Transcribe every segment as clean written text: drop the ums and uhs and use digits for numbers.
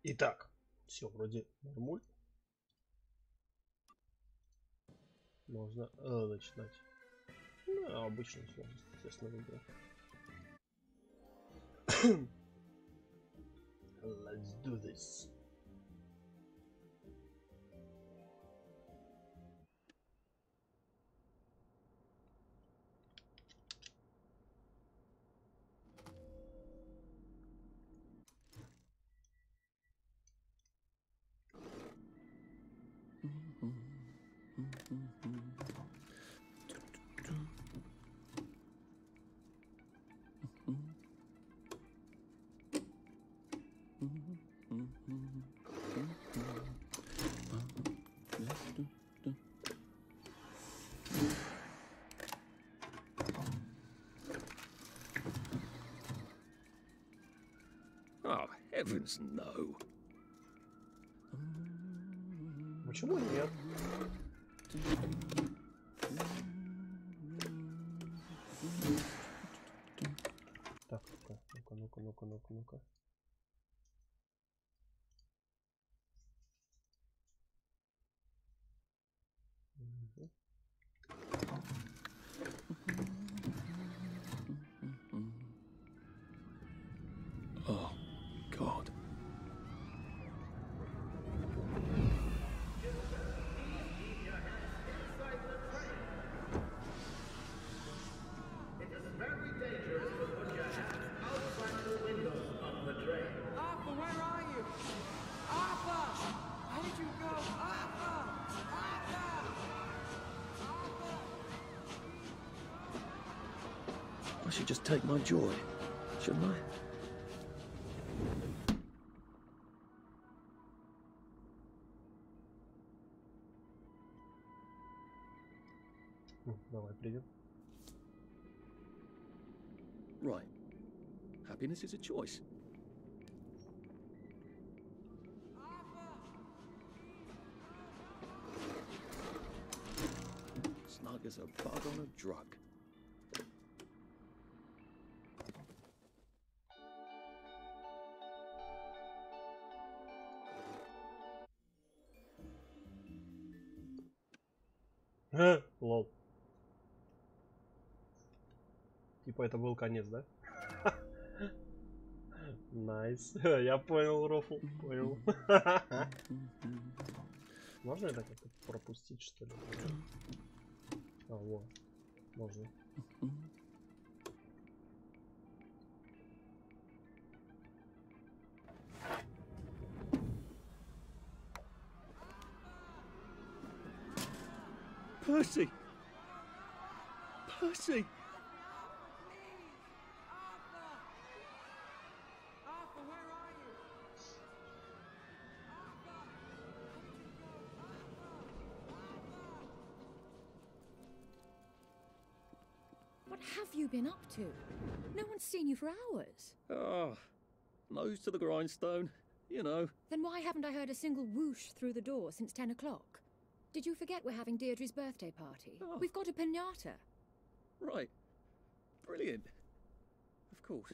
Итак, все вроде нормуль. Можно начинать. Ну, обычную сложность, естественно, выберу. Let's do this. Oh, heavens no. Почему нет? Так, ну-ка. Oh, God. Arthur, where are you? Arthur! Where did you go? Arthur! Arthur! I should just take my joy, shouldn't I? Давай, придем. Right. Happiness is a choice. Snug as a bug on a drug. Лол. Типа это был конец, да? Найс. Я понял, Рофл. Понял. Можно это как-то пропустить, что ли? А, вот. Можно. Percy! Percy! Arthur, where are you? What have you been up to? No one's seen you for hours. Ah, nose to the grindstone, you know. Then why haven't I heard a single whoosh through the door since 10 o'clock? Did you forget we're having Deirdre's birthday party? Oh. We've got a piñata. Right. Brilliant. Of course.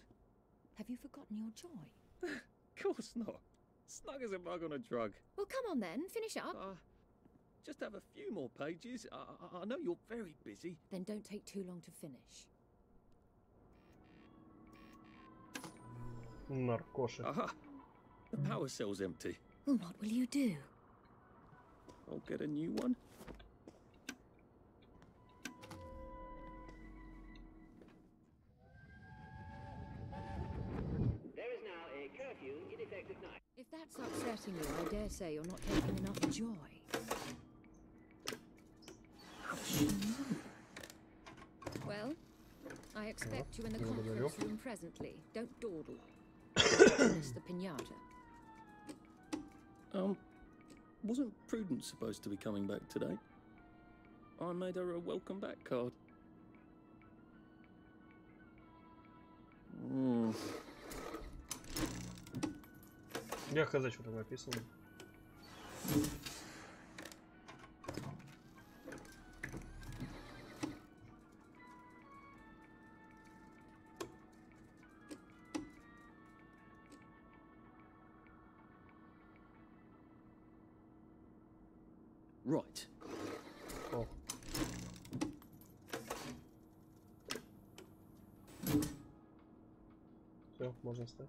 Have you forgotten your joy? Of course not. Snug as a bug on a drug. Well, come on then, finish up. Just have a few more pages. I know you're very busy. Then don't take too long to finish. Наркоша. Aha! The power cell's empty. Well, what will you do? I'll get a new one. There is now a curfew in effect at night. If that's upsetting you, I dare say you're not taking enough joy. Well, I expect you in the conference room presently. Don't dawdle. Miss the piñata. Wasn't Prudence supposed to be coming back today? I made her a welcome back card. Я хз, что там написано. Right. О. Все, можно встать.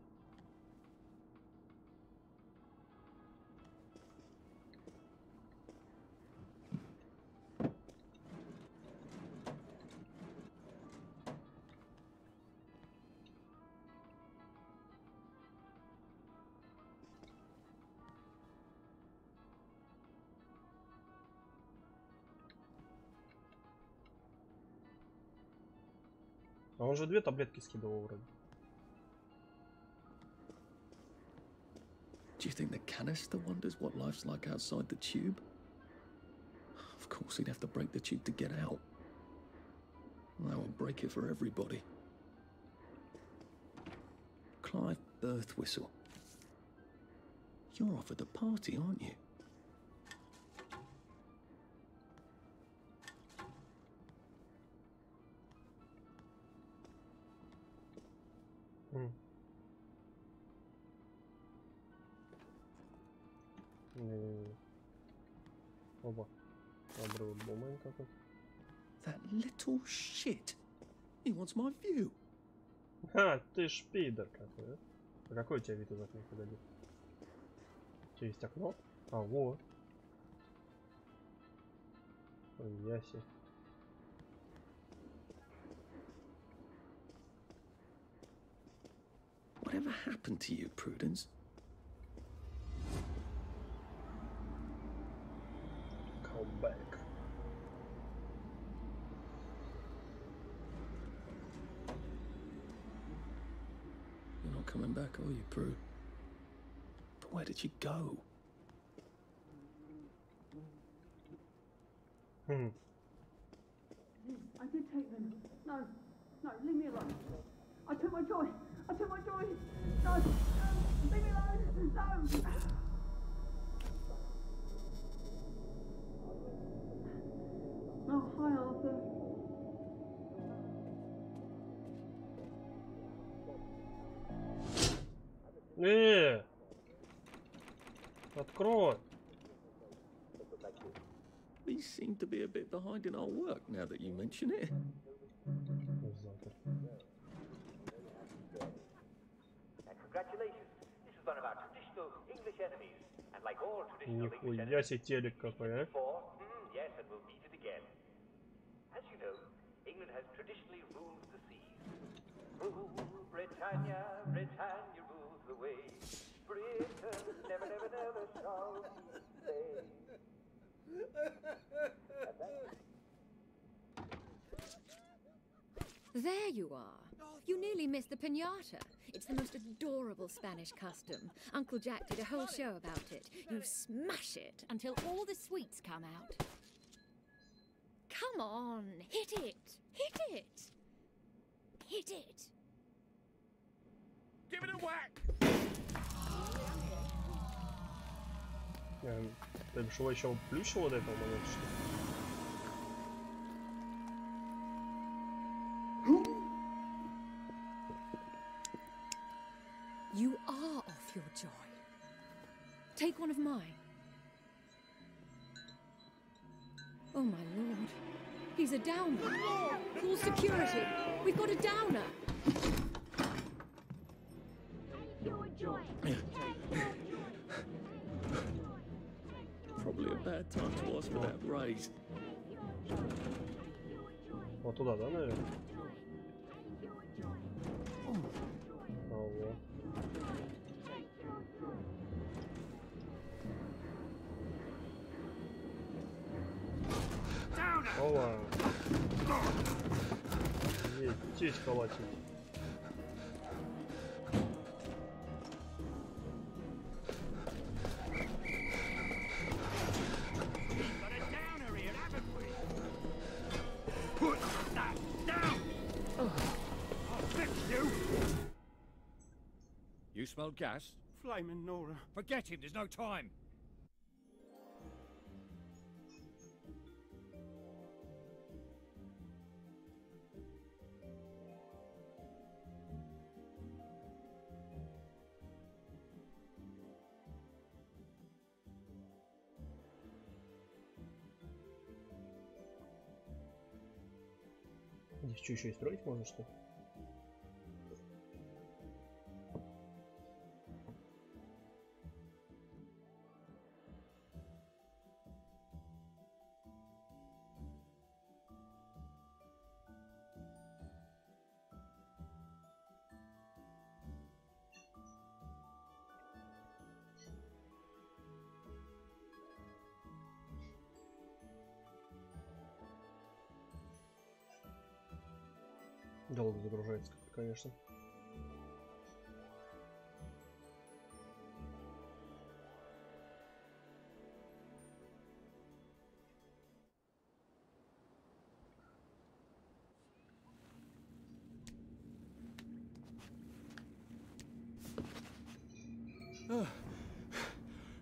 А он же 2 таблетки скидывал вроде. Do you think the canister wonders what life's like outside the tube? Of course, he'd have to break the tube to get out. That would break it for everybody. Clive Birthwhistle. You're off at the party, aren't you? Оба. Обрыв бумаги какой-то. That little shit. He wants my view. Ха, ты ж пидор какой, а? А какой у тебя вид из окна, погоди? У тебя есть окно? А, вот. Ой, яси. Whatever happened to you, Prudence? Come back. You're not coming back, are you, Prue? But where did you go? I did take them. No, no, leave me alone. I took my joy. I took my joy. No, no, leave me alone. No. Oh, hi, Arthur. Открой! We seem to be a bit behind in our work now that you mention it. Congratulations. This is one of our traditional English enemies. And like all traditional English Нихуя себе телек какой, а? yes, and we'll meet it again. As you know, England has traditionally ruled the seas. Rule, Britannia, Britannia rules the waves. Britain never, never, never shall be saved. There you are. You nearly missed the piñata. It's the most adorable Spanish custom. Uncle Jack did a whole show about it. You smash it until all the sweets come out. Come on, hit it! Hit it! Hit it! Give it a whack! Ты что, еще плющил до этого момента, что ли? You are off your joy. Take one of mine. Oh my lord. He's a downer. Call security. We've got a downer. Probably a bad time to ask for that raise. Вот туда, да, наверное? А, вот. Ова. Есть колотить. You smell gas? Flaming Nora. Forget him, there's no time. Что, еще и строить можно, что ли? Долго загружается, конечно.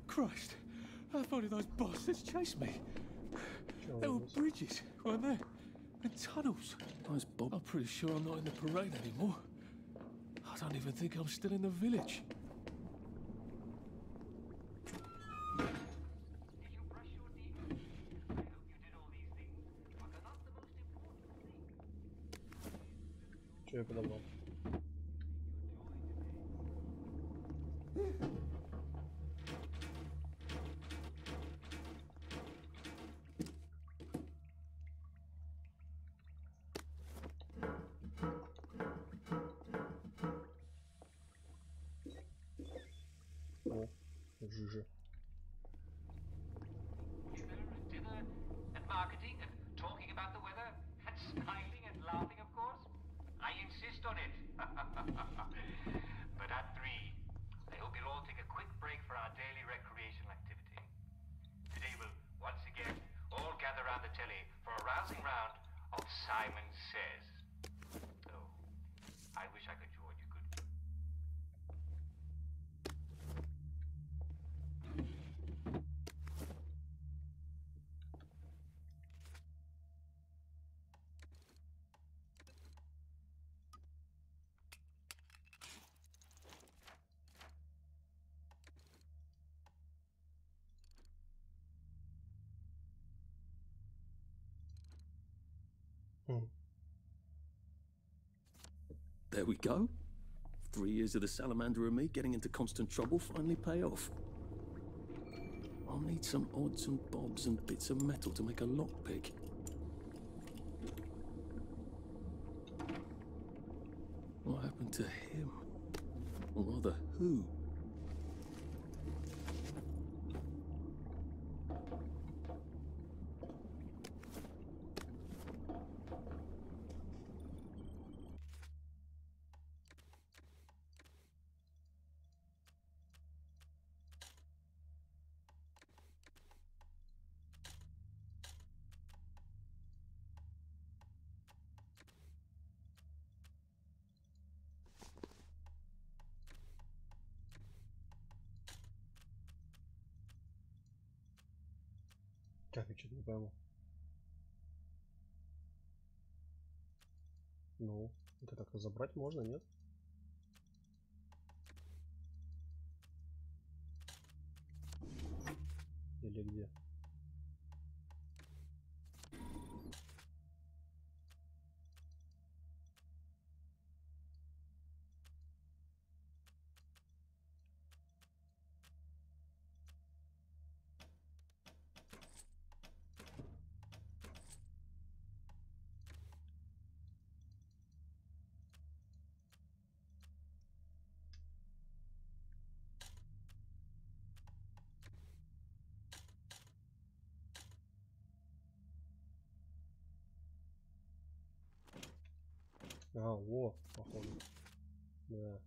Christ, I thought those bastards chased me. There were bridges, weren't there? And tunnels. Where's Bob? I'm pretty sure I'm not in the parade anymore. I don't even think I'm still in the village. Did you brush your teeth? I hope you did all these things, but they're not the most important thing. Что я подобрал? О, жижа. Dinner and marketing and talking about the weather and smiling and laughing, of course. I insist on it. But at 3, I hope you'll all take a quick break for our daily recreational activity. Today we'll once again all gather around the telly for a rousing round of Simon Says. Oh, I wish I could join you, good. There we go. 3 years of the salamander and me getting into constant trouble finally pay off. I'll need some odds and bobs and bits of metal to make a lockpick. What happened to him? Or rather, who? Так, я что-то не пойму. Ну, это так разобрать можно, нет? Или где? А, во, походу. Да.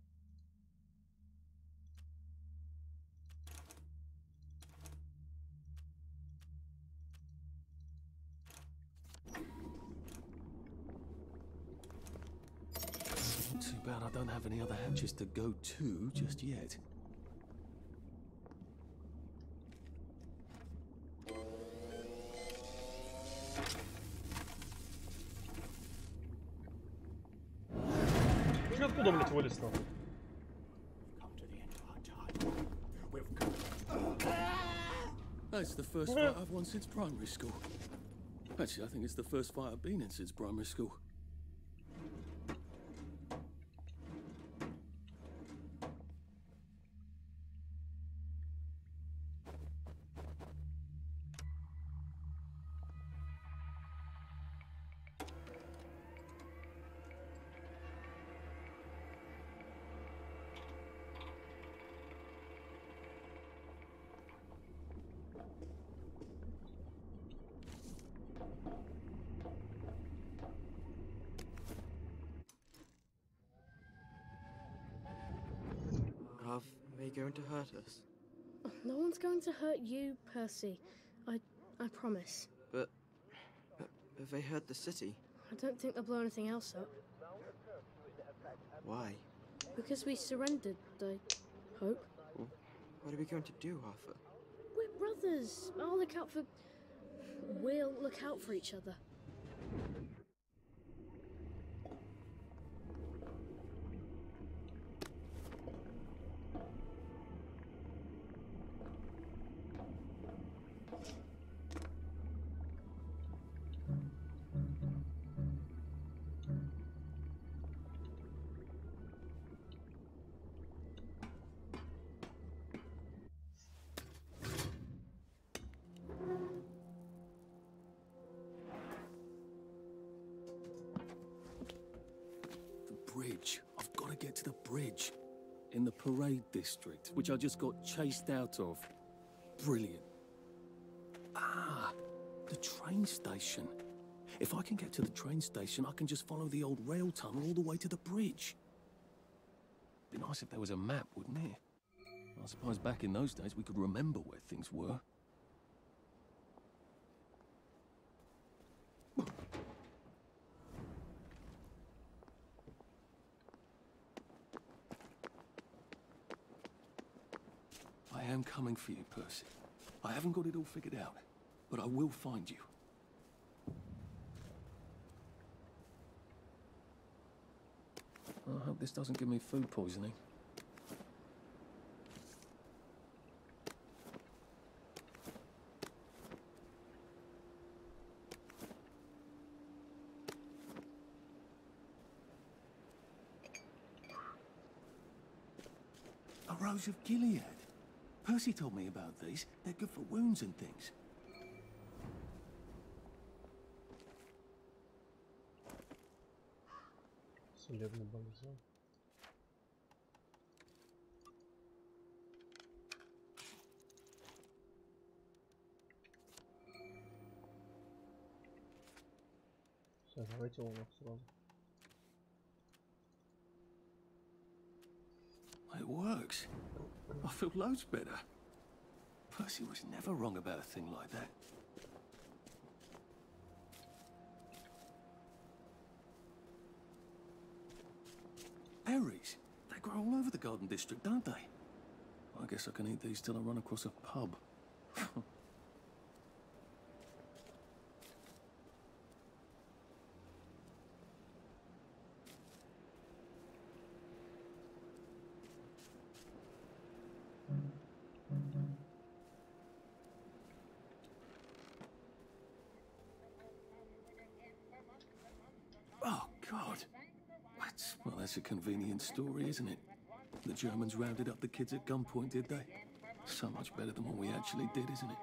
Too bad I don't have any other hatches to go to just yet. Ты откуда, блядь, вылез нахуй? That's the first fight I've won since primary school. Actually, I think it's the first fight I've been in since primary school. Are they going to hurt us? No one's going to hurt you, Percy. I promise. But have they hurt the city? I don't think they'll blow anything else up. Why? Because we surrendered, I hope. Well, what are we going to do, Arthur? We're brothers. We'll look out for each other. Bridge. I've got to get to the bridge. In the parade district, which I just got chased out of. Brilliant. Ah, the train station. If I can get to the train station, I can just follow the old rail tunnel all the way to the bridge. Be nice if there was a map, wouldn't it? I suppose back in those days we could remember where things were. I am coming for you, Percy. I haven't got it all figured out, but I will find you. I hope this doesn't give me food poisoning. A Rose of Gilead. Percy told me about these. They're good for wounds and things. Судебный бальзам. Все, давайте ломок сразу. It works. I feel loads better. Percy was never wrong about a thing like that. Berries. They grow all over the Garden District, don't they? I guess I can eat these till I run across a pub. Oh, God. That's a convenient story, isn't it? The Germans rounded up the kids at gunpoint, did they? So much better than what we actually did, isn't it?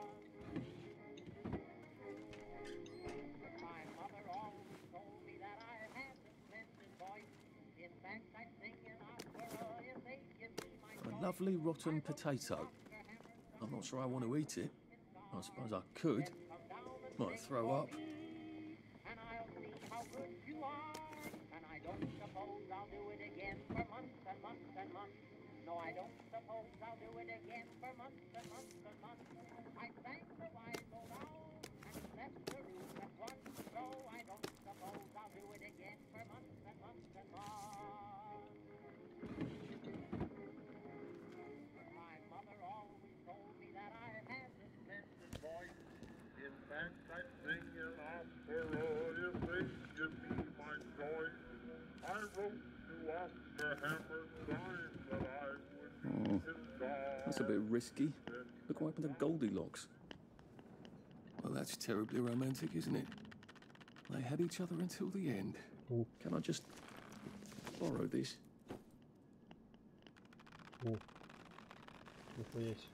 A lovely rotten potato. I'm not sure I want to eat it. I suppose I could. Might throw up. No, I don't suppose I'll do it again for months and months and months. I sang the wise old owl and left the room at once. So I don't suppose I'll do it again for months and months and months. My mother always told me that I had a splendid voice. In fact, I sing an opera if they give me my choice. I wrote to Oscar Hammerstein that I would be his dog. That's a bit risky. Look what happened to Goldilocks. Well, that's terribly romantic, isn't it? They had each other until the end. Ooh. Can I just borrow this? Нихуя себе.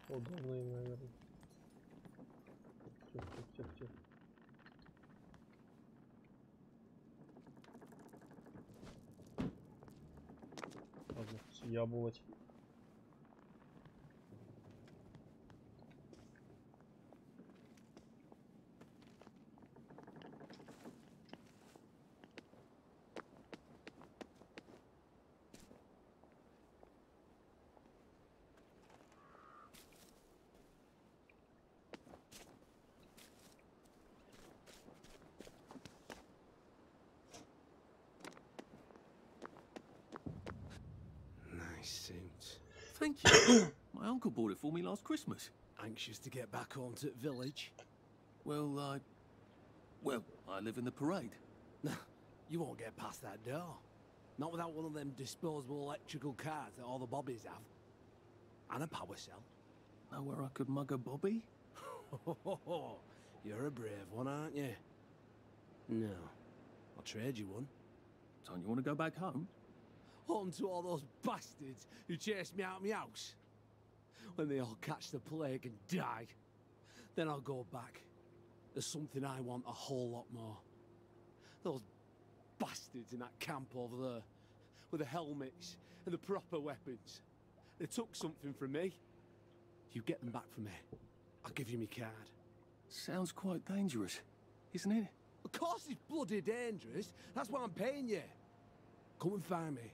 Удобные, наверное. Тихо. Ладно, съябывать. nice suit. Thank you. My uncle bought it for me last Christmas. Anxious to get back home to the village? Well, I live in the parade. You won't get past that door. Not without one of them disposable electrical cars that all the bobbies have. And a power cell. Know where I could mug a bobby? You're a brave one, aren't you? No. I'll trade you one. So you want to go back home? Home to all those bastards who chased me out of my house. When they all catch the plague and die, then I'll go back. There's something I want a whole lot more. Those bastards in that camp over there, with the helmets and the proper weapons. They took something from me. You get them back from me, I'll give you my card. Sounds quite dangerous, isn't it? Of course it's bloody dangerous. That's why I'm paying you. Come and find me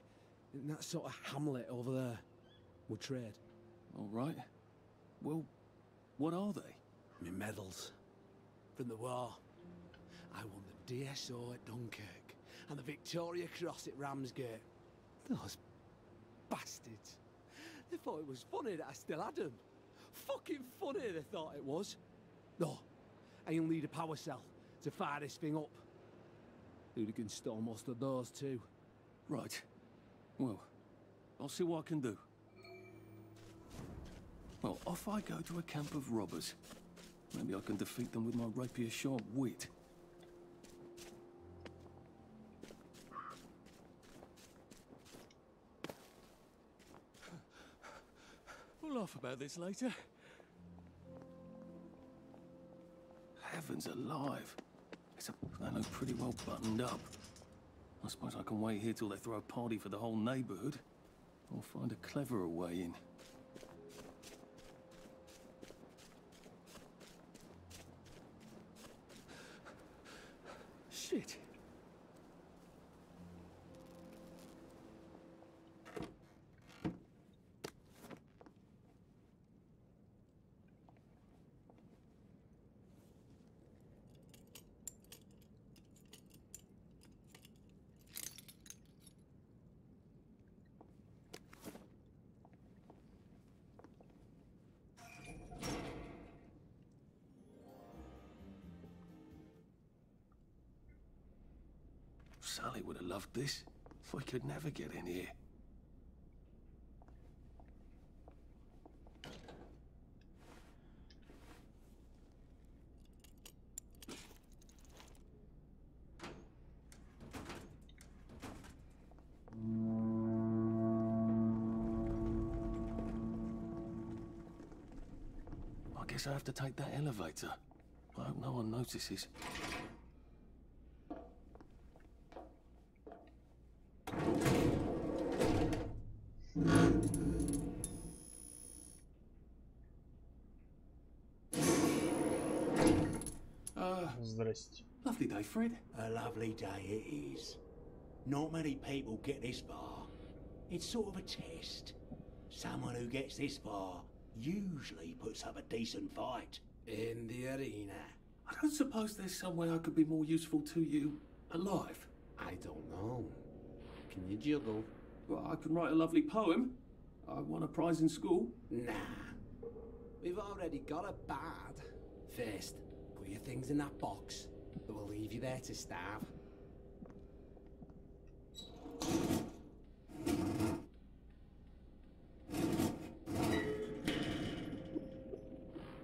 in that sort of hamlet over there. We'll trade. All right. Well, what are they? My medals. From the war. I won the DSO at Dunkirk and the Victoria Cross at Ramsgate. Those bastards. They thought it was funny that I still had them. Fucking funny they thought it was. No, I only need a power cell to fire this thing up. Hooligans stole most of those too. Right. Well, I'll see what I can do. Well, off I go to a camp of robbers. Maybe I can defeat them with my rapier-sharp wit. We'll laugh about this later. Heavens alive. They look pretty well buttoned up. I suppose I can wait here till they throw a party for the whole neighborhood. Or find a cleverer way in. Shit. Sally would have loved this. We could never get in here. I guess I have to take that elevator. I hope no one notices. Здрасте. Lovely day, Fred. A lovely day it is. Not many people get this far. It's sort of a test. Someone who gets this far usually puts up a decent fight. In the arena. I don't suppose there's some way I could be more useful to you alive. I don't know. Can you juggle? Well, I can write a lovely poem. I won a prize in school. Nah. We've already got a bard. First, put your things in that box. But we'll leave you there to starve.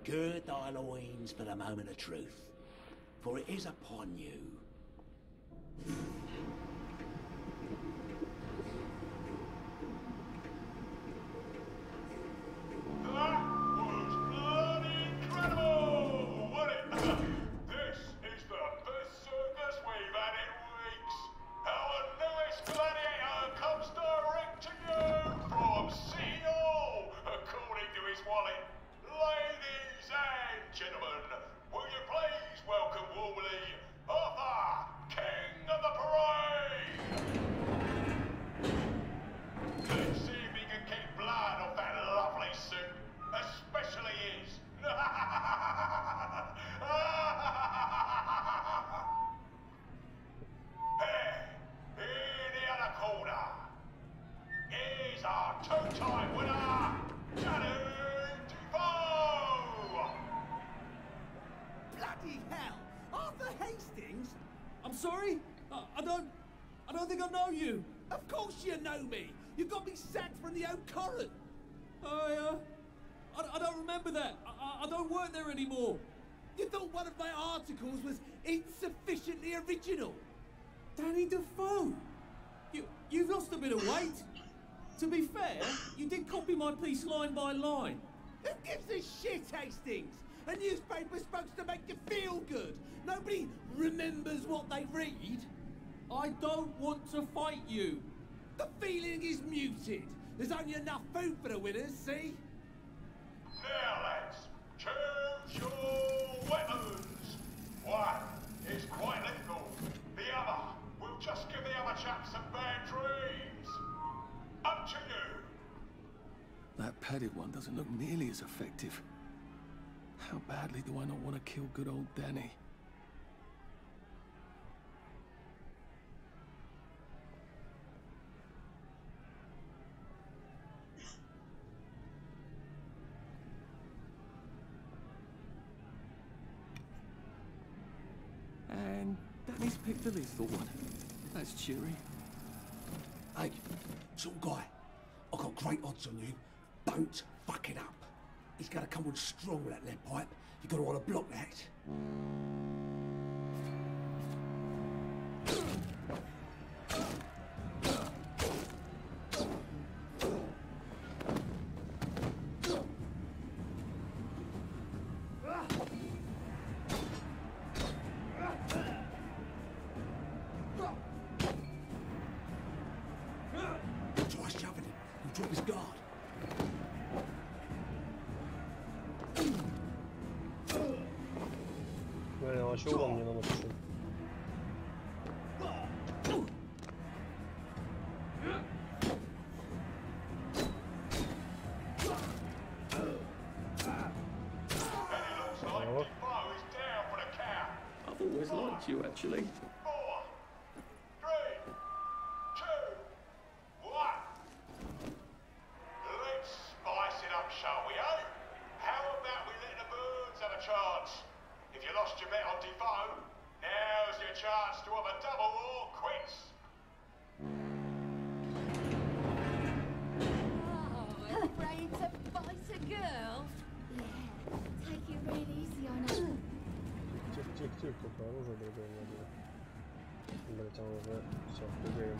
Gird thy loins for the moment of truth, for it is upon you. That was bloody incredible, wasn't it? This is the best circus we've had in weeks. Our newest gladiator comes direct to you from City Hall, according to his wallet. Ladies and gentlemen, will you please welcome warmly Arthur Hastings? I'm sorry? I don't think I know you. Of course you know me. You got me sacked from the Oak Current. I don't remember that. I don't work there anymore. You thought one of my articles was insufficiently original? Danny Defoe! You've lost a bit of weight. To be fair, you did copy my piece line by line. Who gives a shit, Hastings? A newspaper's supposed to make you feel good. Nobody remembers what they read. I don't want to fight you. The feeling is muted. There's only enough food for the winners, see? Now, lads, choose your weapons. One is quite lethal. The other will just give the other chap some bad dreams. Up to you. That padded one doesn't look nearly as effective. How badly do I not want to kill good old Danny? And Danny's picked the lethal one. That's cheery. Hey, some guy, I've got great odds on you. Don't fuck it up. He's gonna come on strong with that lead pipe. You're gonna want to block that. Try shoving him. He'll drop his guard. Блин, а чего он мне намочил? I've always liked you, actually. 4, 3, 2, 1. Let's spice it up, shall we, eh? How about we let the birds have a chance? If you lost your bet on Defoe, now's your chance to have a double or quits. Oh, afraid to fight a girl? Yeah, take it real easy on her. Тихо, только оружие другое надо. Блять, он уже все, прыгаем.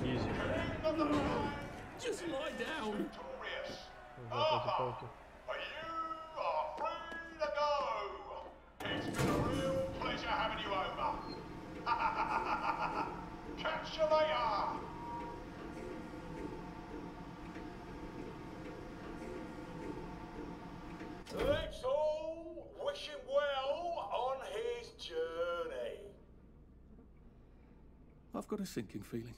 Easy. Just lie down. Victorious. Палки. You are free to go. It's been a real pleasure having you over. Catch you later. Let's all wish him well on his journey. I've got a sinking feeling.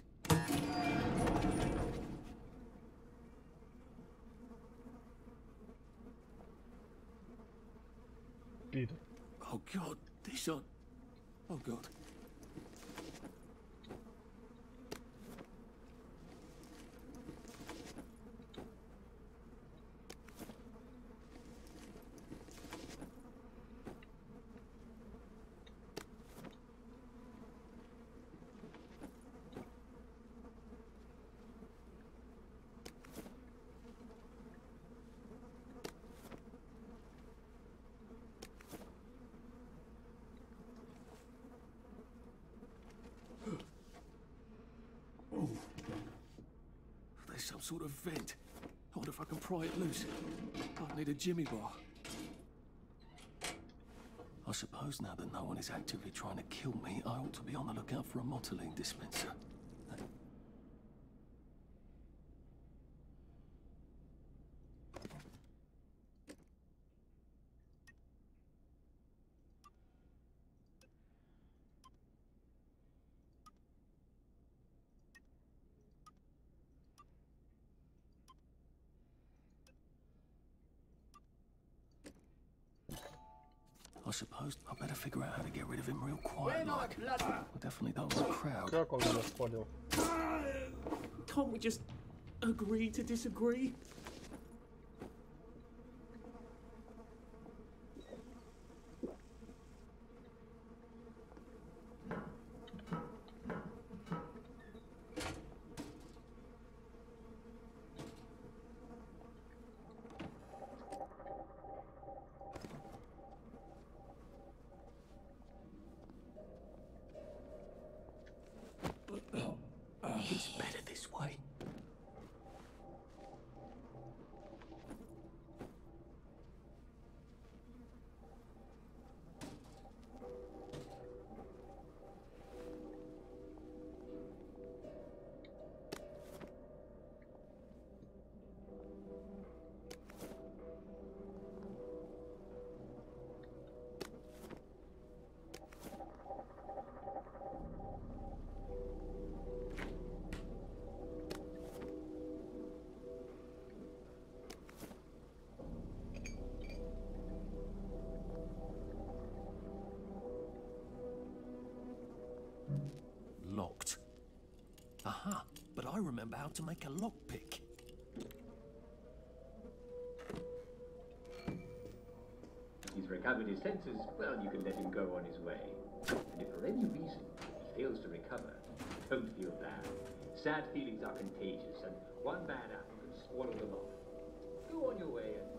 Peter. Oh God, this on. Oh God. There's some sort of vent. I wonder if I can pry it loose. I'd need a jimmy bar. I suppose now that no one is actively trying to kill me, I ought to be on the lookout for a motoline dispenser. I suppose I better figure out how to get rid of him real quiet like. We definitely don't want a crowd. Как он меня спалил? Can't we just agree to disagree? It's better this way. Locked. Aha, but I remember how to make a lockpick. He's recovered his senses, well, you can let him go on his way. And if for any reason he fails to recover, don't feel bad. Sad feelings are contagious, and one bad apple can swallow them up. Go on your way and...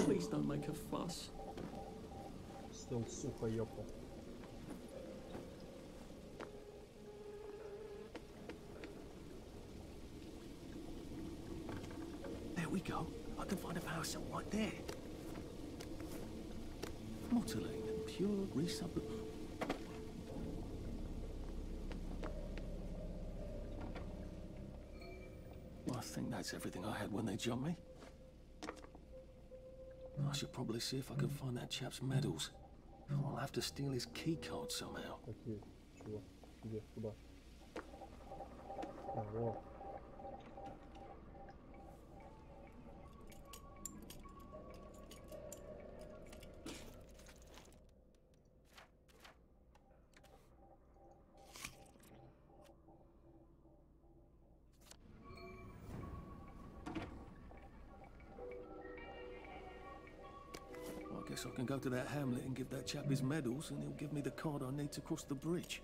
Please don't make a fuss. Still сухо, ёпта. There we go. I can find a power cell right there. Mottling and pure resub. Well, I think that's everything I had when they jumped me. I should probably see if I can find that chap's medals. I'll have to steal his key card somehow. Какие? Чего? Где? Куда? А, вот. I guess I can go to that hamlet and give that chap his medals, and he'll give me the card I need to cross the bridge.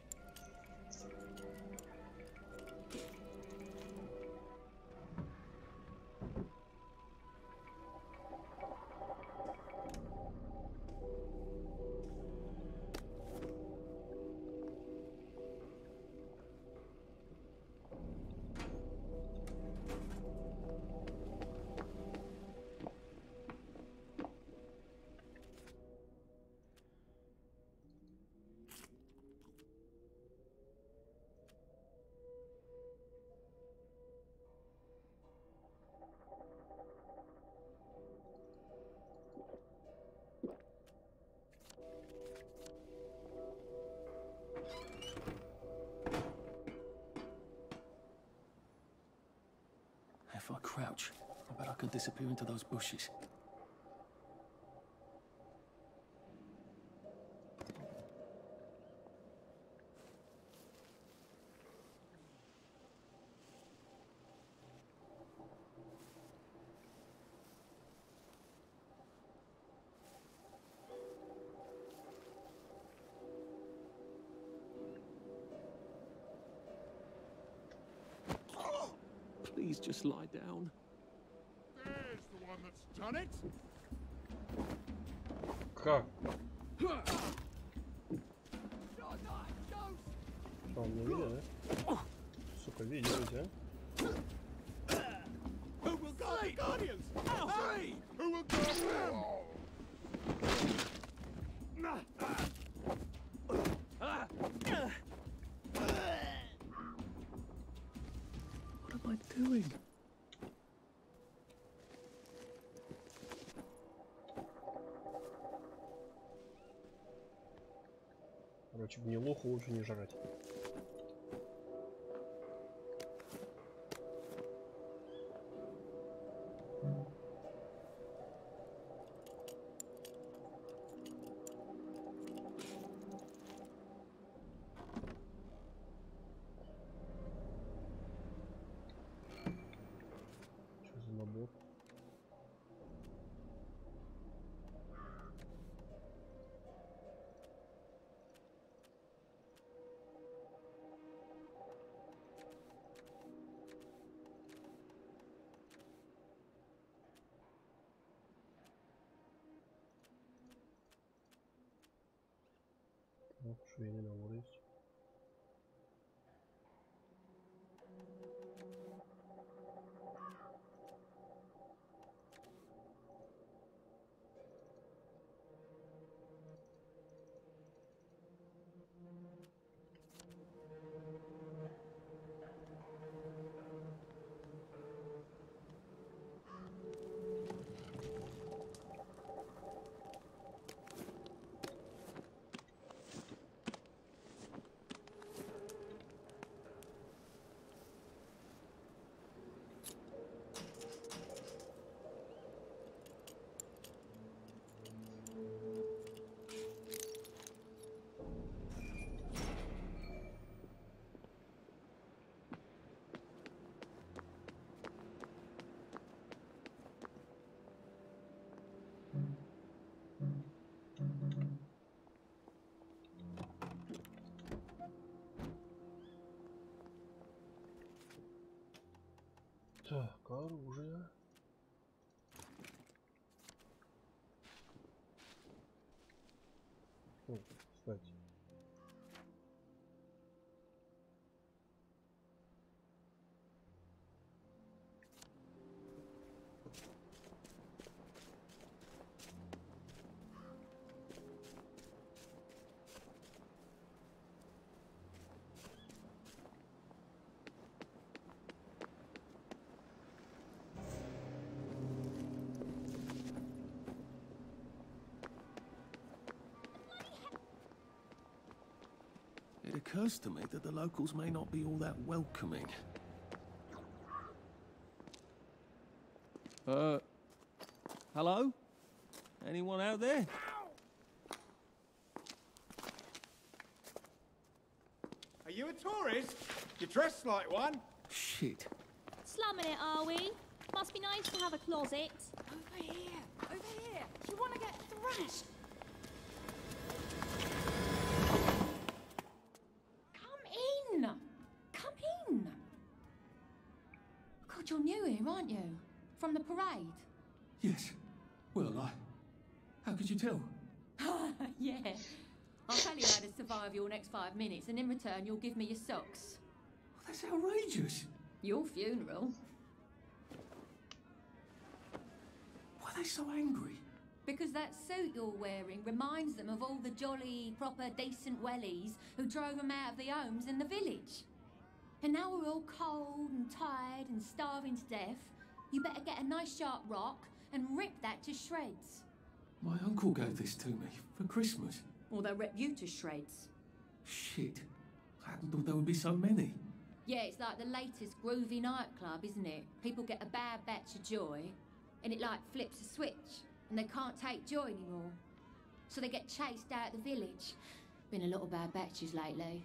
If I crouch, I bet I can disappear into those bushes. Please just lie down. There's the one that's done it. Как? Что, он не видел, да? Сука, видел тебя. Who will guard the Guardians? Hey! Who will guard them? What am I doing? Короче, гнилуху лучше не жрать. Что за набор? Так, швейный набор есть. Так, оружие. О, кстати. It occurs to me that the locals may not be all that welcoming. Hello? Anyone out there? Are you a tourist? You dress like one. Shit. Slumming it, are we? Must be nice to have a closet. Over here. Over here. Do you want to get thrashed? Come in! Come in! God, you're new here, aren't you? From the parade? Yes. Well, how could you tell? Yeah. I'll tell you how to survive your next 5 minutes, and in return, you'll give me your socks. Well, that's outrageous. Your funeral. Why are they so angry? Because that suit you're wearing reminds them of all the jolly, proper, decent wellies who drove them out of their homes in the village. And now we're all cold and tired and starving to death. You better get a nice sharp rock and rip that to shreds. My uncle gave this to me for Christmas. Or they'll rip you to shreds. Shit. I hadn't thought there would be so many. Yeah, it's like the latest groovy nightclub, isn't it? People get a bad batch of joy, and it like flips a switch, and they can't take joy anymore. So they get chased out of the village. Been a lot of bad batches lately.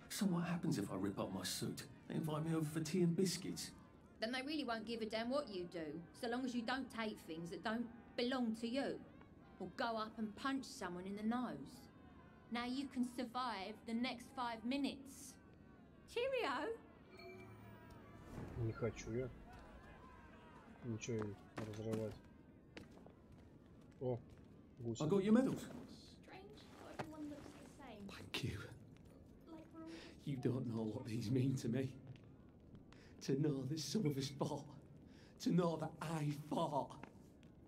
So what happens if I rip up my suit? They invite me over for tea and biscuits. Then they really won't give a damn what you do, so long as you don't take things that don't belong to you. Or go up and punch someone in the nose. Now you can survive the next 5 minutes. Cheerio! Не хочу я. Ничего и разрывать. О, гусь. I got your medals. Strange how everyone looks the same. Thank you. Like we're all You don't know what these mean to me. To know that some of us fought. To know that I fought.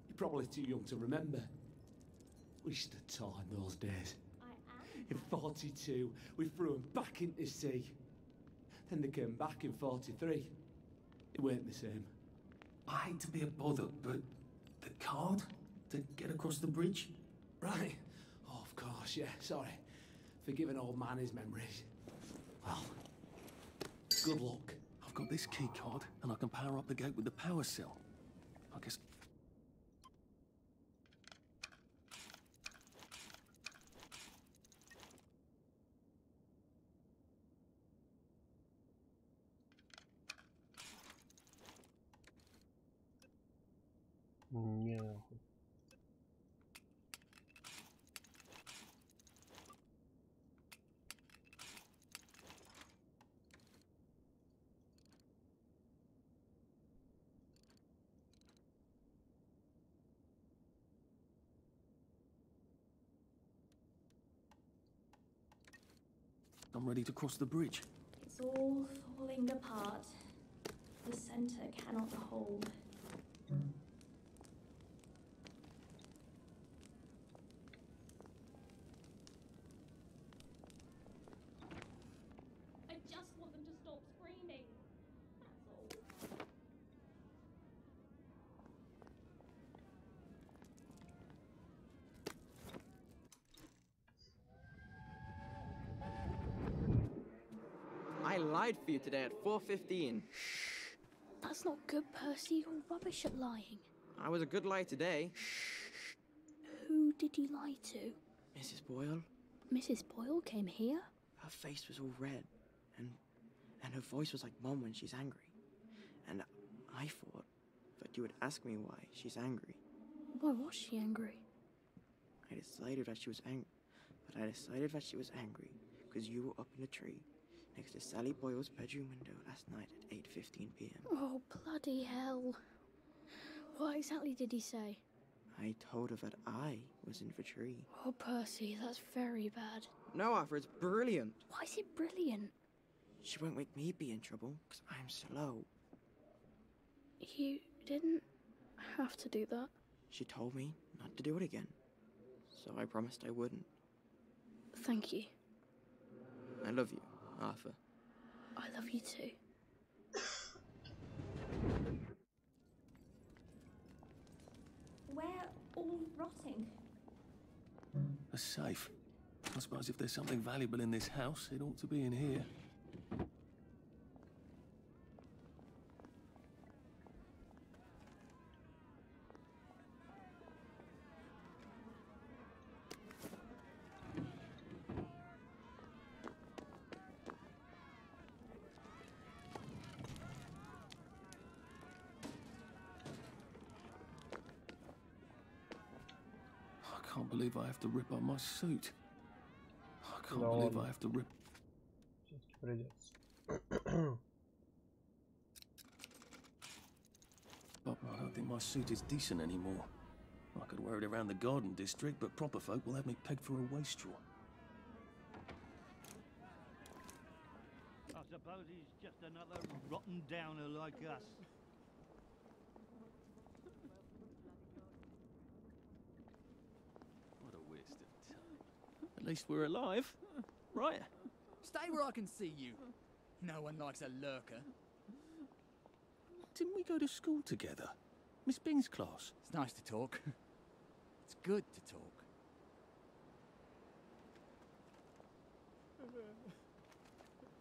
You're probably too young to remember. We stood tall in those days. I am. In 42, we threw them back into sea. Then they came back in 43. It weren't the same. I hate to be a bother, but the card to get across the bridge? Right. Oh, of course, yeah, sorry. Forgive an old man his memories. Well, good luck. I've got this key card, and I can power up the gate with the power cell. I guess... Не. I'm ready to cross the bridge. It's all falling apart. The center cannot hold. I just want them to stop screaming. That's all. I lied for you today at 4:15. That's not good, Percy. You're rubbish at lying. I was a good lie today. Who did you lie to? Mrs. Boyle, Mrs. Boyle came here? her face was all red, and her voice was like Mom when she's angry. And I thought that you would ask me why she's angry. Why was she angry? I decided that she was angry, but I decided that she was angry because you were up in a tree next to Sally Boyle's bedroom window last night at 8:15 p.m. Oh, bloody hell. What exactly did he say? I told her that I was in the tree. Oh, Percy, that's very bad. No, Arthur, it's brilliant. Why is it brilliant? She won't make me be in trouble because I'm slow. You didn't have to do that. She told me not to do it again, so I promised I wouldn't. Thank you. I love you, Arthur. I love you too. We're all rotting. A safe. I suppose if there's something valuable in this house, it ought to be in here. I can't believe I have to rip up my suit. I can't believe I have to rip... Все-таки придется. But I don't think my suit is decent anymore. I could wear it around the garden district, but proper folk will have me pegged for a wastrel. I suppose he's just another rotten downer like us. What a waste of time. At least we're alive, right? Stay where I can see you. No one likes a lurker. Didn't we go to school together? Miss Bing's class. It's nice to talk. It's good to talk.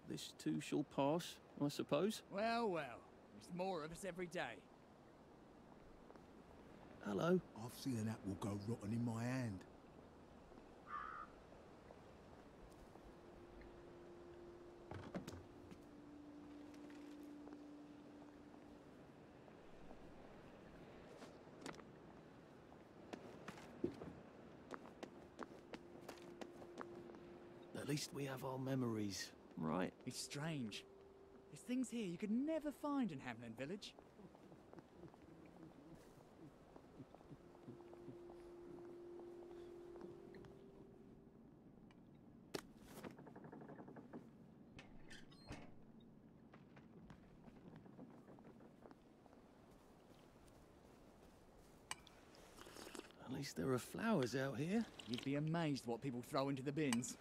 This too shall pass, I suppose. Well, well. There's more of us every day. Hello. I've seen an apple go rotten in my hand. At least we have our memories, right? It's strange. There's things here you could never find in Hamlin Village. At least there are flowers out here. You'd be amazed what people throw into the bins.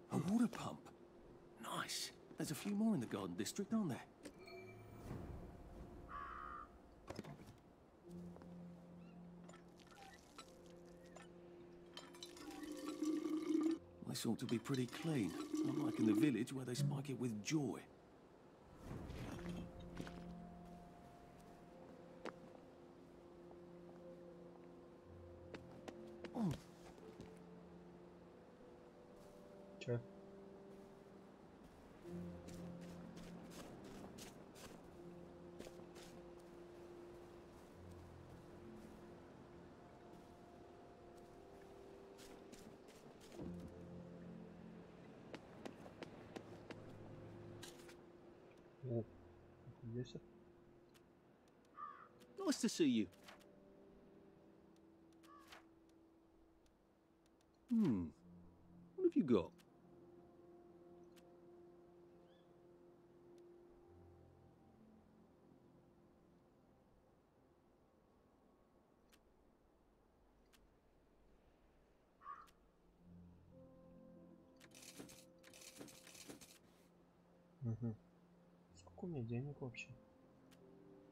A water pump. Nice. There's a few more in the Garden District, aren't there? This ought to be pretty clean, unlike in the village where they spike it with joy. Oh. Че? О, здесь. Nice to see you. What have you got? Угу. Сколько у меня денег вообще?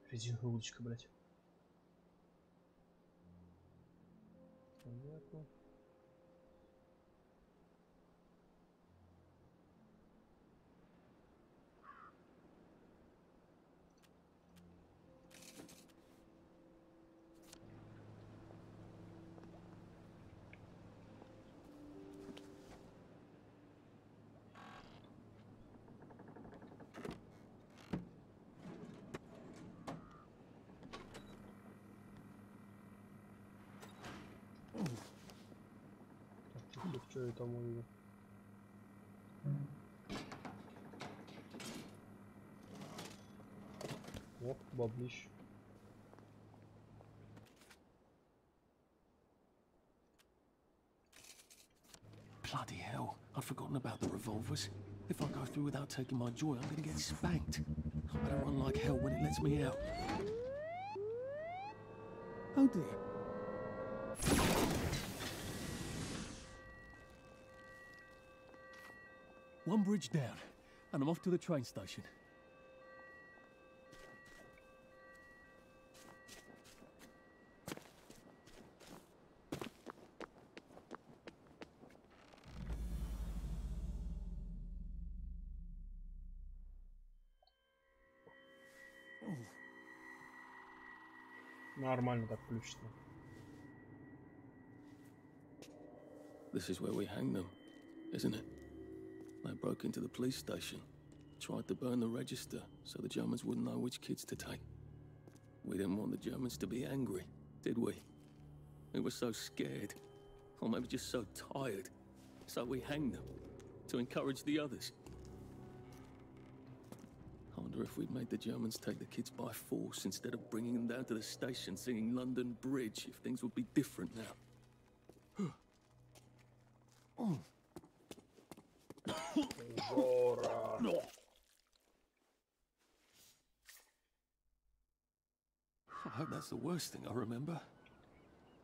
Резиновая удочка, блядь. Понятно. Что я там увидел? О, баблищ. Bloody hell, I'd forgotten about the revolvers. If I go through without taking my joy, I'm gonna get spanked. I better run like hell when it lets me out. Oh dear. One bridge down, and I'm off to the train station. Нормально так включится. This is where we hang them, isn't it? They broke into the police station, tried to burn the register so the Germans wouldn't know which kids to take. We didn't want the Germans to be angry, did we? We were so scared, or maybe just so tired, so we hanged them to encourage the others. I wonder if we'd made the Germans take the kids by force instead of bringing them down to the station singing London Bridge, if things would be different now. Oh. I hope that's the worst thing I remember.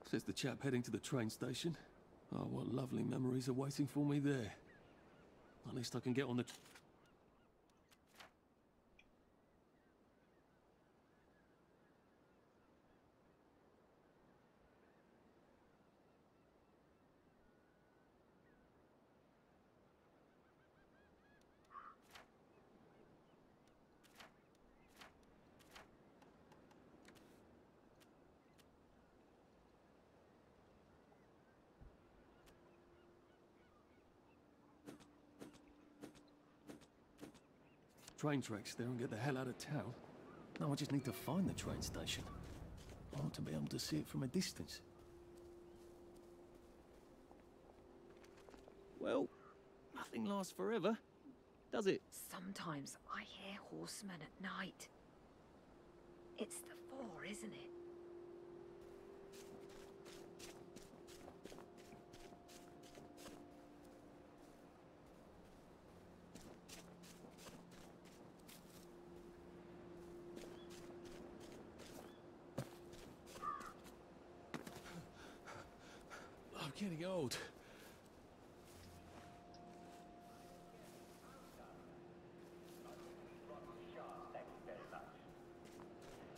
Says the chap heading to the train station. Oh, what lovely memories are waiting for me there. At least I can get on the... train tracks there and get the hell out of town. No, I just need to find the train station. I want to be able to see it from a distance. Well, nothing lasts forever, does it? Sometimes I hear horsemen at night. It's the four, isn't it? I'm getting old.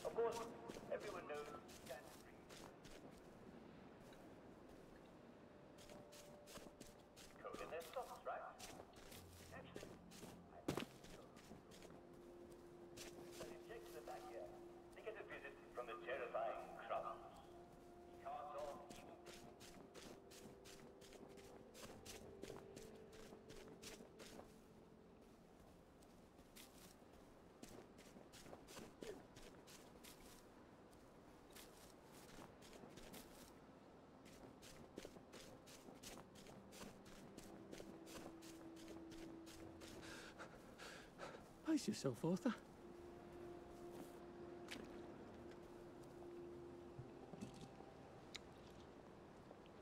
Of course, everyone knows code in their socks, right? Actually, but in Jake's back here, they get a visit from the terrifying Crumbs. He cards off evil people. Pace yourself, Arthur.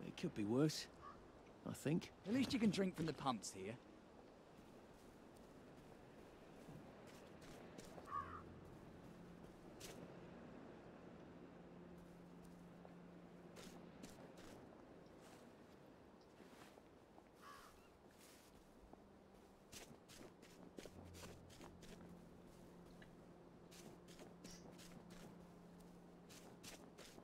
It could be worse, I think. At least you can drink from the pumps here.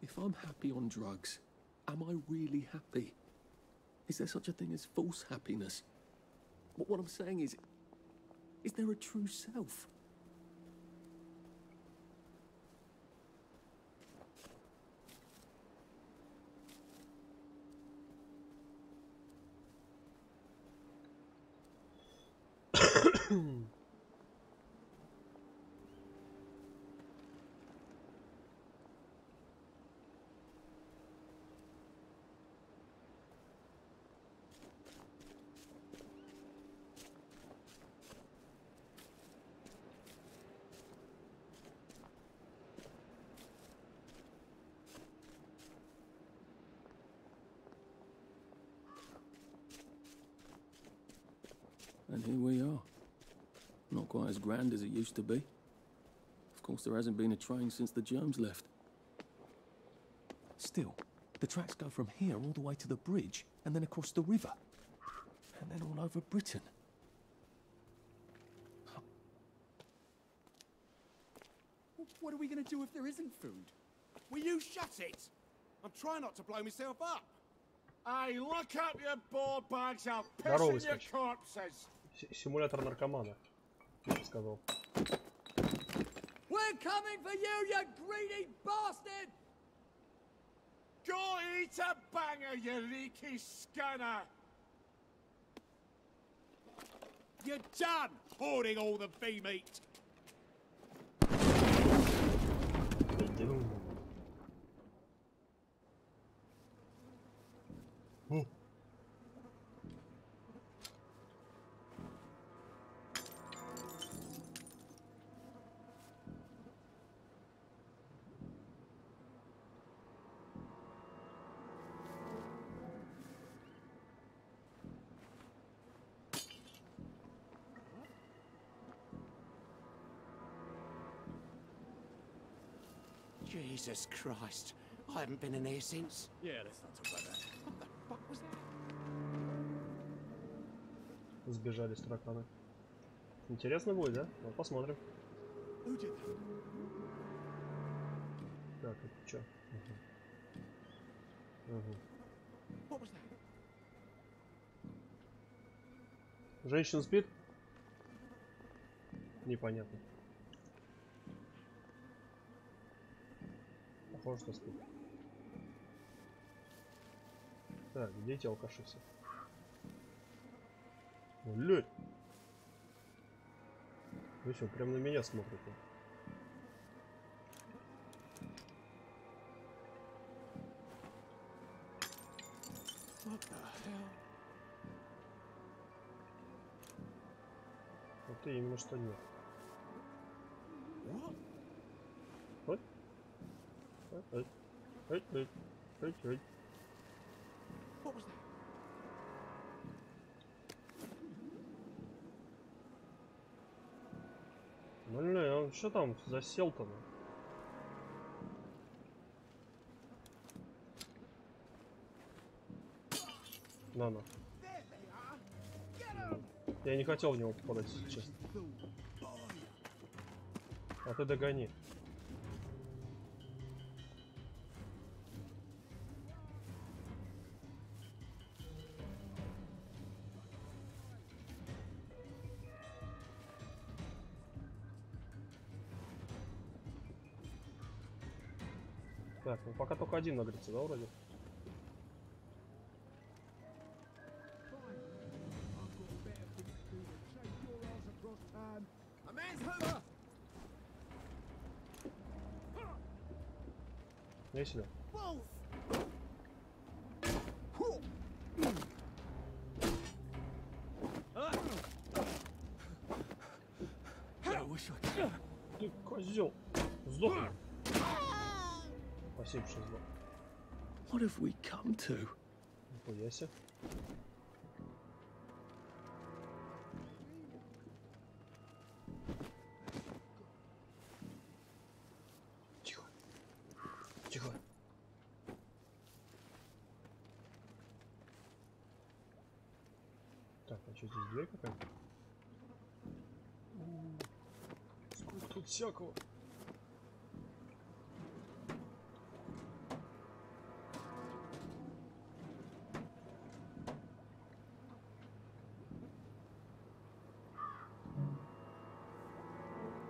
If I'm happy on drugs, am I really happy? Is there such a thing as false happiness? What I'm saying is there a true self? And here we are. Not quite as grand as it used to be. Of course, there hasn't been a train since the germs left. Still, the tracks go from here all the way to the bridge, and then across the river. And then all over Britain. What are we going to do if there isn't food? Will you shut it? I'm trying not to blow myself up. Hey, look up your board bags, I'll piss Здорово, in your скач. corpses. Симулятор наркомана. Я сказал. We're coming for you, you greedy bastard! Go eat a banger, you leaky scanner! You're done hoarding all the bee meat! Jesus Christ, I haven't been in here since. Yeah, let's not talk about that. What the fuck was that? Сбежали с тараканы. Интересно будет, да? Ну, посмотрим. Who did that? Так, это чё? What was that? Женщина спит? Непонятно. Похоже, что спит. Так, где эти алкаши все? Блядь! Вы что, прям на меня смотрите? What the hell? Вот и именно что нет. What? Вот. Ой. What was that? Блин, он что там засел-то? На. Я не хотел в него попадать, если честно. А ты догони. Так, ну пока только один нагрится, да, вроде? A man's hoover! Я сюда. Ты козел! Сдохни! Спасибо, что сдох. What have we come to? Нихуя себе. Тихо. Тихо. Так, а что здесь дверь какая-то? Сколько тут всякого.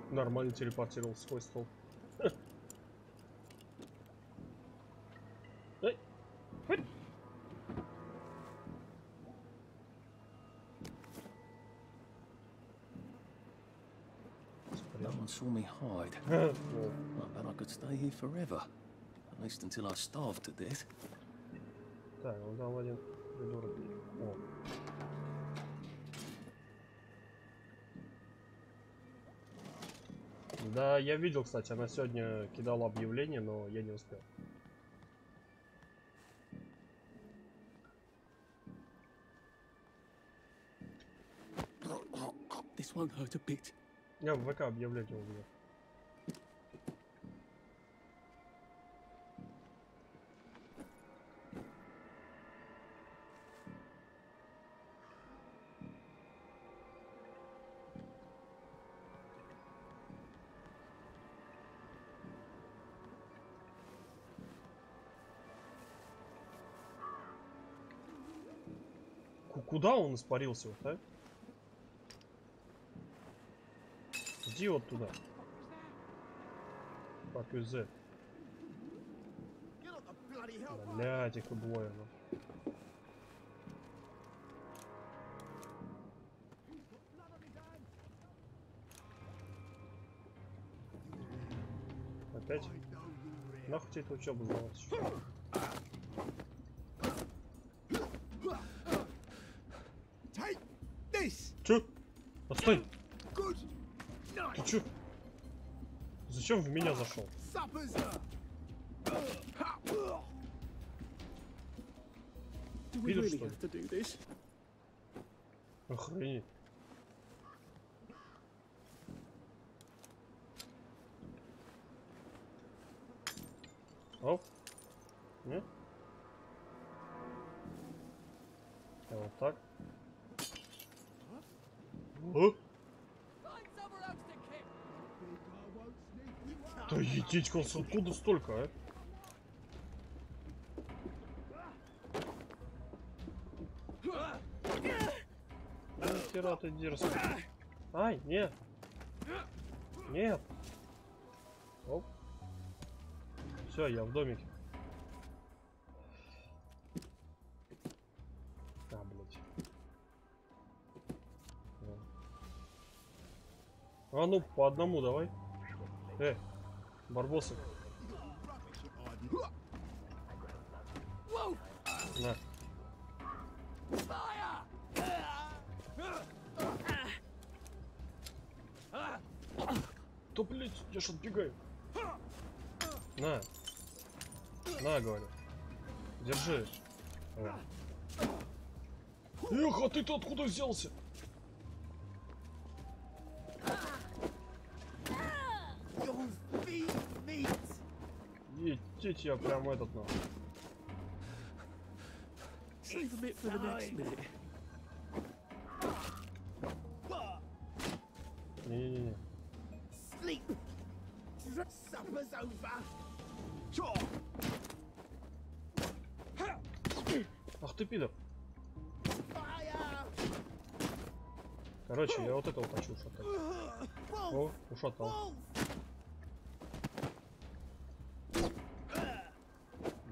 Нормально телепортировался сквозь стол. Эй! Хоть! No one saw me hide. I bet I could stay here forever. At least until I starved to death. Так, он там один придурок. О. Да, я видел, кстати, она сегодня кидала объявление, но я не успел. This won't hurt a bit. Я в ВК объявление увидел. Куда он испарился, вот, а? Иди вот туда. Fuck is that? Блядь, их двое, ну. Опять? Нахуй тебе эту учебу сдалась? Чё? Отстань! Ты чё? Зачем в меня зашел? Пидор, что ли? Охренеть. Оп. Нет? А вот так. О! Да едичка, откуда столько, а? Нихера ты дерзкий. Ай, нет. Нет. Оп. Все, я в домике. А, блядь. А ну, по одному давай. Барбосы. На. Да, блять, я ж отбегаю. На. На, говорю. Держи. Эх, а ты-то откуда взялся? Етить я прям этот нахуй. Save a bit for the next minute. Не-не-не. Sleep. Supper's over. Ах ты пидор. Короче, я вот этого хочу ушатать. О, ушатал.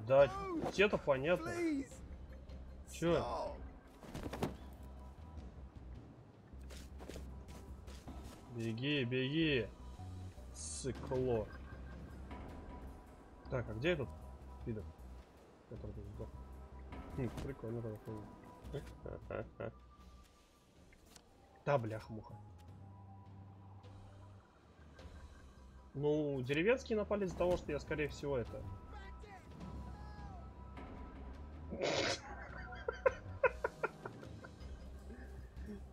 Да, те-то понятно. Чё? Беги, беги. Сыкло. Так, а где этот пидор? Который тут сдох? Прикольно, такой. Да, бляха-муха. Ну, деревенские напали из-за того, что я, скорее всего, это...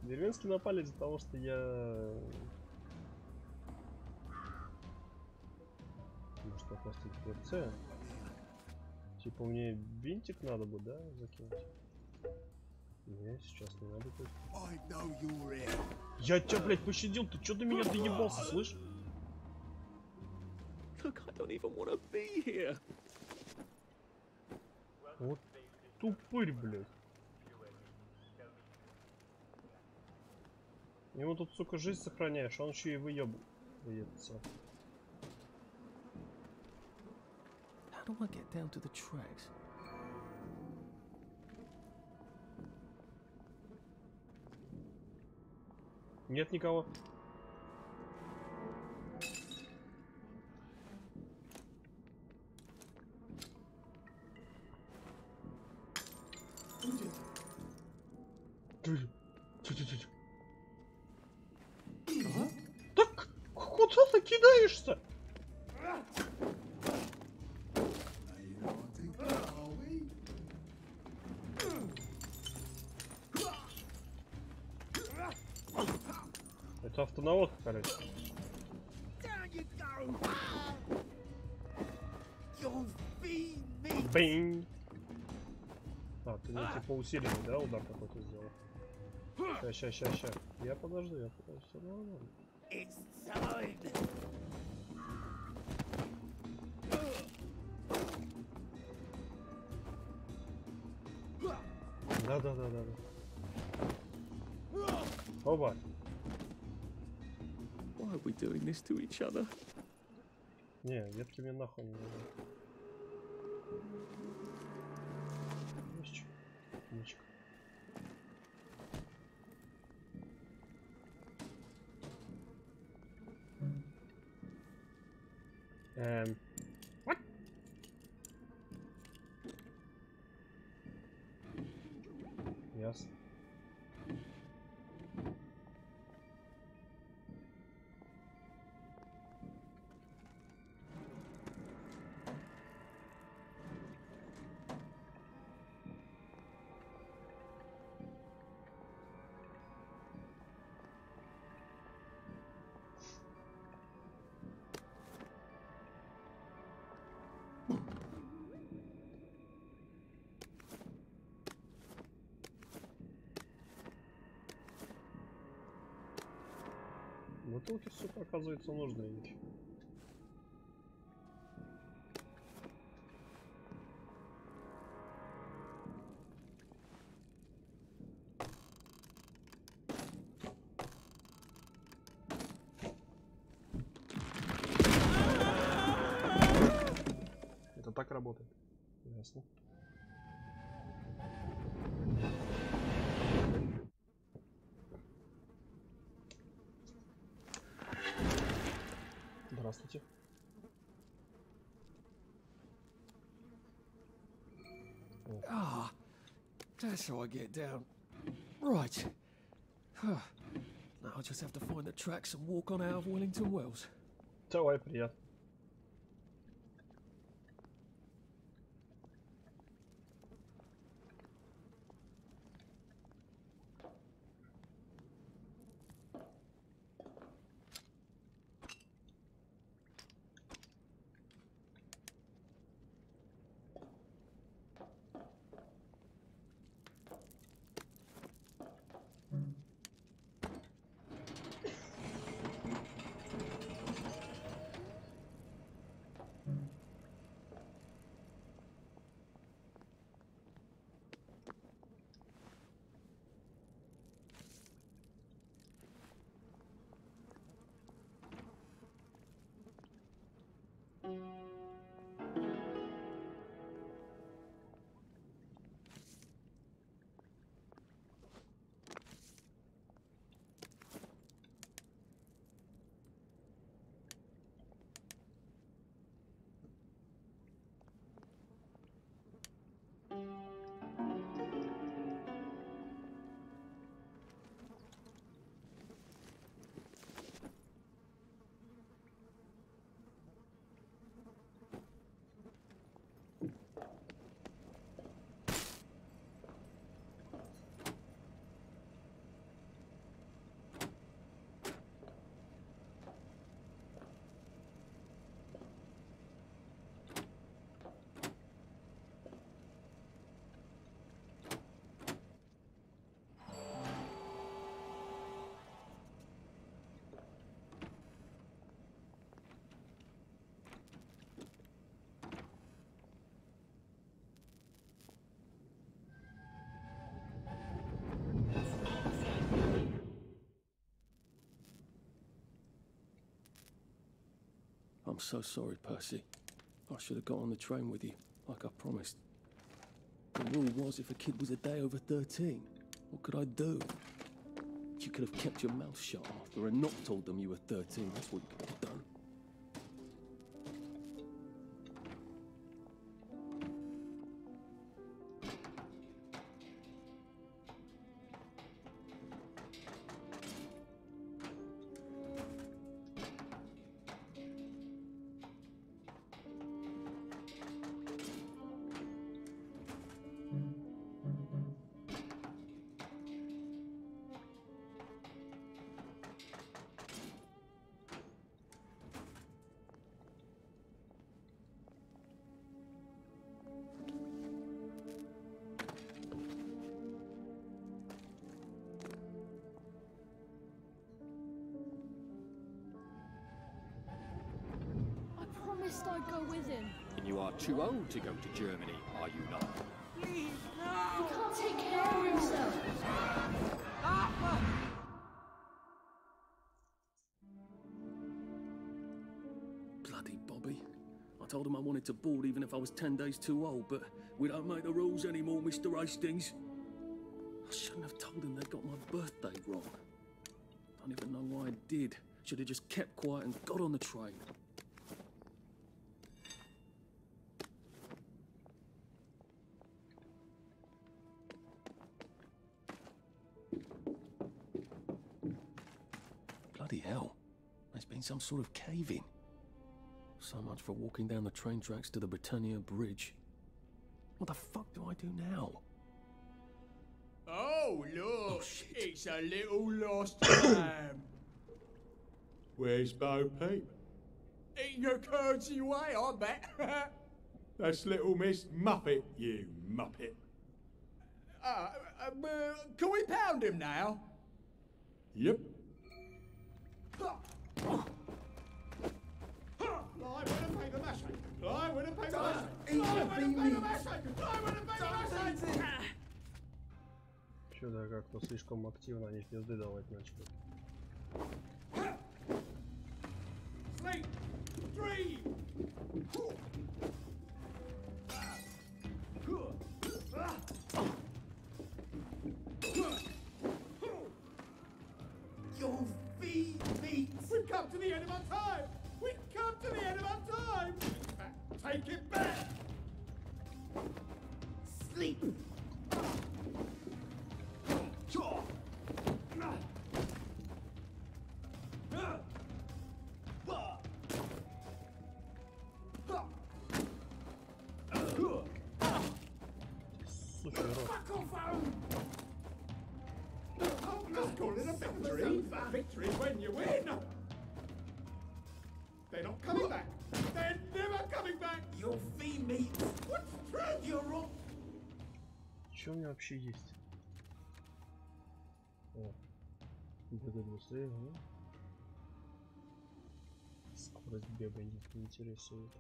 Деревенские напали из-за того, что я... Может, я просто ПЦ? Типа мне бинтик надо бы, да, закинуть? Не, сейчас не надо. Я тебя, блядь, пощадил, ты чё до меня доебался, слышь? Вот тупырь, блядь. Ему тут, сука, жизнь сохраняешь, а он еще и выебывается. How do I get down to the tracks? Нет никого. Так, куда ты кидаешься? Это автонаводка, короче. Бинь. А, ты мне типа усиленный, да, удар какой-то сделал? Ща. Я подожду. Все нормально. Да. Оба. Why are we doing this to each other? Не, ветки мне нахуй не нужны. Мечка. What? Ясно. Бутылки, сука, оказывается, нужны вещь. Это так работает. Ясно. Здравствуйте. Ah, that's how I get down. Right. Now I just have to find the tracks and walk on out of Wellington Wells. Давай, приятно. I'm so sorry, Percy. I should have got on the train with you, like I promised. The rule was if a kid was a day over 13, what could I do? You could have kept your mouth shut, Arthur, and not told them you were 13. That's what you could have done. I'd go with him. And you are too old to go to Germany, are you not? Please, no! He can't take care of himself. Arthur! Bloody Bobby. I told him I wanted to board even if I was 10 days too old, but we don't make the rules anymore, Mr. Hastings. I shouldn't have told him they got my birthday wrong. Don't even know why I did. Should have just kept quiet and got on the train. Bloody hell. There's been some sort of cave-in. So much for walking down the train tracks to the Britannia Bridge. What the fuck do I do now? Oh, look, it's a little lost lamb. Where's Bo Peep? In your curtsy way, I bet. That's little Miss Muppet, you muppet. Can we pound him now? Yep. Что-то как-то слишком активно они пизды давать начали. Sleep! 3! Your feet! We've come to the end of our time! We've come with a victory. Victory's when you win. They're not coming back. They're never coming back. You'll feed me. What's true? You're wrong. Что у меня вообще есть? О, бегать быстрее, ну. Скорость бегания не интересует.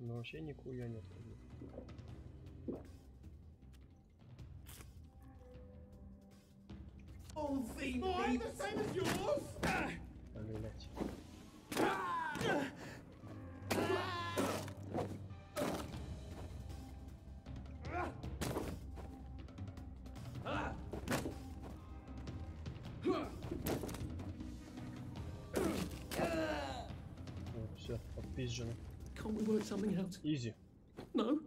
Но вообще нихуя нет. Oh, feed Mine me. the same as yours. Блять. О, все, подпизжено. Can't we work something out? Изи. No?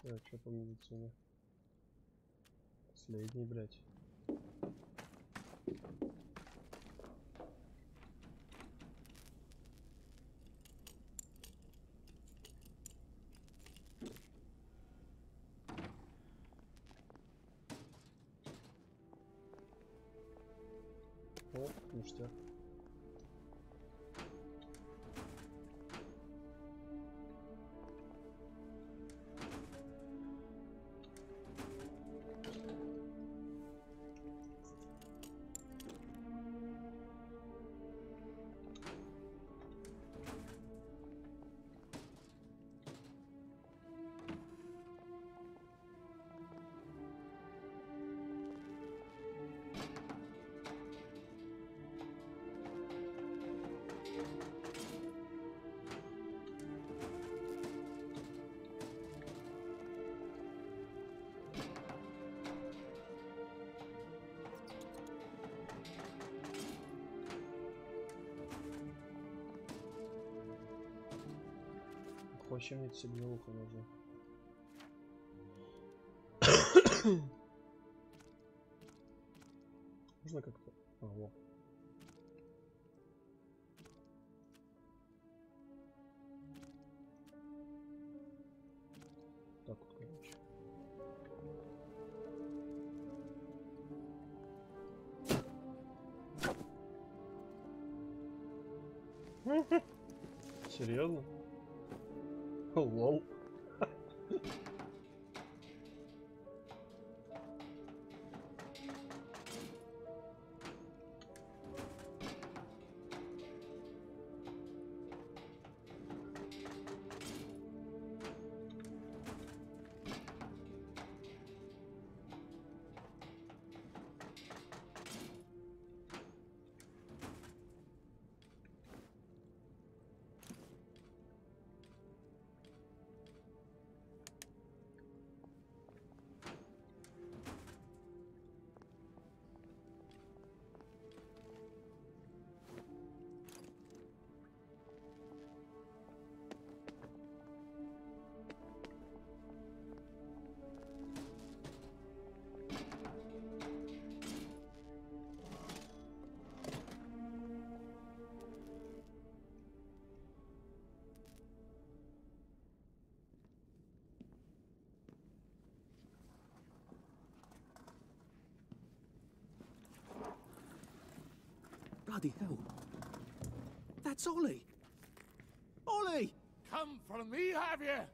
Так, что по медицине? Последний, блять. О, ништяк. Хочем ведь себе ухо нужно. Можно как-то... А, вот. Так вот, короче. Серьезно? Лол. Bloody hell. That's Ollie. Ollie! Come for me, have you?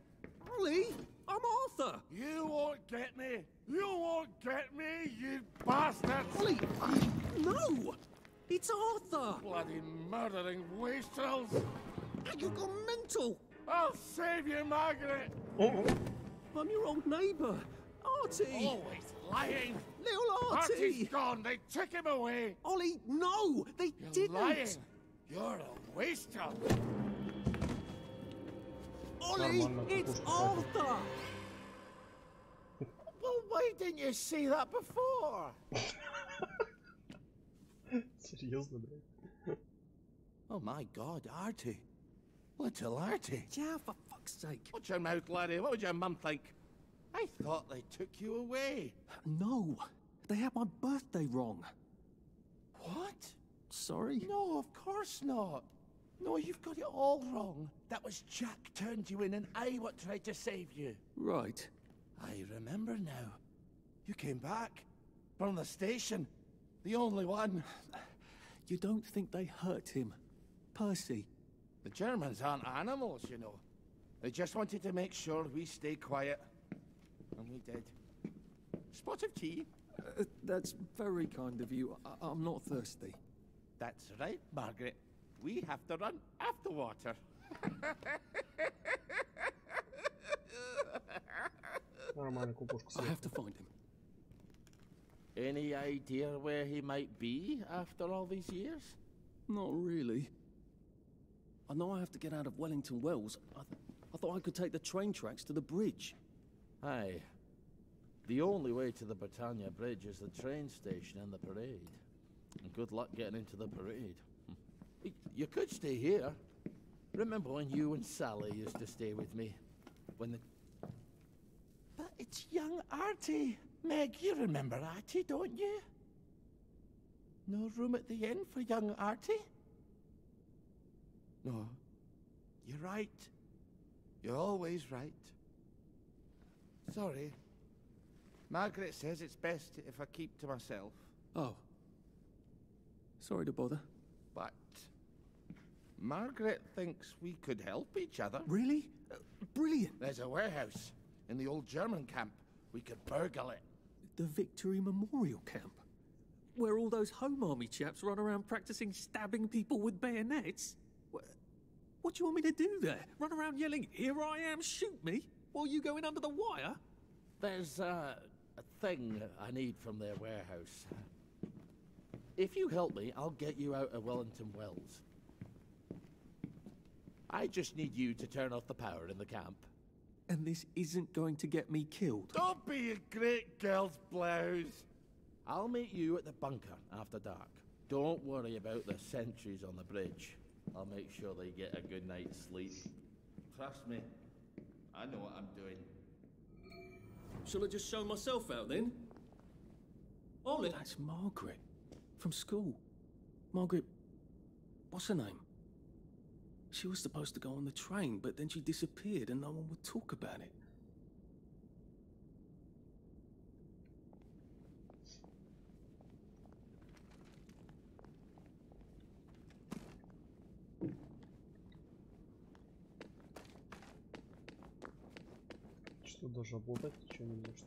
Ollie! I'm Arthur! You won't get me. You won't get me, you bastards. Ollie! No! It's Arthur! Bloody murdering wastrels. You've gone mental! I'll save you, Margaret. I'm your old neighbour, Artie! Always lying. Little Artie! Artie's gone. They took him away. Ollie, no! They You're didn't! lying. You're a wastrel. Ollie, it's Arthur! Well, why didn't you see that before? Серьезно, блядь? Oh my God, Artie. Little Artie. Yeah, for fuck's sake. Watch your mouth, laddie. What would your mum think? I thought they took you away. No, they had my birthday wrong. What? Sorry? No, of course not. No, you've got it all wrong. That was Jack turned you in and I what tried to save you. Right. I remember now. You came back from the station. The only one. You don't think they hurt him, Percy? The Germans aren't animals, you know. They just wanted to make sure we stay quiet. And we did. Spot of tea? That's very kind of you. I'm not thirsty. That's right, Margaret. We have to run after water. I have to find him. Any idea where he might be after all these years? Not really. I know I have to get out of Wellington Wells. I thought I could take the train tracks to the bridge. Aye. The only way to the Britannia Bridge is the train station and the parade. And good luck getting into the parade. You could stay here. Remember when you and Sally used to stay with me? When the... But it's young Artie. Meg, you remember Artie, don't you? No room at the inn for young Artie? No. You're right. You're always right. Sorry. Margaret says it's best if I keep to myself. Oh. Sorry to bother. But Margaret thinks we could help each other. Really? Brilliant. There's a warehouse in the old German camp. We could burgle it. The Victory Memorial Camp? Where all those Home Army chaps run around practicing stabbing people with bayonets? What do you want me to do there? Run around yelling, "Here I am, shoot me," while you go in under the wire? There's a thing I need from their warehouse. If you help me, I'll get you out of Wellington Wells. I just need you to turn off the power in the camp. And this isn't going to get me killed. Don't be a great girl's blouse. I'll meet you at the bunker after dark. Don't worry about the sentries on the bridge. I'll make sure they get a good night's sleep. Trust me, I know what I'm doing. Shall I just show myself out then? Ollie! That's Margaret. From school. Margaret... what's her name? She was supposed to go on the train, but then she disappeared and no one would talk about it. Что, даже облутать ничего не может?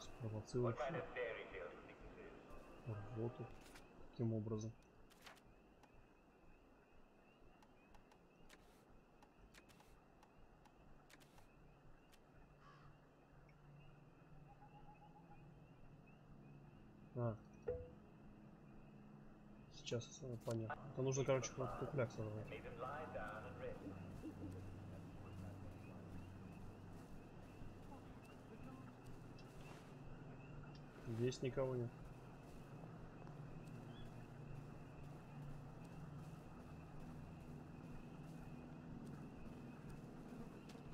Спровоцировать работу таким образом. Сейчас понятно. Это нужно, короче, купляк сорвать. Здесь никого нет.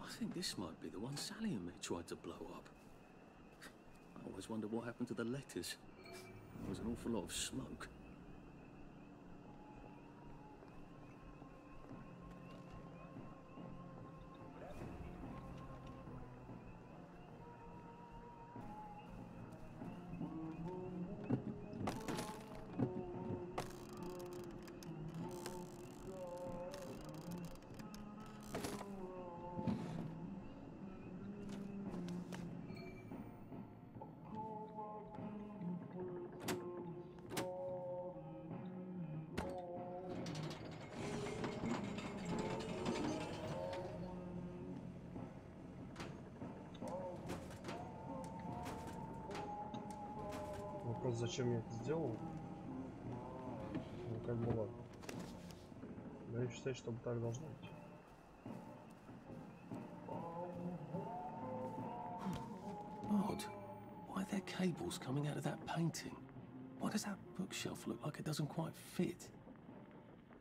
I think this might be the one Sally and me tried to blow up. I always wondered what happened to the letters. There was an awful lot of smoke. Вопрос, зачем я это сделал? Ну, как бы ладно. Но я считаю, что так должно быть. Odd. Why are there cables coming out of that painting? Why does that bookshelf look like it doesn't quite fit?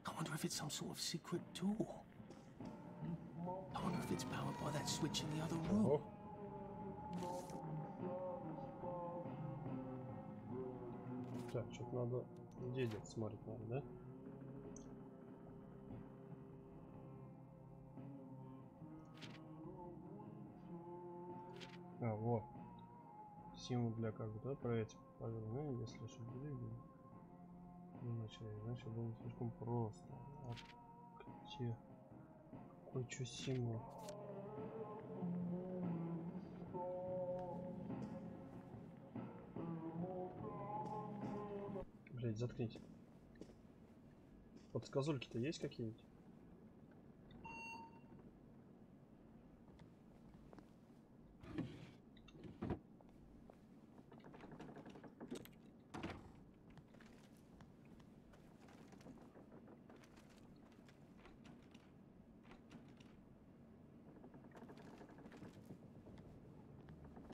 I wonder if it's some sort of secret door. I wonder if it's powered by that switch in the other room. Так, что-то надо... Где идет? Смотреть надо, да? А, вот. Символ для как бы, да, проверить повернение, если ошибли. Иначе было слишком просто. А где? Какой что символ? Блять, заткните. Подсказульки-то есть какие-нибудь?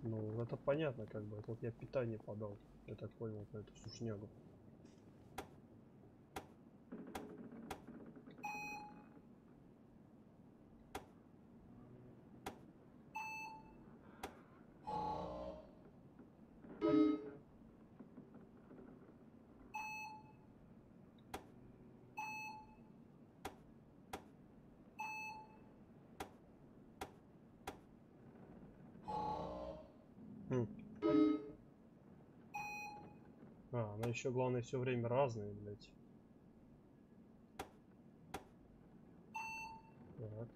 Ну, это понятно, как бы. Это вот я питание подал. Я так понял, по эту сушнягу. А, она еще, главное, все время разные, блядь. Так.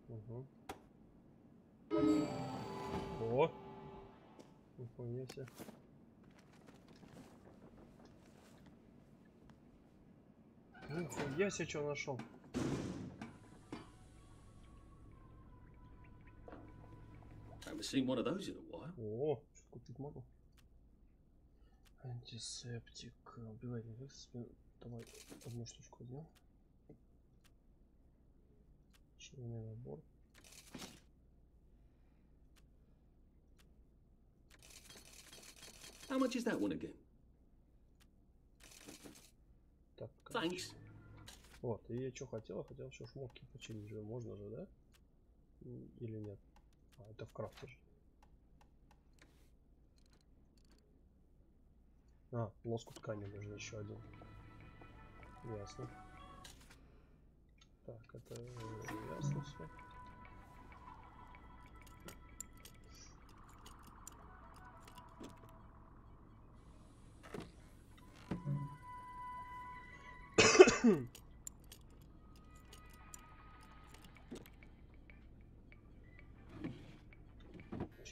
Угу. О! Нихуя себе. Нихуя себе, что нашел. Haven't seen one of those in a while. О, что купить могу. Антисептик. Убивай, давай одну штучку возьмем. Чайный набор. How much is that one again? Так, thanks. Вот, и я что хотел? Хотел еще шмотки починить же. Можно же, да? Или нет? А, это в крафте же. А, лоскут ткани нужно еще один. Ясно. Так, это ясно все.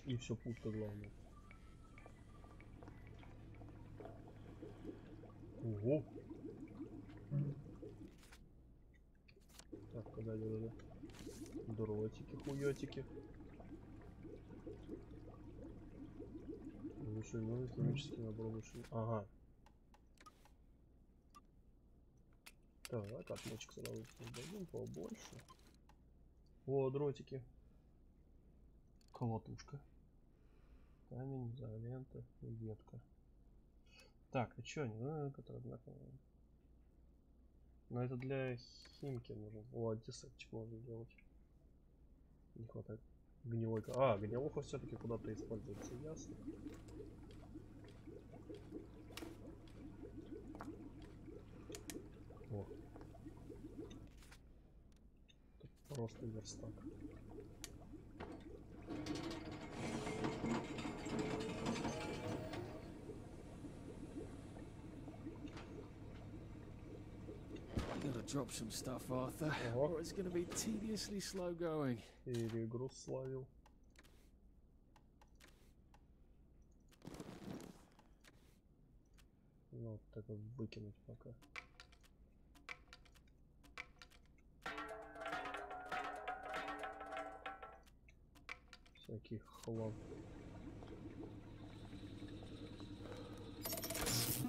И все пусто, главное. Ого. Так, куда я? Дротики, хуётики. Лучший новый химический набор лучший. Ага. Так, отмычек сразу создадим побольше. О, дротики. Колотушка. Камень, изолента, ветка. Так, а что они? Ну, это знакомые. Но это для химки нужен. О, антисептик можно делать. Не хватает. Гнилой. А, гнилуха все-таки куда-то используется, ясно. О. Тут просто верстак. Drop some stuff, Arthur, or it's going to be tediously slow going. Перегруз словил. Ну, вот это выкинуть пока. Всякий хлам.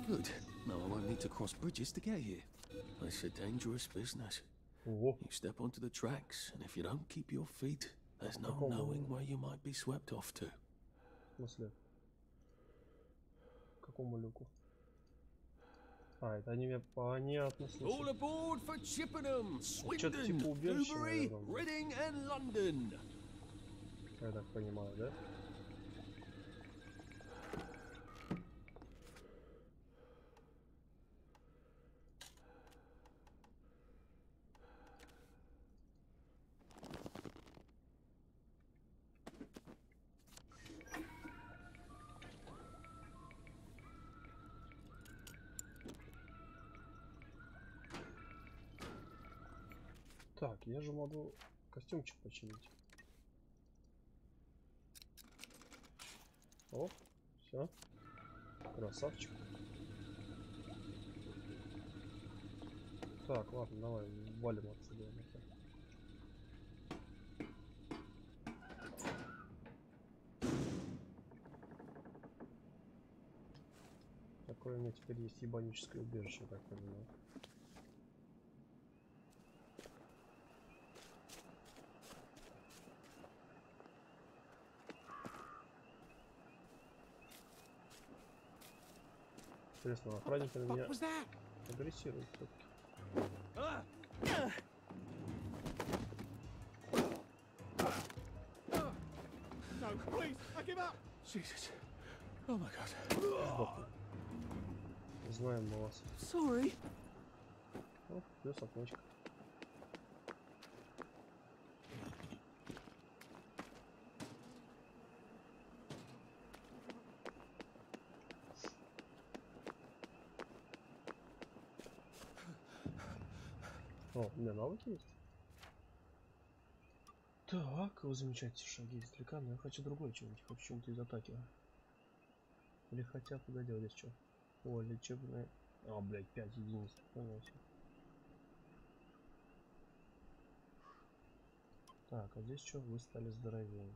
Good. Now I won't need to cross bridges to get here. It's a dangerous business. Ого. You step onto the tracks, and if you don't keep your feet, there's no knowing where you might be swept off to. В смысле? К какому люку? А, это они мне понятно, All слушай. aboard for Chippenham, Что-то Swindon, типа убежища, Newbury, наверное. Reading and London. Я так понимаю, да? Так, я же могу костюмчик починить. О, все. Красавчик. Так, ладно, давай валим отсюда. Такое у меня теперь есть ебаническое убежище, так понимаю. Интересно, охранники на меня агрессируют все-таки. No, please, I give up. Jesus. Oh my God. Сдохли. Знаем мы вас. Sorry. О, плюс окночка. О, у меня навыки есть. Так, вы замечаете шаги издалека, но я хочу другое что-нибудь. Хочу чем-то из атаки. Или хотя, погоди, вот здесь что? О, лечебная. А, блядь, 5 единиц. Понятно. Так, а здесь что? Вы стали здоровее.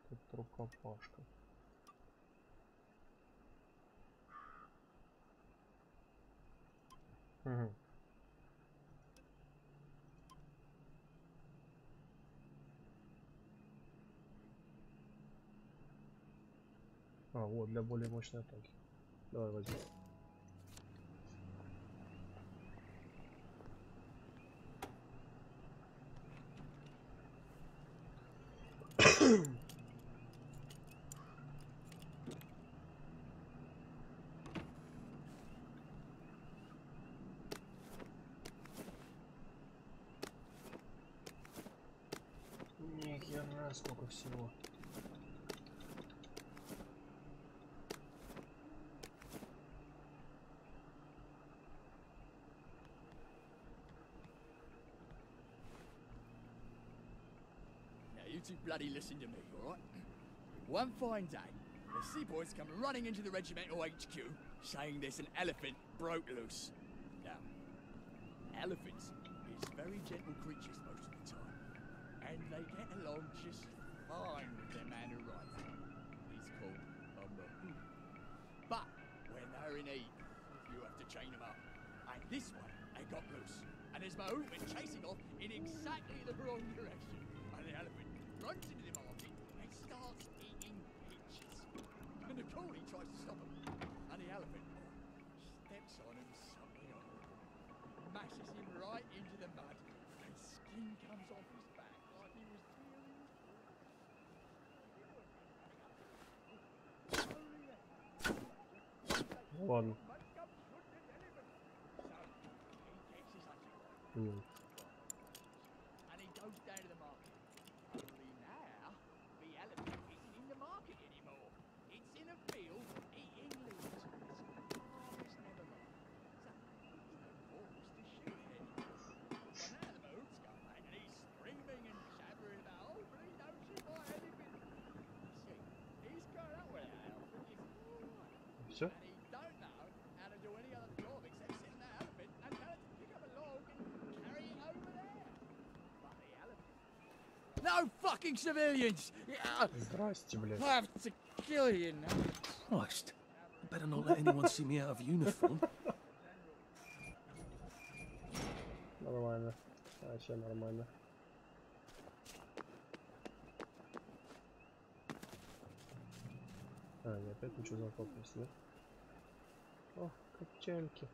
Тут рукопашка. Угу. А, вот, для более мощной атаки. Давай возьмем. Нихера, сколько всего. Now you two bloody listen to me, alright? One fine day, the seaboys come running into the regimental HQ, saying there's an elephant broke loose. Now, elephants is very gentle creatures most of the time, and they get along just fine with their man who rides them. He's called a mahout. But when they're in heat, you have to chain them up. And this one, they got loose, and his mahout went chasing off in exactly the wrong direction, and the elephant runs into the market and starts eating peaches. And the coolie tries to stop him, and the elephant steps on him something old, mashes him right into the mud, and skin comes off his back like he was tearing his Ладно. And he goes down to the market. Only now, the elephant isn't in the market anymore. It's in a field eating leaves. It's never mind. So, there's no horse to shoot it anymore. So now the mahout's come back and he's screaming and jabbering about, oh, please don't shoot my elephant. You see, he's grown up with that elephant. It's Все? and he don't know how to do any other job except sit on that elephant and tell it to pick up a log and carry it over there. But the elephant... No fucking civilians! Здрасте, блядь. I have to still here now. Christ. I better not let anyone see me out of uniform. Нормально. Вообще нормально. А, не опять ничего закопалось, да? О, качельки.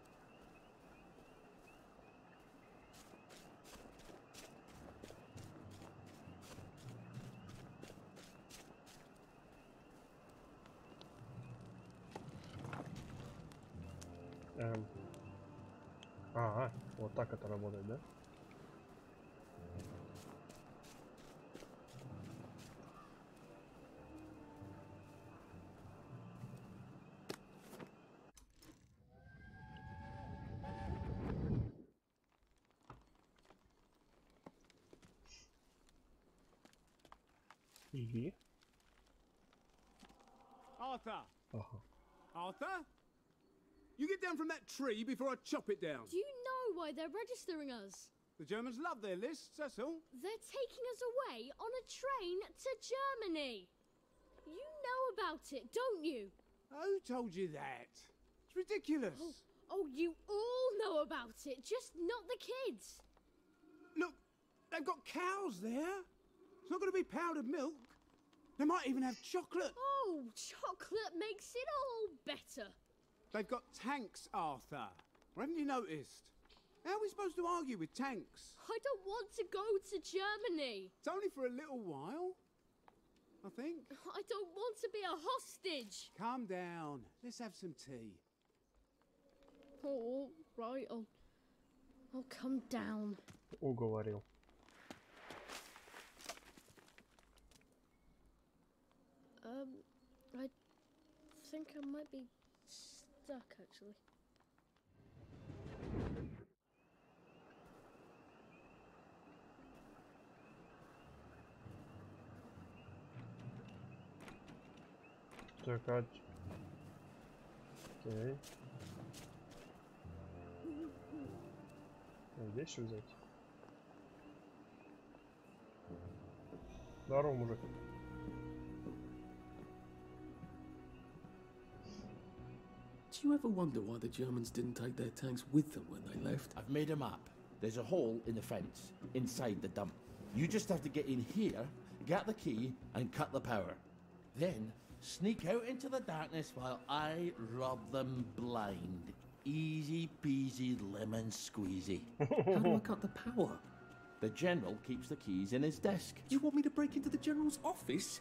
Ага, вот так это работает, да? И? Arthur! Ага. Arthur? You get down from that tree before I chop it down. Do you know why they're registering us? The Germans love their lists, that's all. They're taking us away on a train to Germany. You know about it, don't you? Who told you that? It's ridiculous. Oh, you all know about it, just not the kids. Look, they've got cows there. It's not going to be powdered milk. They might even have chocolate. Oh, chocolate makes it all better. They've got tanks, Arthur. Or haven't you noticed? How are we supposed to argue with tanks? I don't want to go to Germany. It's only for a little while, I think. I don't want to be a hostage. Calm down. Let's have some tea. Oh, right. I'll come down. Уговорил. I think I might be stuck, actually. Так, окей. Здесь что взять? Здорово, мужик. Do you ever wonder why the Germans didn't take their tanks with them when they left? I've made a map. There's a hole in the fence, inside the dump. You just have to get in here, get the key, and cut the power. Then, sneak out into the darkness while I rob them blind. Easy peasy lemon squeezy. How do I cut the power? The General keeps the keys in his desk. You want me to break into the General's office?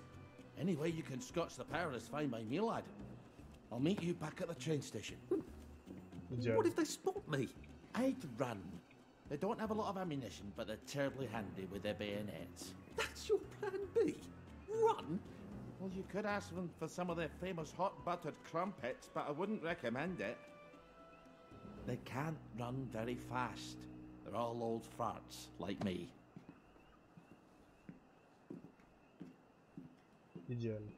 Any way you can scotch the power is fine by me, lad. I'll meet you back at the train station. What if they spot me? I'd run. They don't have a lot of ammunition, but they're terribly handy with their bayonets. That's your plan B? Run? Well, you could ask them for some of their famous hot buttered crumpets, but I wouldn't recommend it. They can't run very fast. They're all old farts, like me. Идеально.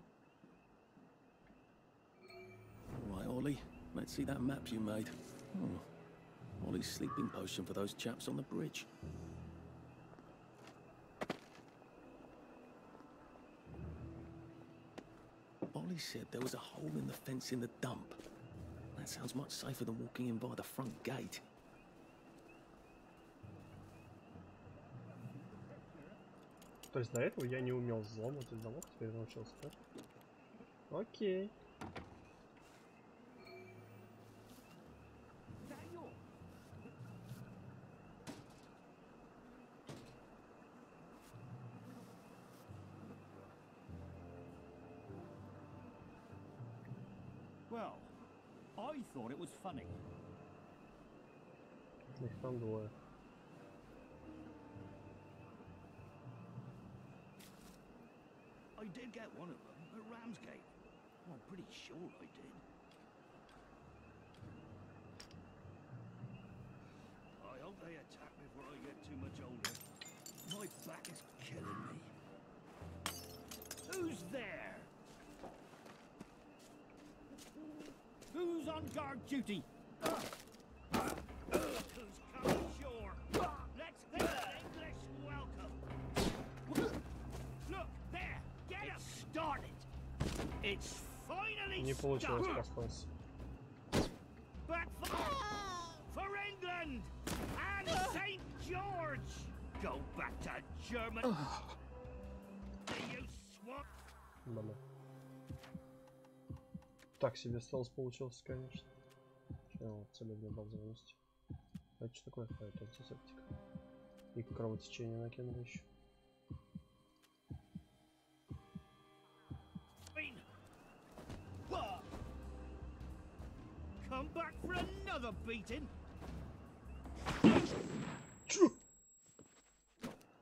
Right, Ollie, let's see that map you made. Oh, Ollie's sleeping potion for those chaps on the bridge. Ollie said there was a hole in the fence in the dump. That sounds much safer than walking in by the front gate. То есть до этого я не умел взломать замок, теперь научился, да? Окей. Well, I thought it was funny. Их там двое. I did get one of them at Ramsgate. Well, I'm pretty sure I did. I hope they attack before I get too much older. My back is killing me. Who's there? Who's on guard duty? Who's coming ashore? Let's get an English welcome. Look, there! Get it started! It's Не получилось поспать. Back for England and St. George. Go back to Germany. You swap. Блин. Так себе стелс получился, конечно. Вот целебная базовность. Это что такое? Это антисептик. И кровотечение накинули еще. Come back for another beating. Чё?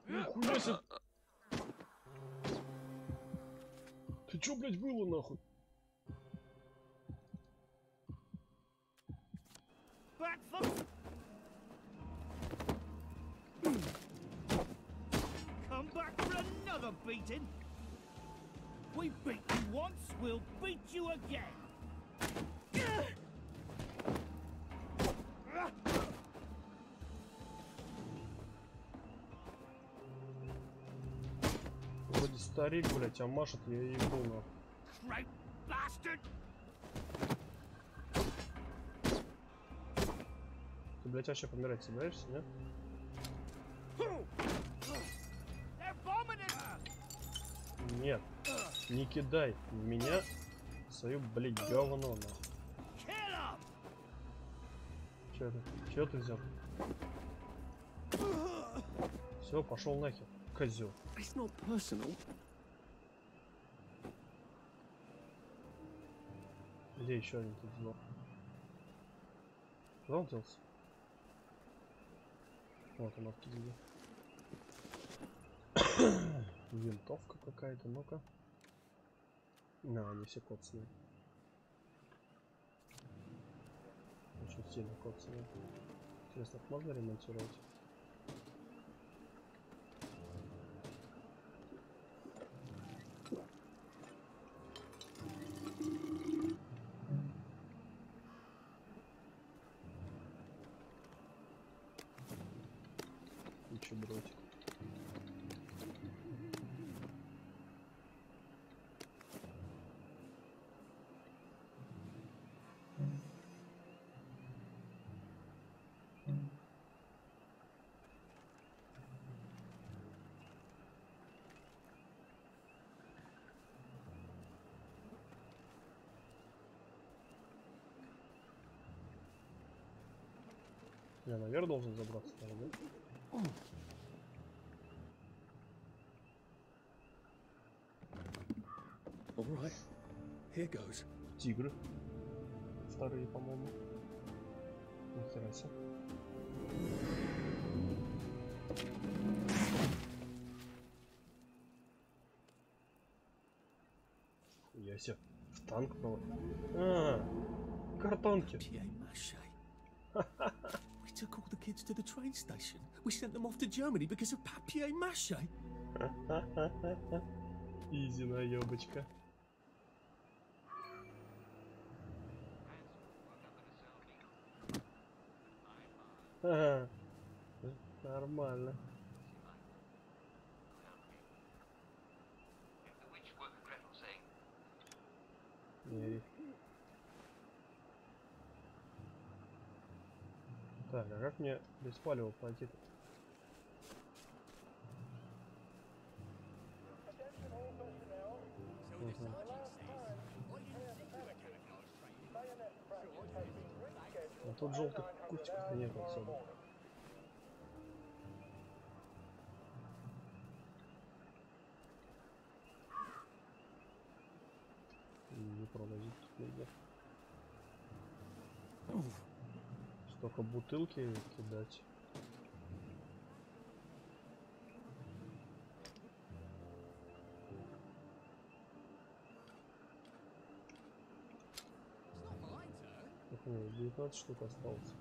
Нихуя себе. Ты чё, блядь, было нахуй? Back for. Come back for another beating. We beat you once, we'll beat you again. Вроде старик, блядь, а машет, я ебу нахуй. Great bastard! Ты, блядь, вообще помирать собираешься, нет? Нет, не кидай в меня свою, блядь, говно нахуй. Чё ты? Чё ты взял? Все, пошел нахер, козел. It's not personal. Где еще один тут сдох? Куда он делся? Вот он оттуда. Винтовка какая-то, ну-ка. На, они все коцные. Очень сильно коцные. Интересно, их можно ремонтировать? Дротик. Я наверх должен забраться, наверное. All right, here goes. Тигры. Вторые, по-моему. Нихера себе. Я себе в танк провод. Картонки. We took all the kids to the train station. We sent them off to Germany because of papier-mâché. Изи наёбочка. Нормально. Так, а как мне без палева пойти-то? А тут желтых кустиков нет особо. Не пролазить тут нельзя. Столько бутылки кидать. Нет, 19 штук осталось.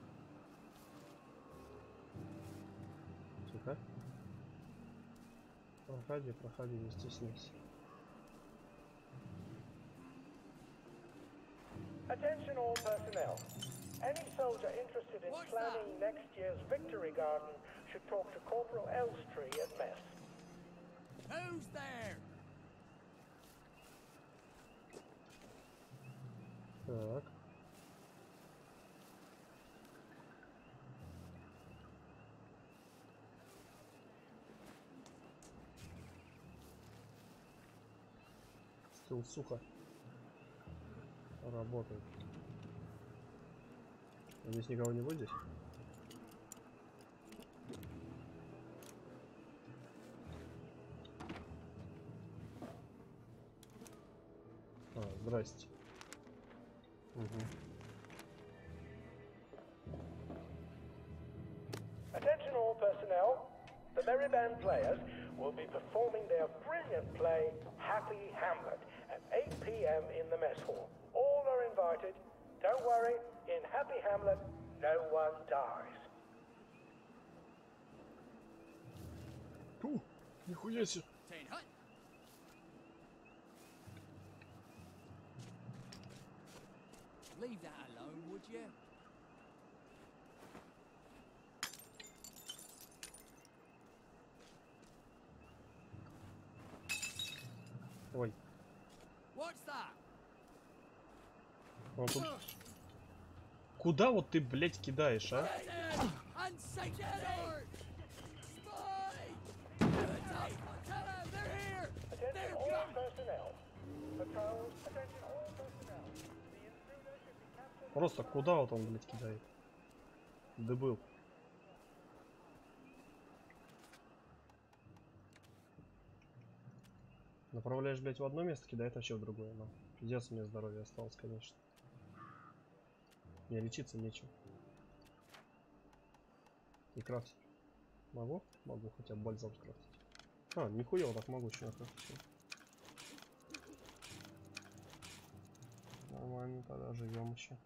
Тихо. Проходи, не стесняйся. Attention all personnel. Any soldier interested in planning next year's Victory Garden should talk to Corporal Elstree at mess. Who's there? Так. Стул, сука. Работает. Здесь никого не будет здесь? Здрасте. Attention all personnel. The Merry Band players will be performing their brilliant play, Happy Hamlet, at 8 p.m. in the mess hall. All are invited. Don't worry, in Happy Hamlet, no one dies. Нихуя себе. Leave that alone, would you? Ой. What's that? Он тут... Куда вот ты, блядь, кидаешь, а? Просто куда вот он, блядь, кидает? Дебил. Направляешь, блядь, в одно место, кидает вообще в другое. Но пиздец, у меня здоровье осталось, конечно. Мне лечиться нечем. И крафтить. Могу? Могу хотя бы бальзам скрафтить. А, нихуя, вот так могу еще накрафтить. Нормально, тогда живем еще.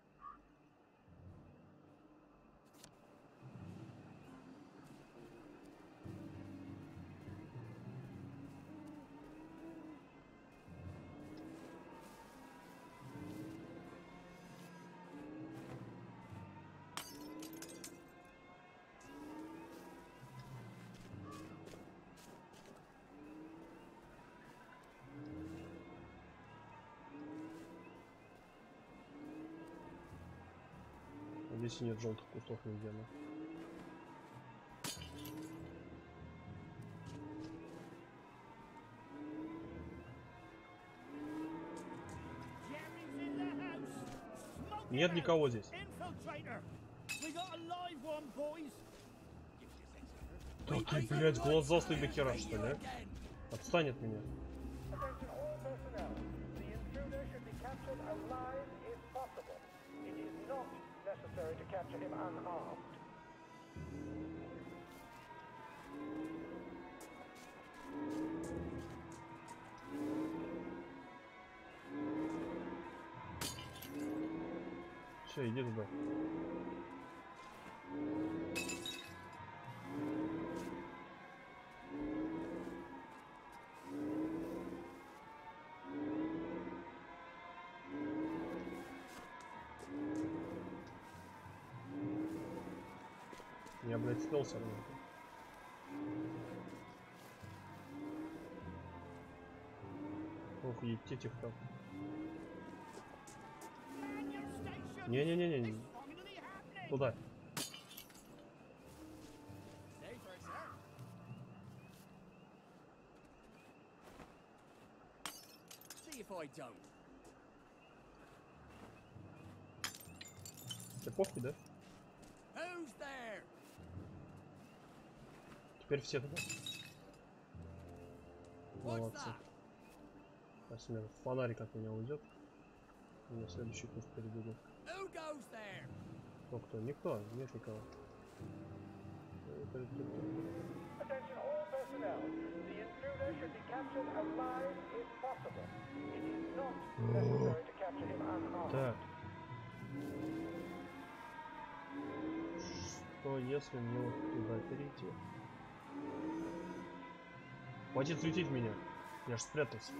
Здесь нет желтых кустов нигде, но... Нет никого здесь. Да ты, блядь, глазастый до хера, что ли, а? Отстань от меня. Necessary to capture him unarmed. Все, иди туда. Я, блядь, снялся. Ох, едите как. Не-не-не-не. Туда. Ты похуй, да? Теперь все туда. Молодцы. Сейчас у меня фонарик от меня уйдет. У меня следующий куст перебегу. Кто? Никто. Нет никого. Attention all personnel. The intruder should be captured alive if possible. It is not necessary to capture him unarmed. Так. Что если мне вот туда перейти? Хватит светить меня. Я ж спрятался.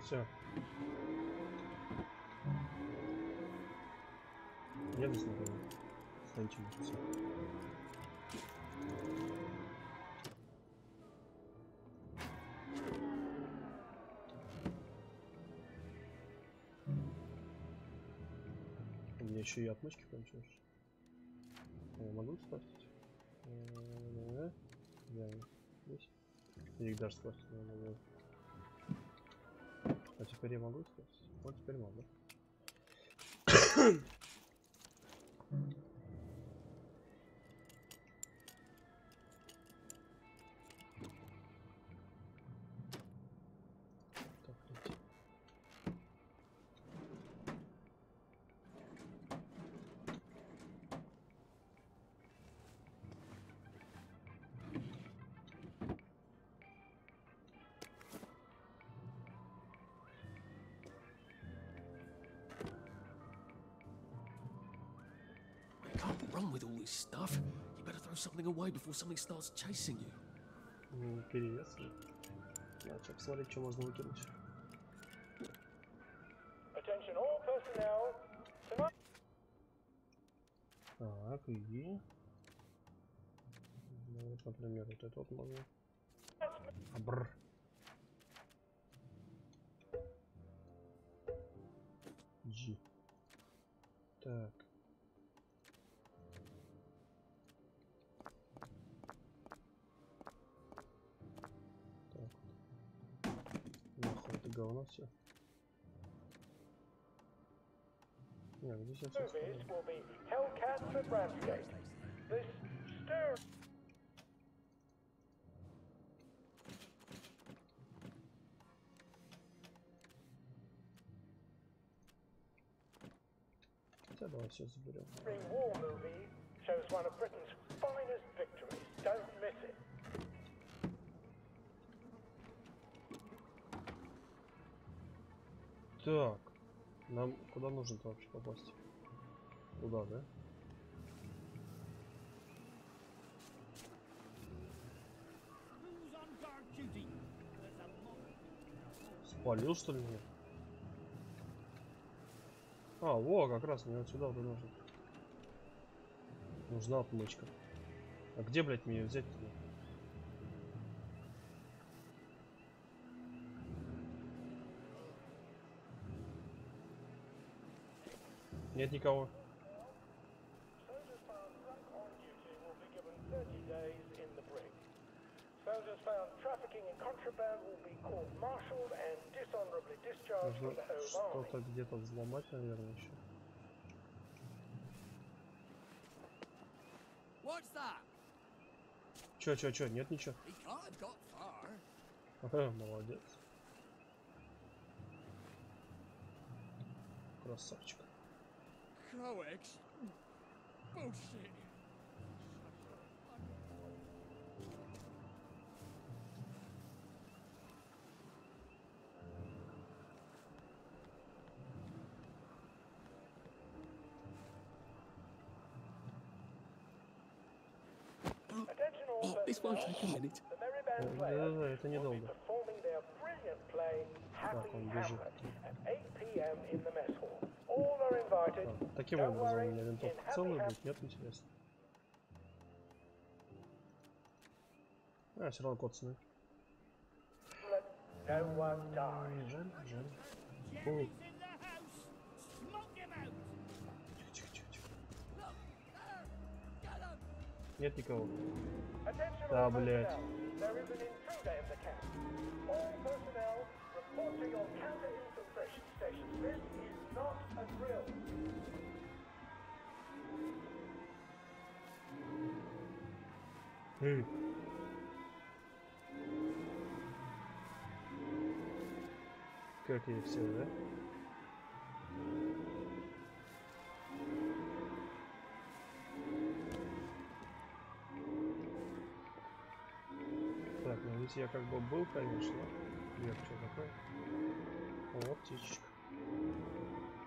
Все. Еду смотрю. Стоите, все. У меня еще и отмычки кончились. Я могу скрафтить? Я здесь. Я их даже скрафтить не могу. А теперь я могу скрафтить? Вот теперь могу. Run with all this stuff. You better throw something away before something starts chasing you. Перевес. Надо посмотреть, что можно выкинуть. Attention all personnel. Tonight. Так, и... Ну, вот, например, вот это вот можно. Абр. G. Так. Нахуй это говно все. Нет, здесь я все вставлю. Хотя давай все заберем. Так, нам куда нужно-то вообще попасть? Туда, да? Спалил, что ли, меня? А, во, как раз мне вот сюда вот нужно. Нужна отмычка. А где, блядь, мне ее взять-то? Нет никого. Нужно что-то где-то взломать, наверное, еще. Чё? Нет ничего. Ага, молодец. Красавчик. This won't take a minute. Да, это недолго. Так, он бежит. Таким образом у меня винтовка целая будет, нет, интересно. А, все равно коцаны. Жаль. О. Тихо. Нет никого. Да, блять. Как и все, да? Так, ну здесь я как бы был, конечно. Вверх, что такое? О, птичечка.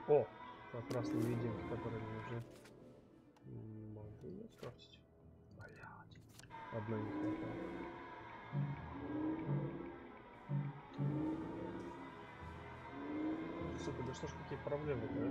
О, как раз невидимки, которые мне нужны. Могу ее скрафтить? Блядь. Одной не хватает. Да что ж, какие проблемы-то, а?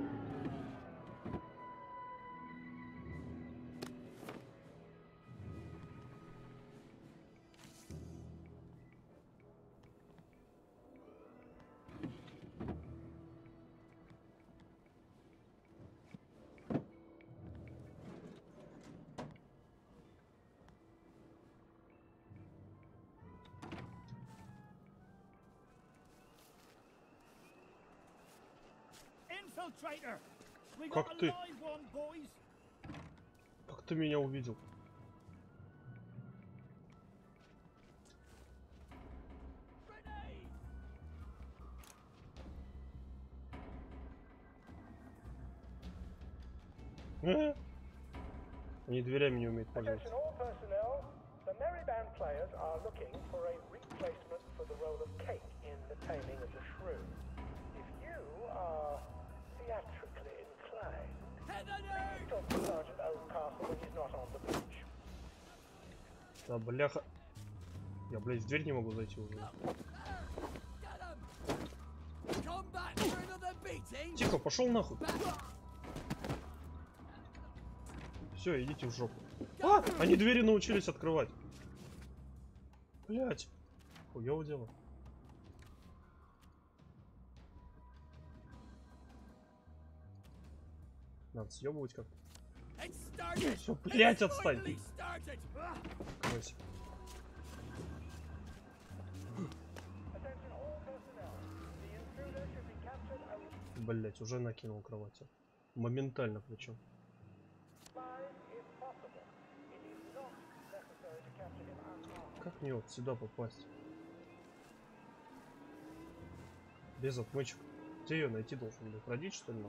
Infiltrator! We Как got a ты? live one, boys. Как ты меня увидел? Они дверями не умеют пользоваться. Attention all personnel. The Merry Band players are looking for a replacement for the role of Cake in The Taming of the Shrew. If you are theatrically inclined, please talk to Sergeant Oldcastle when he's not on the beach. Да, бляха. Я, блядь, в дверь не могу зайти уже. Тихо, пошел нахуй. Все, идите в жопу. А! Они двери научились открывать. Блять. Хуёво дело. Надо съебывать как-то. Все, блять, отстань. Кройся. Блять, уже накинул кровати. Моментально причем. Как мне вот сюда попасть? Без отмычек. Где ее найти должен быть? Родить, что ли?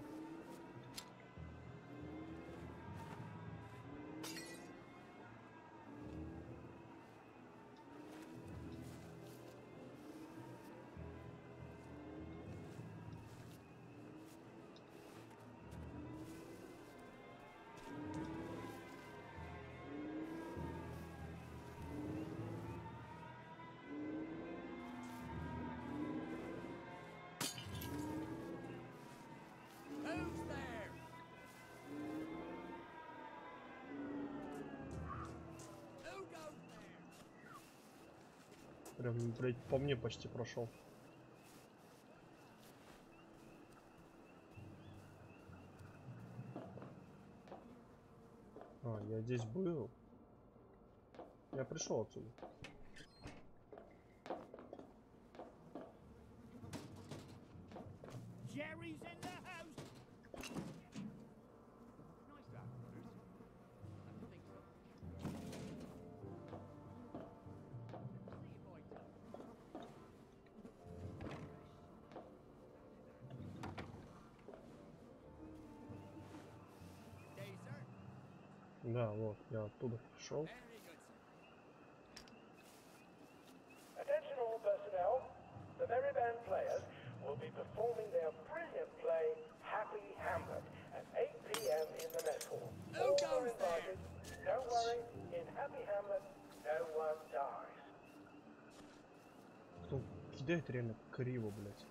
Прям, блядь, по мне почти прошел. А, я здесь был. Я пришел отсюда. Да, вот, я оттуда пришел. Attention all personnel. The Merry Band players will be performing their brilliant play, Happy Hamlet, at 8 p.m. in the mess hall. All are invited. Don't worry, in Happy Hamlet, no one dies. Кто кидает реально криво, блядь.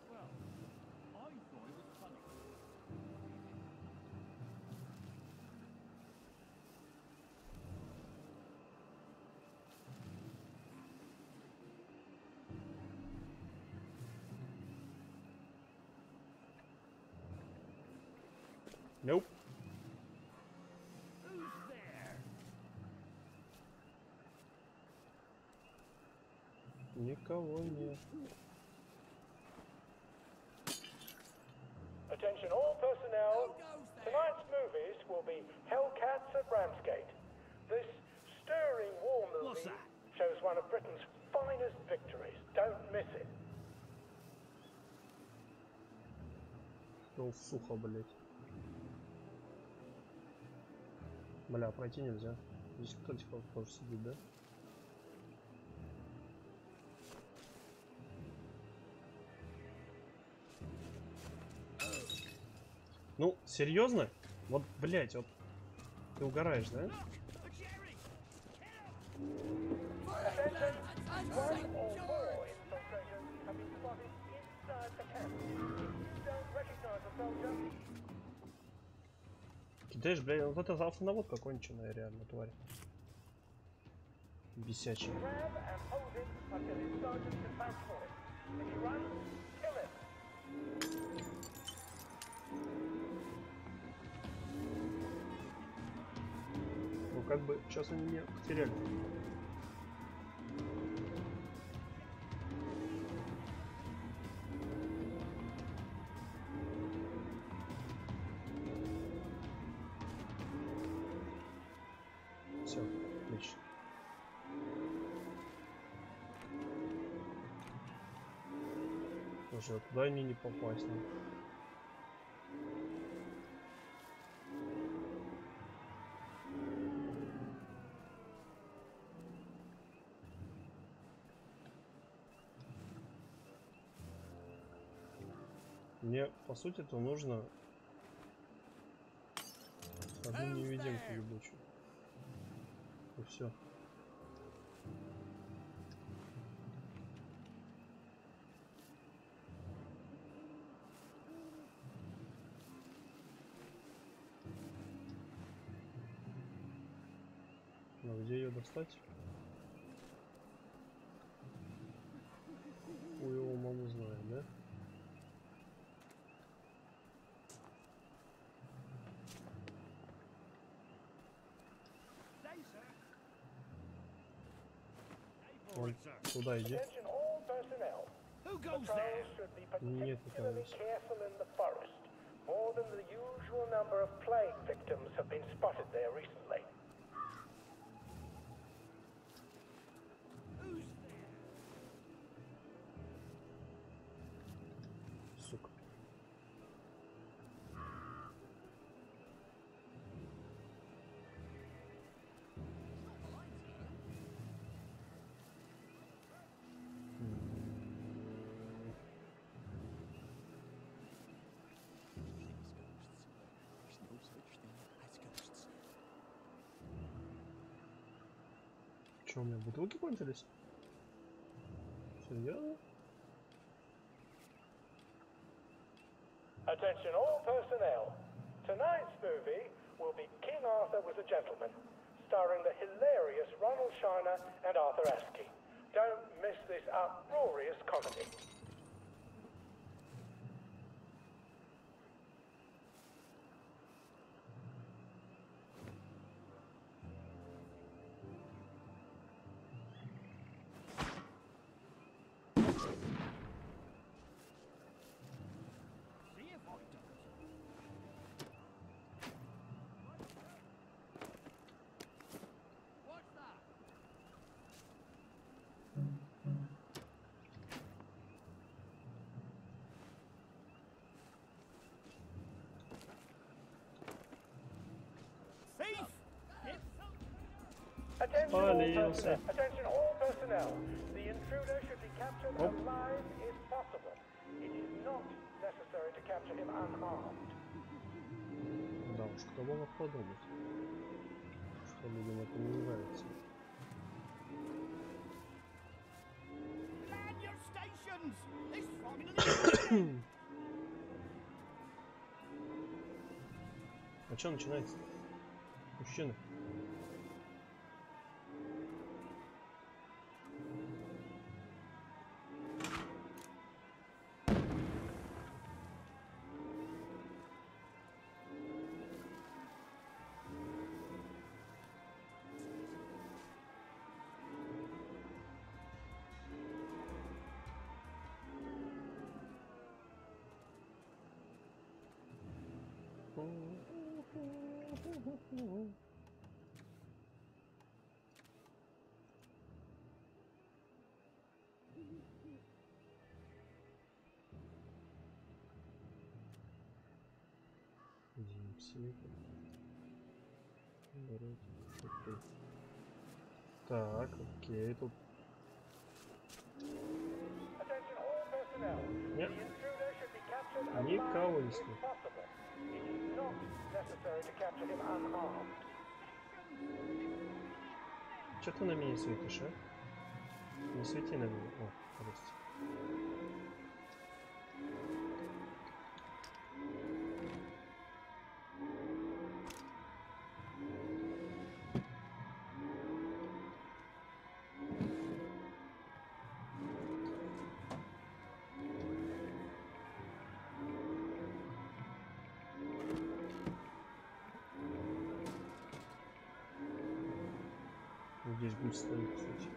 Nope. Никого нет. Attention all personnel. Tonight's movies will be Hellcats at Ramsgate. This stirring war movie shows one of Britain's finest victories. Don't miss it. Стол сухо, блядь. Бля, пройти нельзя. Здесь кто-то типа тоже сидит, да? Ну, серьезно? Вот, блядь, вот. Ты угораешь, да? Кидаешь, блядь, вот это автонаводка конченая, реально, тварь. Бесячая. Ну как бы сейчас они меня потеряли. Все, отлично. Слушай, а туда они не попасть. Ну. Мне, по сути, то нужно одну невидимку ебучую. И все. Но где ее достать? У его маму знаю, да? Вон, туда иди. Нет, это не More than the usual number of plague victims have been spotted there recently. Сука. Что, у меня бутылки кончились? Серьезно? Attention all personnel. Tonight's movie will be King Arthur Was a Gentleman, starring the hilarious Ronald Shiner and Arthur Askey. Don't miss this uproarious comedy. Attention all personnel. The intruder should be captured alive if possible. It is not necessary to capture him unharmed. Да уж, кто бы мог подумать, что людям это не нравится. А что начинается? Мужчина. Так, окей, тут. Нет. Никого не слышно. Че ты на меня светишь, а? Не свети на меня. О, прости. Здесь гусь стоит, кстати.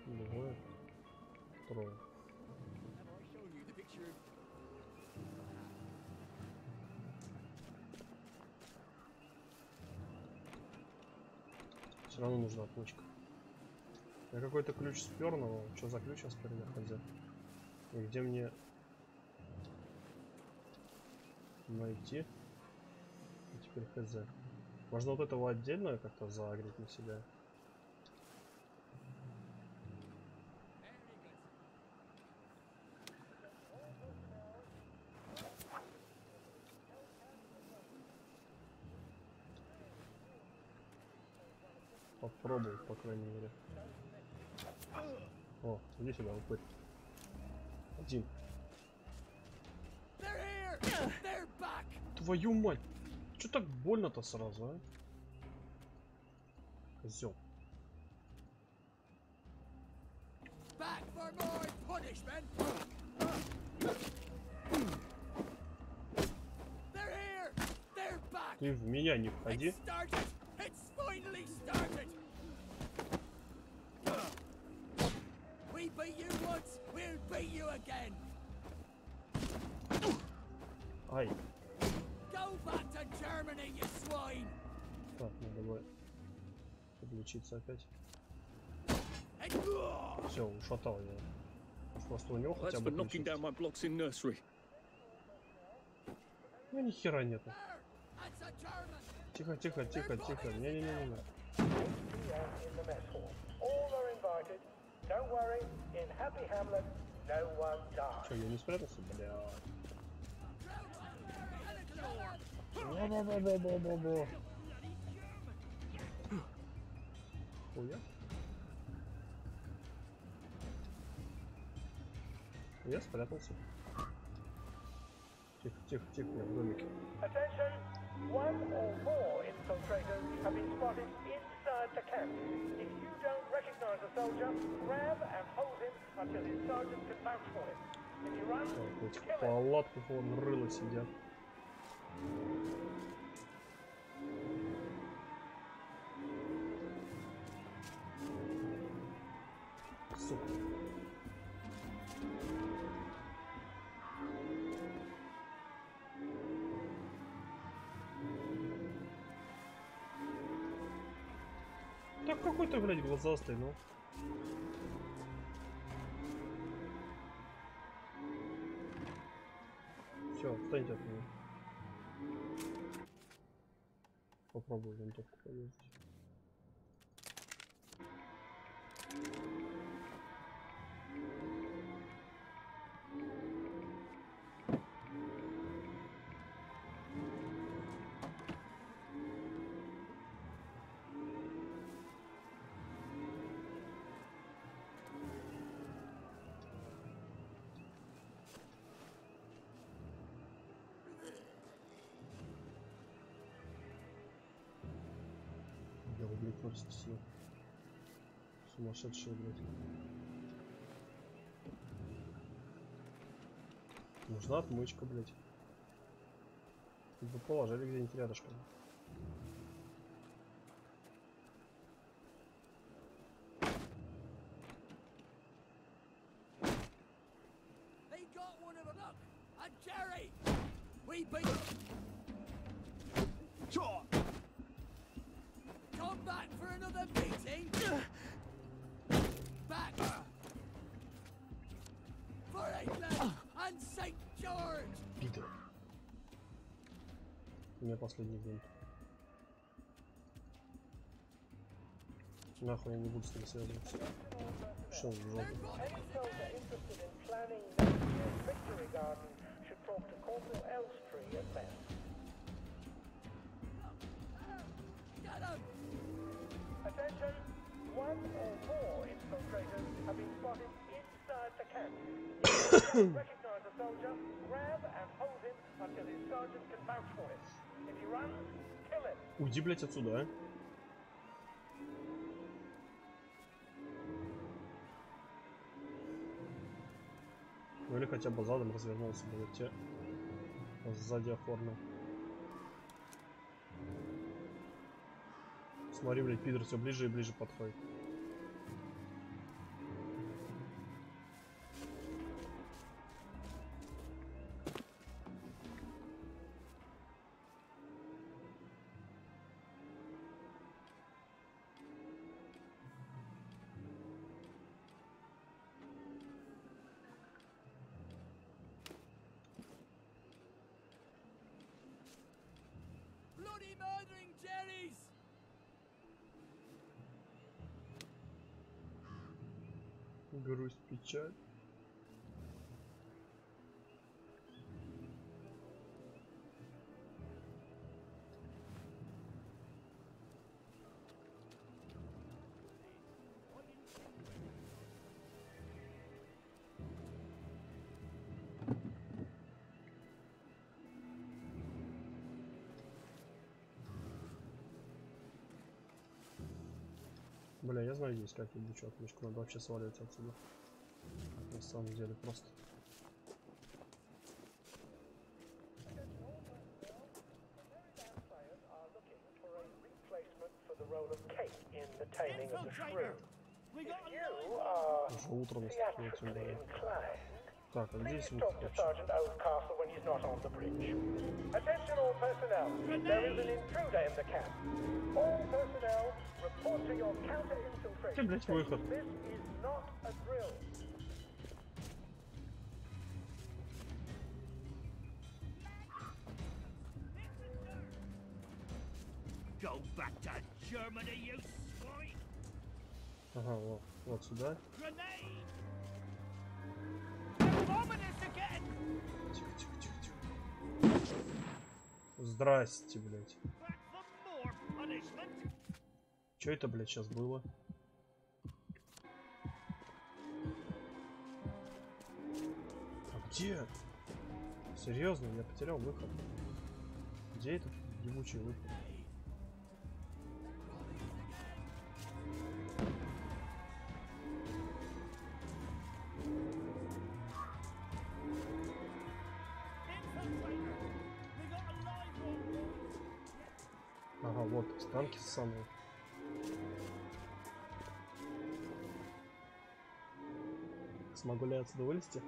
Двое. Трое. Все равно нужна отмычка. Я какой-то ключ спер, но что за ключ я спер, я хз. И где мне найти? И теперь хз. Можно вот этого отдельно как-то загреть на себя. Попробую, по крайней мере. О, иди сюда, упырь. Один. Твою мать! Чё так больно-то сразу, а? Козёл. Ты в меня не входи. Ай. Так, надо бы подлечиться опять. Все, ушатал я. Просто у него хотя бы ключ. Ну ни хера нету. Тихо, тихо, тихо, тихо. Не-не-не-не. Че, я не спрятался, бля? Бо-бо-бо-бо-бо-бо. Хуя? Я спрятался. Тихо, тихо, тихо, я в домике. Attention! One or more infiltrators have been spotted inside the camp. If you don't recognize a soldier, grab and hold him until his sergeant can vouch for him. If you run, так, эти в палатках вон рыло сидят. Сука. Так какой-то, блядь, глазастый, ну. Все, отстаньте от меня. Попробую винтовку повесить. Я блядь, просто съел. Сумасшедший, блядь. Нужна отмычка, блядь. Вы положили где-нибудь рядышком. Come back for another meeting. Back for England and St. George. Пидор. У меня последний день. Нахуй я не буду с ним связываться. Шел в жопу. Attention! One or more infiltrators have been spotted inside the camp. If you don't recognize a soldier, grab till his sergeant can vouch for him. If he runs, kill him. Уйди, блядь, отсюда, а. Ну или хотя бы задом развернулся, бы, я тебя сзади оформил. Смотри, блядь, пидор все ближе и ближе подходит. Bloody murdering Jerry's! Грусть, печаль. Бля, я знаю, где искать ебучую отмычку, надо вообще сваливать отсюда. На самом деле просто. Уже утро наступило, тем более. Так, а где здесь выход вообще? Attention all personnel. There is an intruder in the camp. All personnel report to your counter-infiltration. Где, блядь, выход? This is not a drill. Go back to Germany, you swine! Ага, вот сюда. Grenade! Ominous again! Тихо, тихо, тихо, тихо. Здрасте, блядь. Чё это, блядь, сейчас было? А где? Серьезно, я потерял выход. Где этот ебучий выход? Ага, вот станки самые. Смогу ли я отсюда вылезти?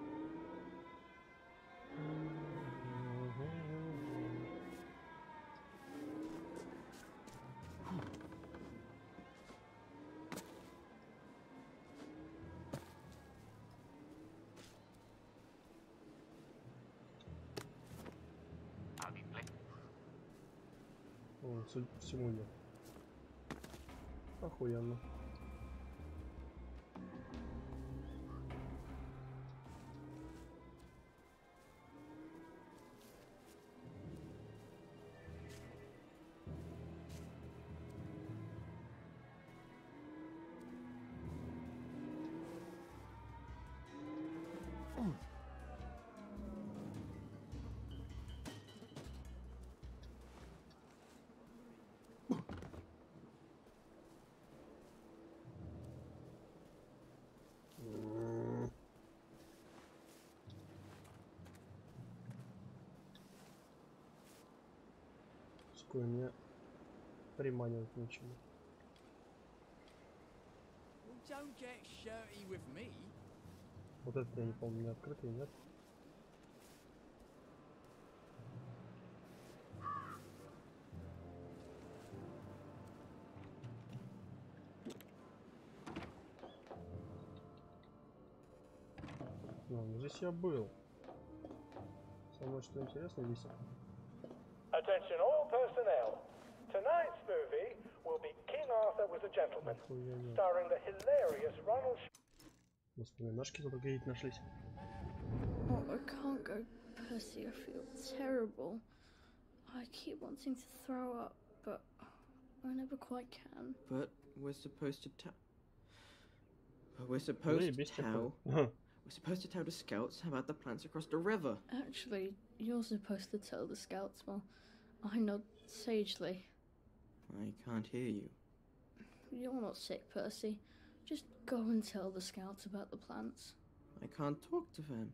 О, судя по всему, нет. Охуенно. Такое меня приманивать нечего. Don't get shirty with me. Вот это я не помню, не открытый, нет? Ну, здесь я был. Самое что интересно здесь. Attention all personnel. Tonight's movie will be King Arthur was a Gentleman, starring the hilarious Ronald. Воспоминашки тут какие-то нашлись. Oh, I can't go, Percy. I feel terrible. I keep wanting to throw up, but I never quite can. But we're supposed to tell. But we're supposed to tell. We're supposed to tell the scouts about the plants across the river. Actually, You're supposed to tell the scouts while I nod sagely. I can't hear you. You're not sick, Percy. Just go and tell the scouts about the plants. I can't talk to them.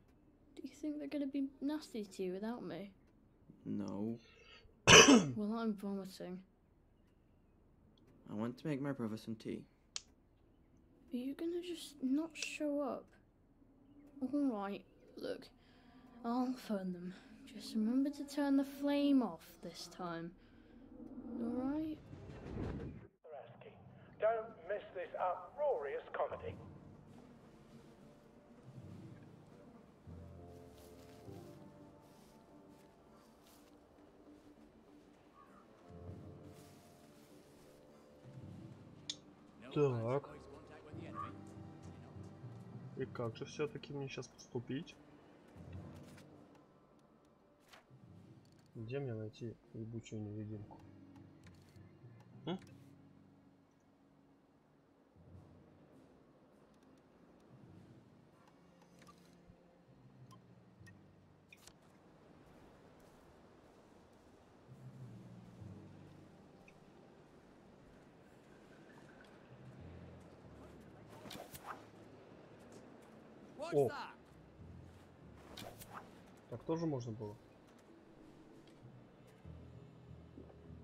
Do you think they're gonna be nasty to you without me? No. Well, I'm vomiting. I want to make my brother some tea. Are you gonna just not show up? Alright, look. I'll phone them. Just remember to turn the flame off this time. Alright? Don't miss this uproarious comedy. Так. И как же все-таки мне сейчас поступить? Где мне найти ебучую невидимку? М? О! Так тоже можно было?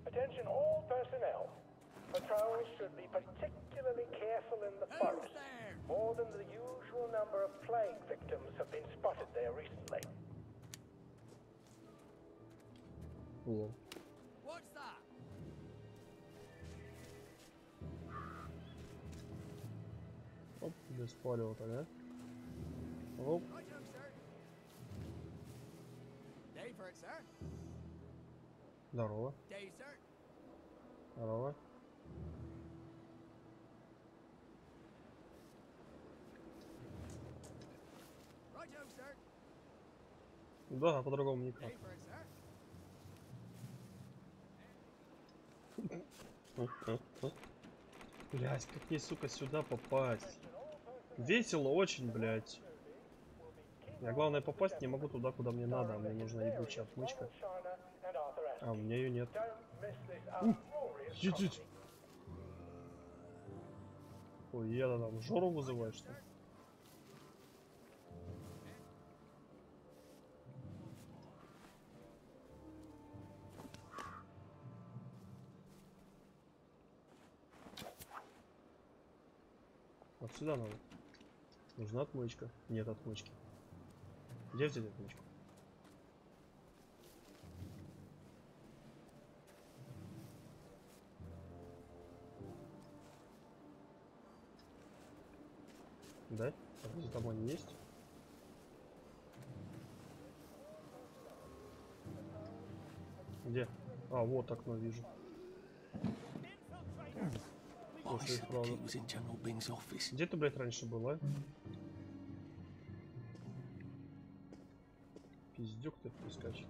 Attention all personnel. Patrols should be particularly careful in the forest. More than the usual number of plague victims have been spotted there recently. О. What's that? Оп, без полета, да? Оп. Day for it, sir. Здорово. Day, sir. Здорово. Righto, sir. Да, по-другому никак. Day for it, sir. Блять, как мне, сука, сюда попасть? Весело очень, блять. Я, главное, попасть не могу туда, куда мне надо. А мне нужна ебучая отмычка. А у меня ее нет. Едить. Ой, я там Жору вызываю, что ли? Вот сюда надо. Нужна отмычка. Нет отмычки. Где взять отмычку? Да? А где там они есть? Где? А, вот окно вижу. Слушай, правда. Где ты, блядь, раньше была? Пиздюк ты прискачет.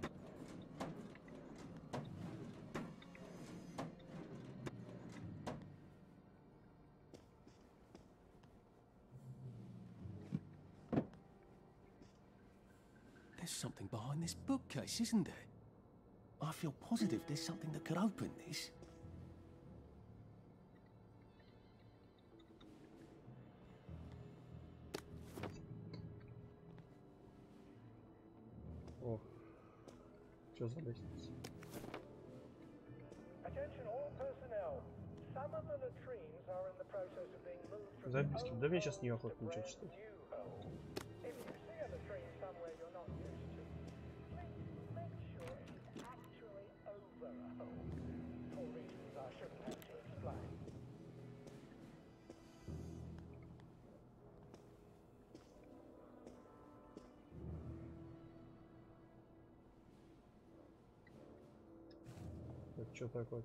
There's something behind this bookcase, isn't there? I feel positive there's something that could open this. О, что за лестница? Attention all personnel. Some of the latrines are in the process of being moved from Записки. Да мне сейчас неохота ничего читать. If you see a latrine somewhere you're not used to, please make sure it's actually over a hole. For reasons I shouldn't have to explain. Это что такое?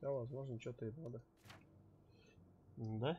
Да, возможно, что-то и надо. Да?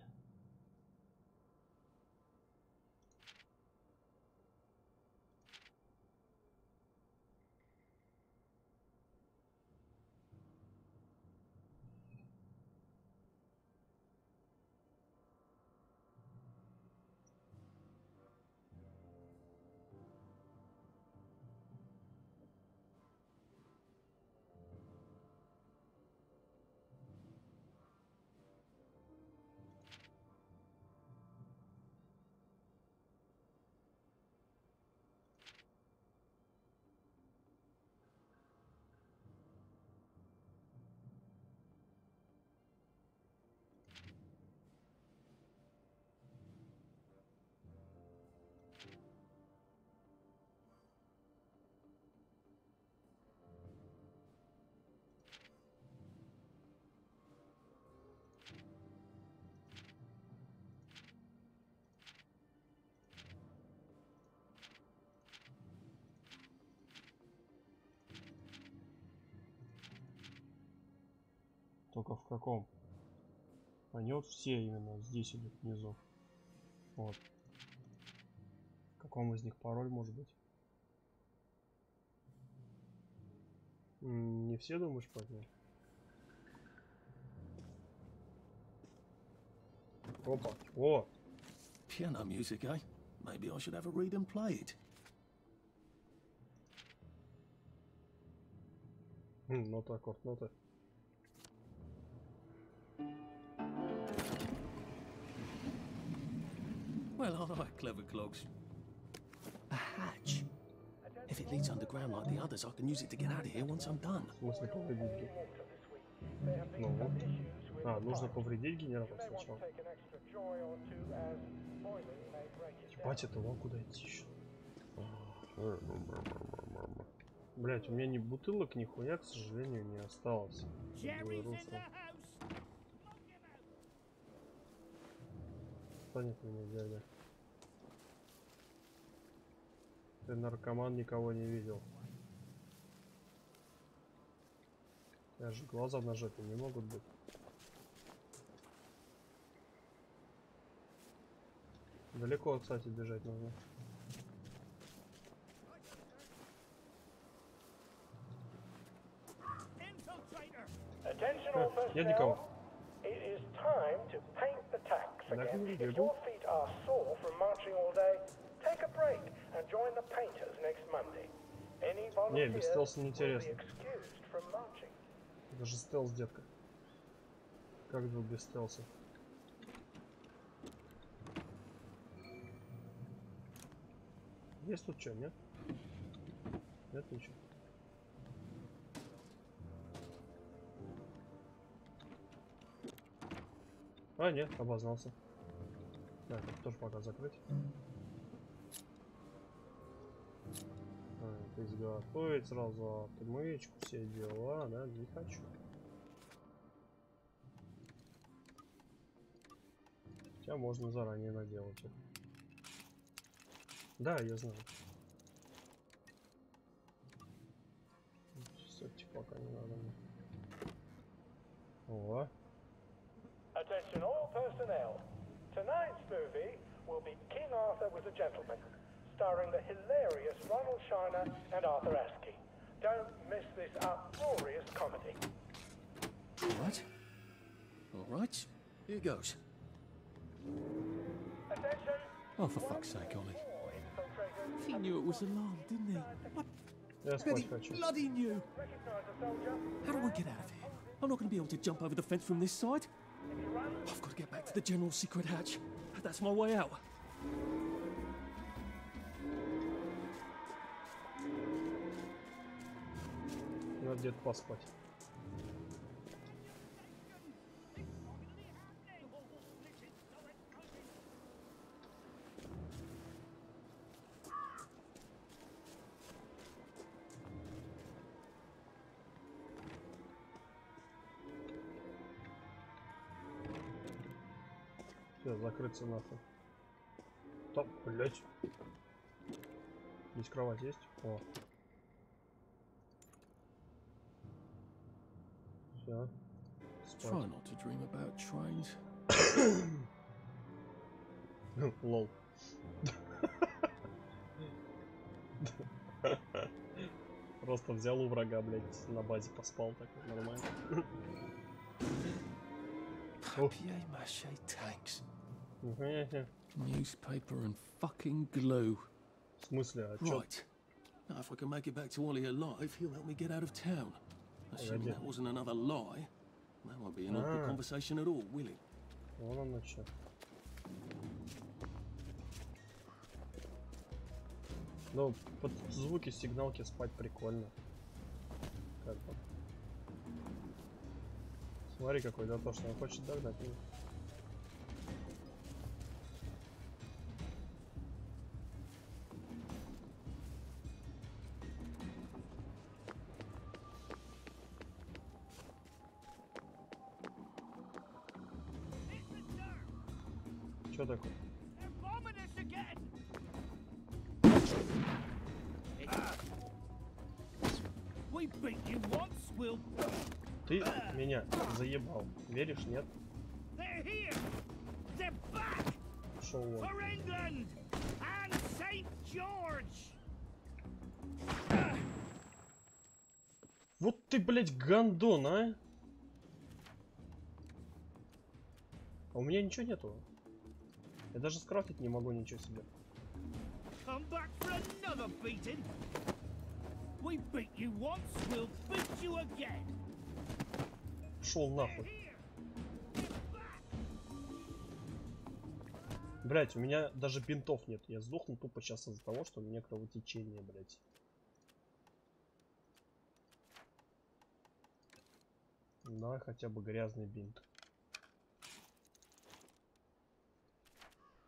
только в каком. Они вот все именно здесь идут внизу. Вот. В каком из них пароль может быть? Не все, думаешь, поднял? Опа. О! Piano music, eh? Maybe I should have a read and play it. Нота, аккорд, нота. Well, all right, clever clogs. A hatch. If it leads underground like the others, I can use it to get out of here once I'm done. В смысле повредить? Ну. А, нужно повредить генератор сначала. Ебать, это вон куда идти еще. Блять, у меня ни бутылок, ни хуя, к сожалению, не осталось. Станет меня дядя. Ты наркоман, никого не видел. Я же глаза на жопе не могут быть. Далеко, кстати, бежать нужно. Нет никого. It is time to paint the tacks again. If your feet are sore from marching all day, take a break and join the painters next Monday. Any volunteers без стелса will be неинтересно. excused from marching. Это же стелс, детка. Как бы без стелса? Есть тут что, нет? Нет ничего. А, нет, обознался. Так, это тоже пока закрыть. Изготовить сразу отмычку, все дела, да, не хочу. Хотя можно заранее наделать их. Да, я знаю. Все-таки пока не надо мне. О. Attention all personnel. Tonight's movie will be King Arthur Was a Gentleman, starring the hilarious Ronald Shiner and Arthur Askey. Don't miss this uproarious comedy. Alright. Alright. Here goes. Attention! Oh, for fuck's sake, Ollie. He knew it was alarmed, didn't he? Я спать хочу. Bloody knew. How do I get out of here? I'm not going to be able to jump over the fence from this side. I've got to get back to the general secret hatch. That's my way out. Надо где-то поспать. Все, закрыться нахуй. Там, блять. Здесь кровать есть? О. Все. Try not to dream about trains. Лол. Просто взял у врага, блять, на базе поспал, так нормально. Papier-mâché tanks. Newspaper and fucking glue. В смысле, а чё? Right. Now, if I can make it back to Ollie alive, he'll help me get out of town. Assuming that wasn't another lie, that won't be an awkward conversation at all, will it? Вон оно чё. Ну, под звуки сигналки спать прикольно. Как бы. Смотри, какой дотошный, он хочет догнать меня. Что такое? Ты меня заебал. Веришь, нет? Шел вон. Вот ты, блядь, гандон, а? А у меня ничего нету. Я даже скрафтить не могу ничего себе. Шел нахуй. Блять, у меня даже бинтов нет. Я сдохну тупо сейчас из-за того, что у меня кровотечение, блять. Давай хотя бы грязный бинт.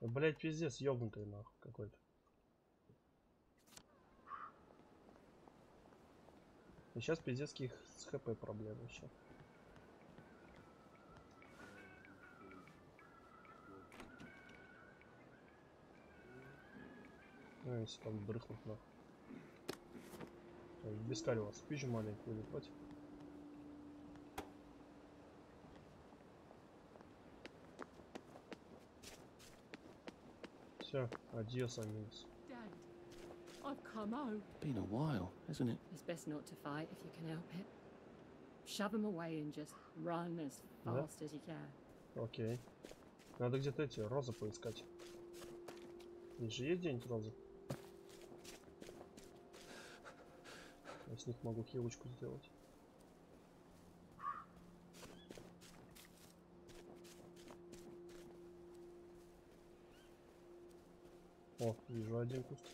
Блять, пиздец, ёбнутый нахуй какой-то. И сейчас пиздецких с хп проблемы еще. Ну, если там дрыхнуть нахуй. Без карего спичу маленькую не против. Все, адьос, амигос. I've come home. Been a while, hasn't it? It's best not to fight if you can help it. Shove them away and just run as fast as you can. Окей. Надо где-то эти розы поискать. Здесь же есть где-нибудь розы? Я с них могу хилочку сделать. О, вижу один куст.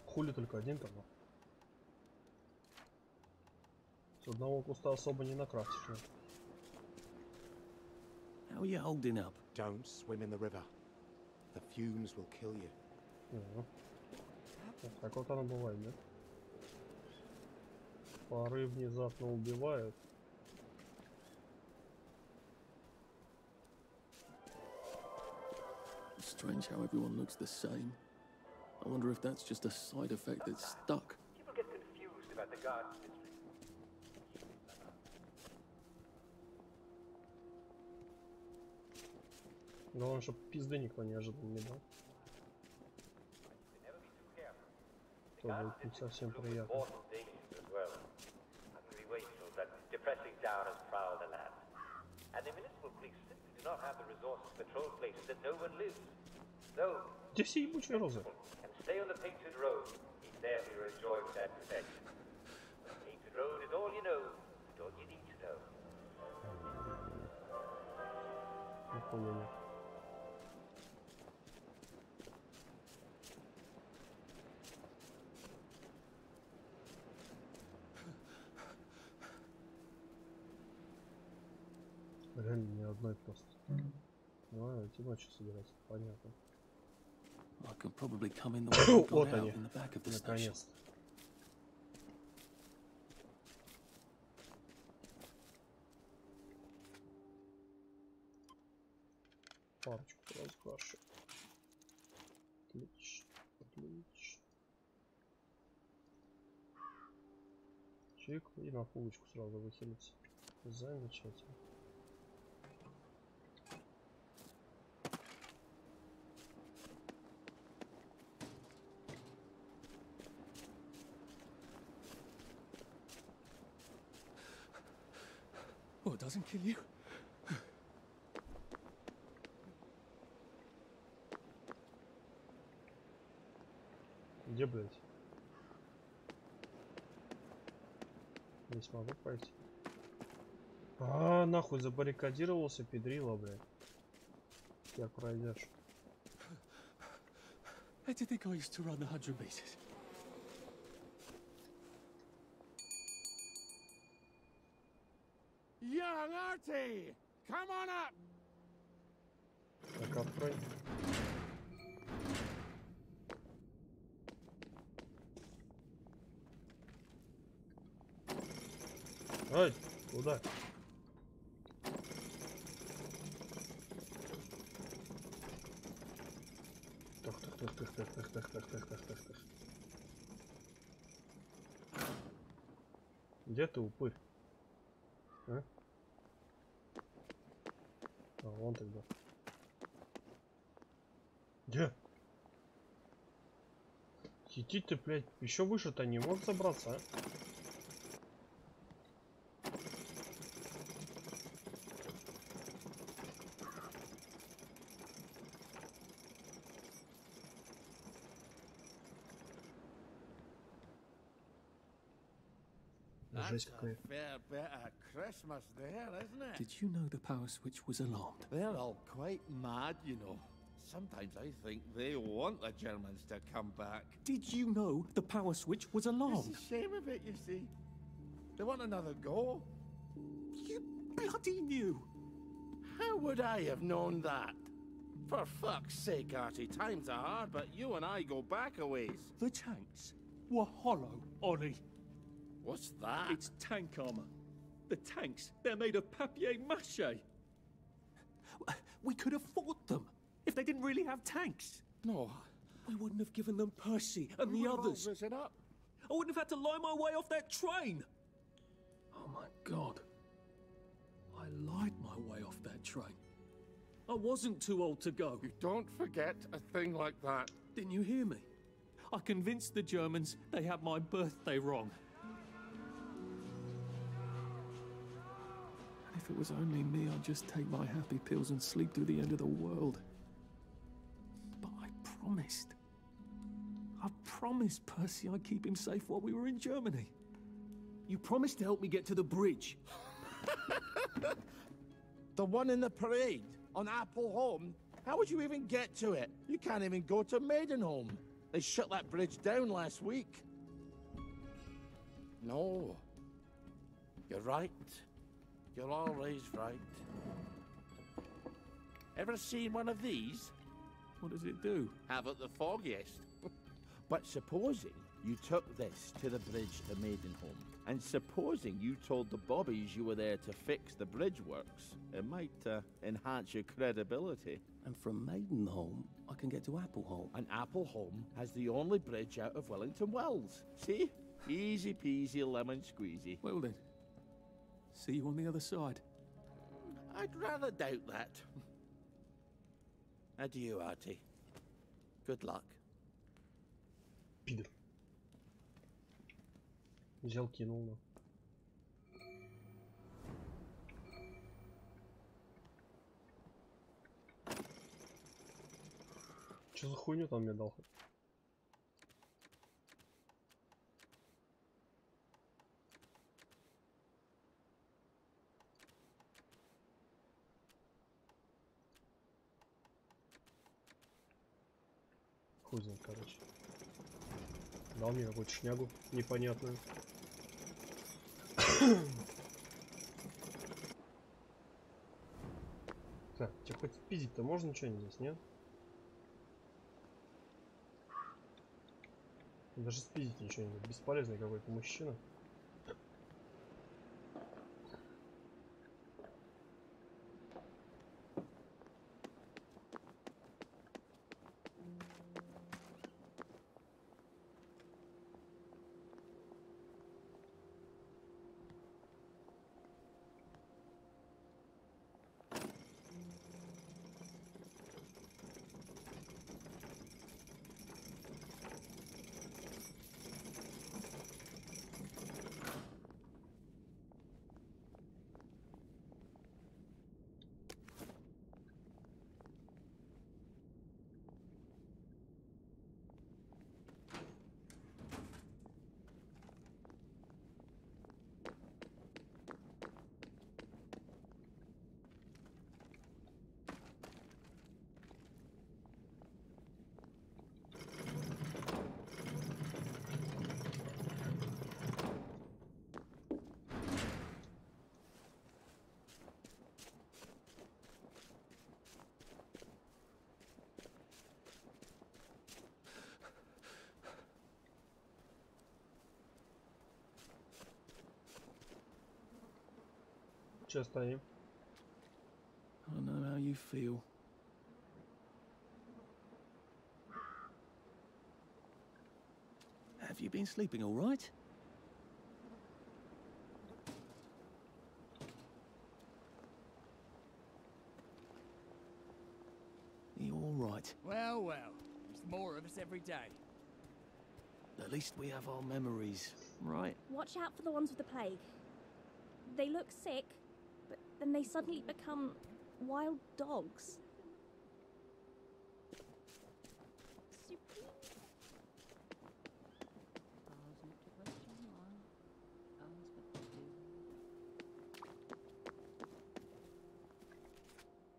Хули только один там. С одного куста особо не накрафтишь. How are you holding up? Don't swim in the river. The fumes will kill you. Так вот оно бывает, да? Пары внезапно убивают. Strange how everyone looks the same. I wonder if that's just a side effect that's stuck. People get confused about the garden district. Главное, чтобы пизды никто неожиданно не дал. То будет не совсем приятно. Где все ебучие розы? Нихуя нет. Реально ни одной просто. Ну, эти ночи собирать, понятно. I can probably come in the way I got Вот out они, in the back of the station. наконец-то. Парочку сразу хорошо. Отлично, отлично. Чик, и на фулочку сразу выхилиться. Замечательно. Oh, it doesn't kill you. Где, блядь? Не смогу пойти. Нахуй забаррикадировался, педрила, блядь. Как пройдешь? How do you think I used to run 100 meters? Young Artie, come on up. Так, открой. Ай, куда? Так. Где ты, упырь? А? А, вон тогда. Где? Иди ты, блядь, еще выше-то не мог забраться, а? That's a fair bit of Christmas there, isn't it? Did you know the power switch was alarmed? They're all quite mad, you know. Sometimes I think they want the Germans to come back. Did you know the power switch was alarmed? It's a shame of it, you see. They want another go. You bloody knew! How would I have known that? For fuck's sake, Artie, times are hard, but you and I go back a ways. The tanks were hollow, Ollie. What's that? It's tank armor. The tanks, they're made of papier-mâché. We could have fought them if they didn't really have tanks. No. We wouldn't have given them Percy and the others. Risen up. I wouldn't have had to lie my way off that train. Oh my God. I lied my way off that train. I wasn't too old to go. You don't forget a thing like that. Didn't you hear me? I convinced the Germans they had my birthday wrong. If it was only me, I'd just take my happy pills and sleep through the end of the world. But I promised. I promised Percy I'd keep him safe while we were in Germany. You promised to help me get to the bridge. The one in the parade on Appleholm? How would you even get to it? You can't even go to Maidenholm. They shut that bridge down last week. No. You're right. You're always right. Ever seen one of these? What does it do? Haven't the foggiest. But supposing you took this to the bridge to Maidenholm, and supposing you told the bobbies you were there to fix the bridge works, it might enhance your credibility. And from Maidenholm, I can get to Appleholm. And Appleholm has the only bridge out of Wellington Wells. See? Easy peasy lemon squeezy. Well then, see you on the other side. I'd rather doubt that. Adieu, Artie. Good luck. Пидор. Взял, кинул, но. Что за хуйню там мне дал? Хуй знает, короче. Дал мне какую-то шнягу непонятную. Так, тебя хоть спиздить-то можно что-нибудь здесь, нет? Даже спиздить ничего не. Бесполезный какой-то мужчина. Че стоим? I know how you feel. Have you been sleeping all right? You all right? Well, well. There's more of us every day. At least we have our memories, right? Watch out for the ones with the plague. They look sick, but then they suddenly become wild dogs.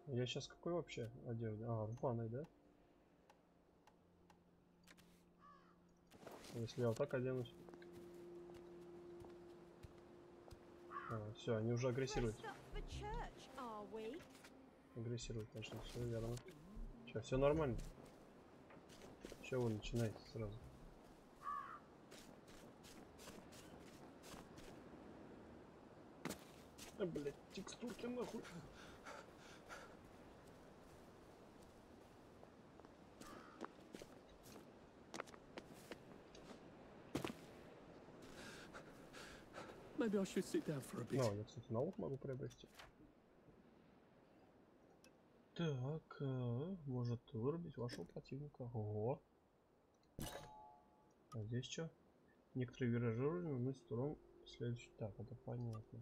Я сейчас какой вообще одежде? А, в ванной, да? Если я вот так оденусь. Все, они уже агрессируют. Агрессируют, конечно, все верно. Че, все нормально? Чего вы начинаете сразу? Блять, текстурки нахуй. Maybe I should sit down for a bit. Ну, я, кстати, налог могу приобрести. Так, может вырубить вашего противника. Ого. А здесь что? Некоторые виражирования мы сторону следующий. Так, это понятно.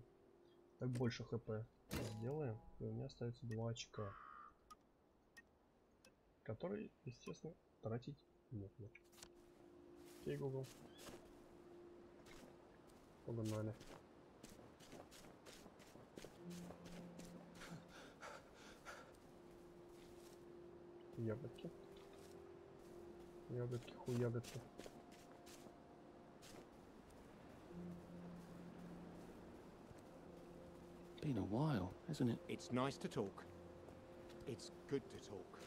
Так, больше хп сделаем. И у меня остается 2 очка. Которые, естественно, тратить некуда. Окей, Google. Погнали. Ягодки. Ягодки, хуягодки. Been a while, hasn't it? It's nice to talk. It's good to talk.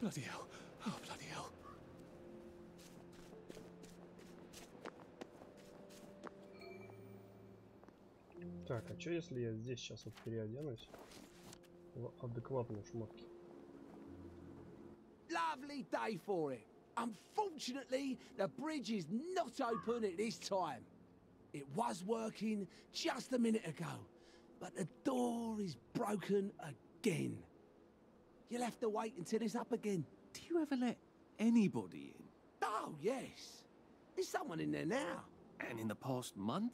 Bloody hell. Oh, bloody hell. Так, а что если я здесь сейчас вот переоденусь в адекватные шмотки? Lovely day for it. Unfortunately, the bridge is not open at this time. It was working just a minute ago, but the door is broken again. You'll have to wait until it's up again. Do you ever let anybody in? Oh, yes. There's someone in there now. And in the past month?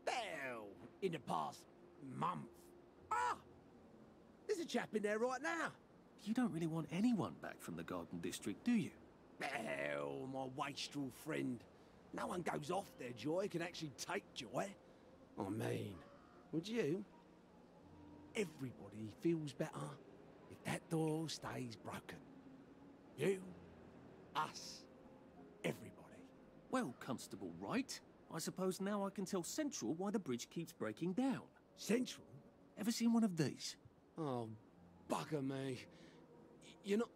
Well, in the past month. Ah! There's a chap in there right now. You don't really want anyone back from the Garden District, do you? Well, my wastrel friend. No one goes off their joy can actually take joy. I mean, would you? Everybody feels better if that door stays broken. You, us, everybody. Well, Constable Wright, I suppose now I can tell Central why the bridge keeps breaking down. Central? Ever seen one of these? Oh, bugger me. You're not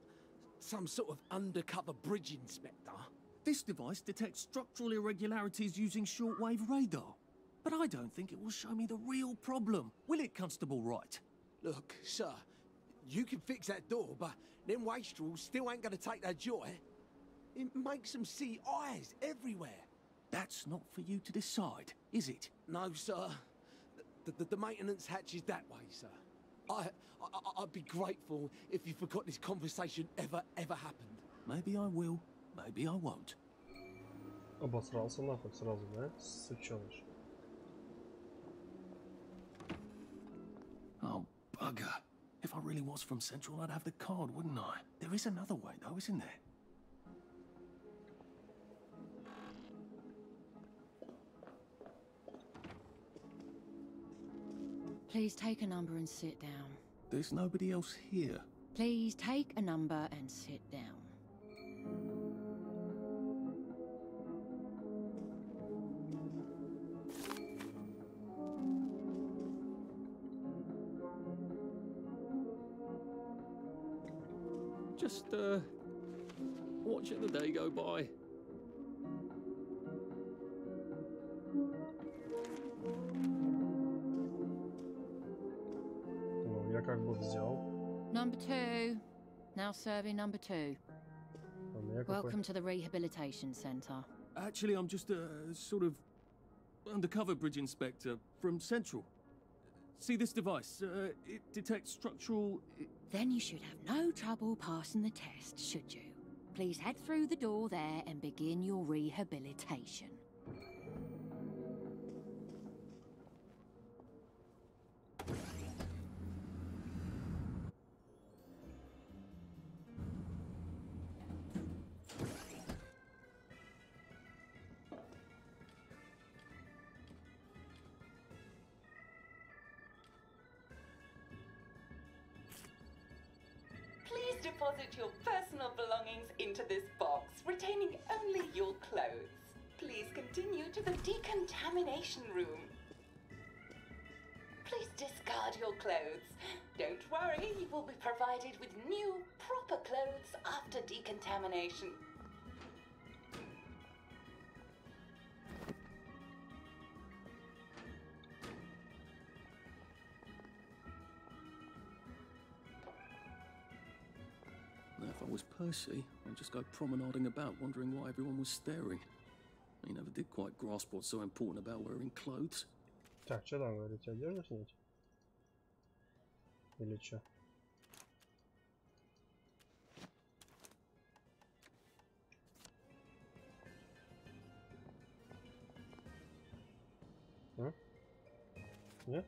some sort of undercover bridge inspector? This device detects structural irregularities using shortwave radar. But I don't think it will show me the real problem. Will it, Constable Wright? Look, sir, you can fix that door, but them wastrels still ain't gonna take their joy. It makes them see eyes everywhere. That's not for you to decide, is it? No, sir. The maintenance hatch is that way, sir. I'd be grateful if you forgot this conversation ever happened. Maybe I will, maybe I won't. Обосрался нахуй сразу, да? Сучёныш. Oh, bugger. If I really was from Central, I'd have the card, wouldn't I? There is another way, though, isn't there? Please take a number and sit down. There's nobody else here. Please take a number and sit down. Just, watching the day go by. как бы взял. Number 2. Now serving number 2. А у меня какой? Welcome to the rehabilitation center. Actually, I'm just a sort of undercover bridge inspector from Central. See this device? It detects structural... Then you should have no trouble passing the test, should you? Please head through the door there and begin your rehabilitation. Please deposit your personal belongings into this box, retaining only your clothes. Please continue to the decontamination room. Please discard your clothes. Don't worry, you will be provided with new, proper clothes after decontamination. Now, if I was Percy, I'd just go promenading about, wondering why everyone was staring. He never did quite grasp what's so important about wearing clothes. Так, что там говорите, одежду снять? Или что? А? Нет?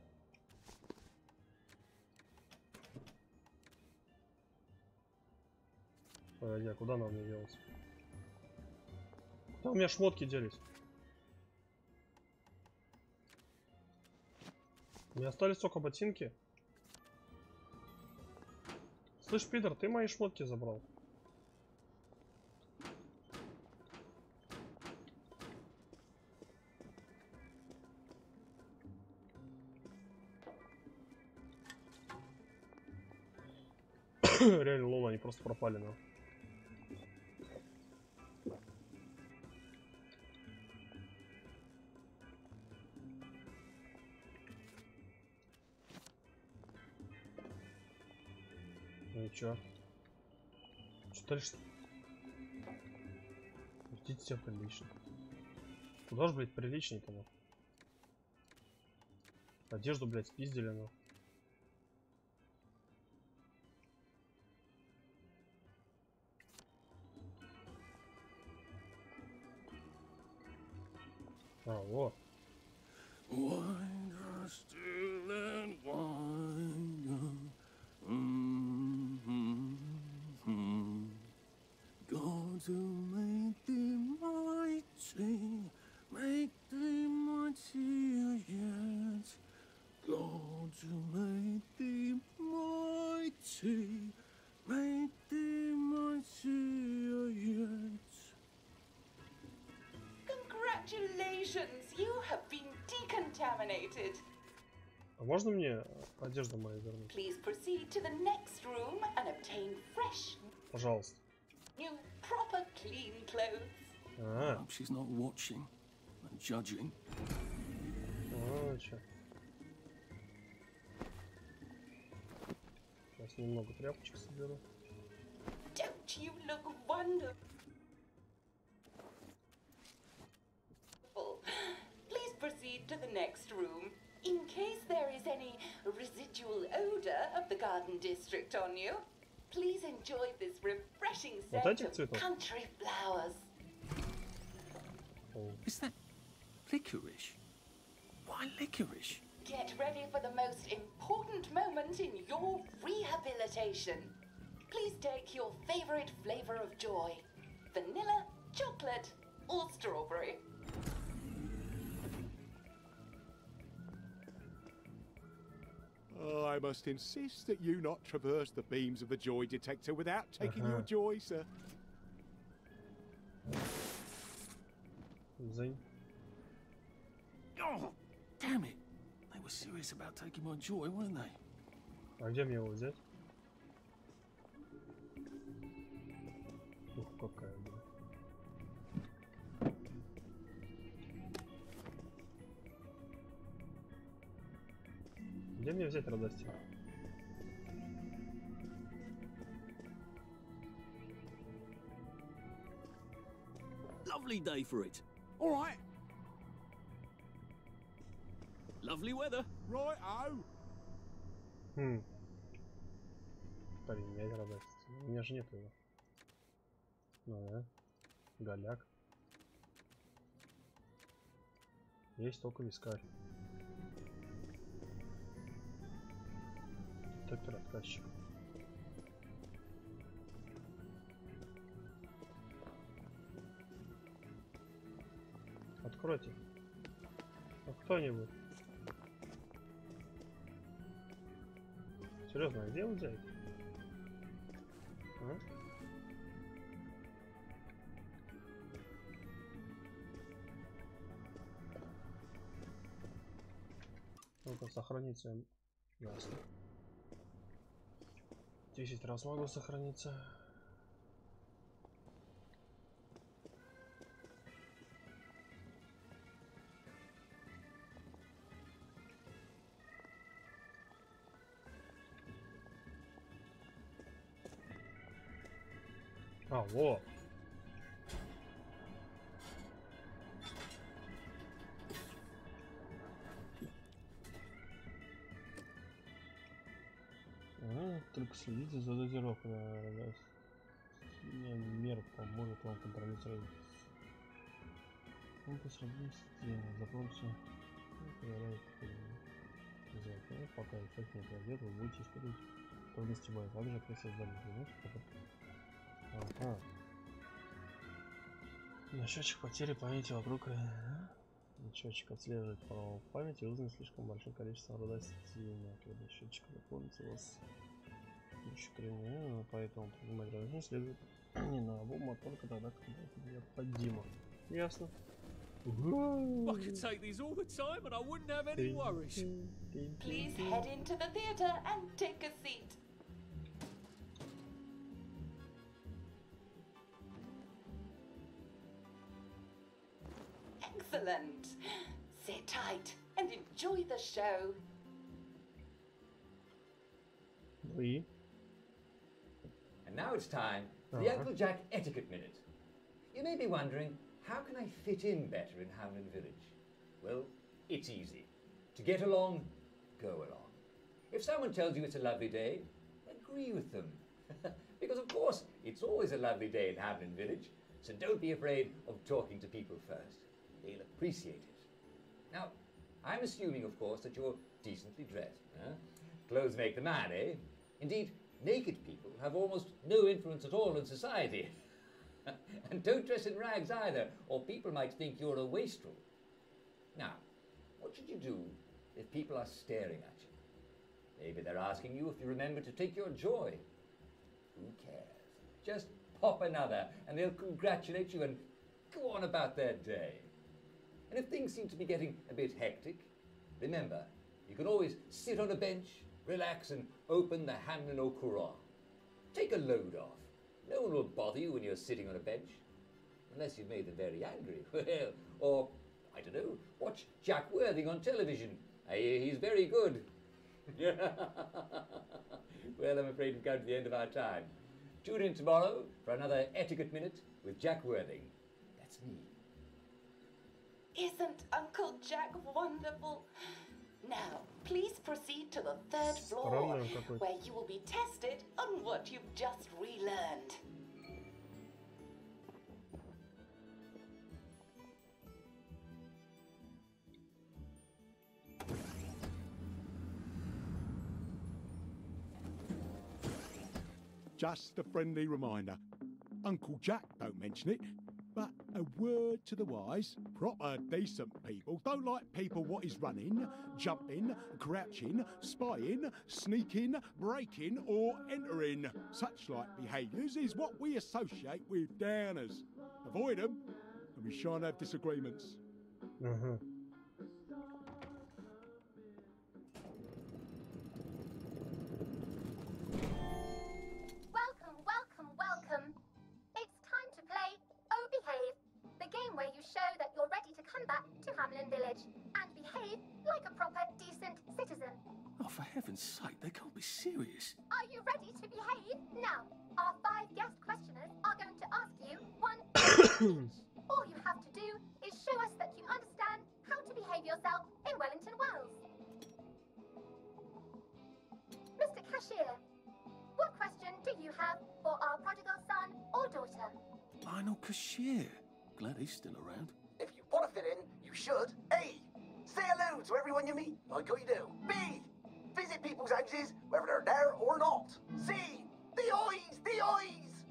Погоди, а куда нам не делать? Куда у меня шмотки делись? У меня остались только ботинки. Слышь, Питер, ты мои шмотки забрал. Реально, лол, они просто пропали, но. Ну и чё? Что дальше? Ведите себя прилично. Куда ж, блядь, приличней-то, ну? Одежду, блядь, спиздили, ну. А, вот. God to make thee mighty, make thee mightier yet. God to make thee mighty, make thee mightier yet. Congratulations, you have been decontaminated. А можно мне одежду мою вернуть? Please proceed to the next room and obtain fresh, Пожалуйста. new, proper, clean clothes. I hope she's not watching and judging. А, чё? Сейчас немного тряпочек соберу. Don't you look wonderful? Please proceed to the next room. In case there is any residual odor of the garden district on you, please enjoy this refreshing scent of country flowers. Is that licorice? Why licorice? Get ready for the most important moment in your rehabilitation. Please take your favorite flavor of joy: vanilla, chocolate, or strawberry. I must insist that you not traverse the beams of the joy detector without taking your joy, sir. Zing. Oh, damn it! They were serious about taking my joy, weren't they? А где мне его взять? Ух, какая, блин. Где мне взять радости? lovely day for it. All right. Lovely weather. Right-o. Поменять радость. У меня же нет его. Ну да. Голяк. Есть только вискарь. Топер-откатчик. Откройте. Ну, кто-нибудь. Серьезно, а где его взять? А? Ну-ка, сохраниться. Ясно. 10 раз могу сохраниться. А, во! Только следите за дозировкой. Мер поможет вам контролировать. Ну, по сравнению с тем, запомните, пока эффект не пройдет, вы будете испытывать трудности боя. Также если сдали ага. На счетчик потери памяти вокруг. Счетчик отслеживает по памяти, узнать слишком большое количество радости. Когда счетчик заполнится, у вас еще 3 минуты, поэтому принимать разные следует не на обум, а только тогда, когда это необходимо. Ясно. I could take these all the time and I wouldn't have any worries. Please head into the theatre and take a seat. Excellent. Sit tight and enjoy the show. Oui. And now it's time for the Uncle Jack Etiquette Minute. You may be wondering, how can I fit in better in Hamlin Village? Well, it's easy. To get along, go along. If someone tells you it's a lovely day, agree with them. Because of course, it's always a lovely day in Hamlin Village, so don't be afraid of talking to people first. They'll appreciate it. Now, I'm assuming, of course, that you're decently dressed. Huh? Clothes make the man, eh? Indeed, naked people have almost no influence at all in society. And don't dress in rags either, or people might think you're a wastrel. Now, what should you do if people are staring at you? Maybe they're asking you if you remember to take your joy. Who cares? Just pop another, and they'll congratulate you and go on about their day. And if things seem to be getting a bit hectic, remember, you can always sit on a bench, relax, and open the Hamlin au Courant. Take a load off. No one will bother you when you're sitting on a bench. Unless you've made them very angry. Well, or, I don't know, watch Jack Worthing on television. I hear he's very good. Well, I'm afraid we've come to the end of our time. Tune in tomorrow for another Etiquette Minute with Jack Worthing. That's me. Isn't Uncle Jack wonderful? Now, please proceed to the 3rd floor, where you will be tested on what you've just relearned. Just a friendly reminder. Uncle Jack don't mention it, but a word to the wise, proper decent people don't like people what is running, jumping, crouching, spying, sneaking, breaking or entering. Such like behaviours is what we associate with downers. Avoid them and we shan't have disagreements. Welcome. It's time to play Oh Behave, the game where you show that you're ready to come back to Hamlin Village and behave like a proper, decent citizen. Oh, for heaven's sake, they can't be serious. Are you ready to behave? Now, our 5 guest questioners are going to ask you one question each. All you have to do is show us that you understand how to behave yourself in Wellington Wells. Mr. Cashier, what question do you have for our prodigal son or daughter? Lionel Cashier. Glad he's still around. If you want to fit in, you should. A. Say hello to everyone you meet, like you do. B. Visit people's houses, whether they're there or not. C. The eyes! The eyes!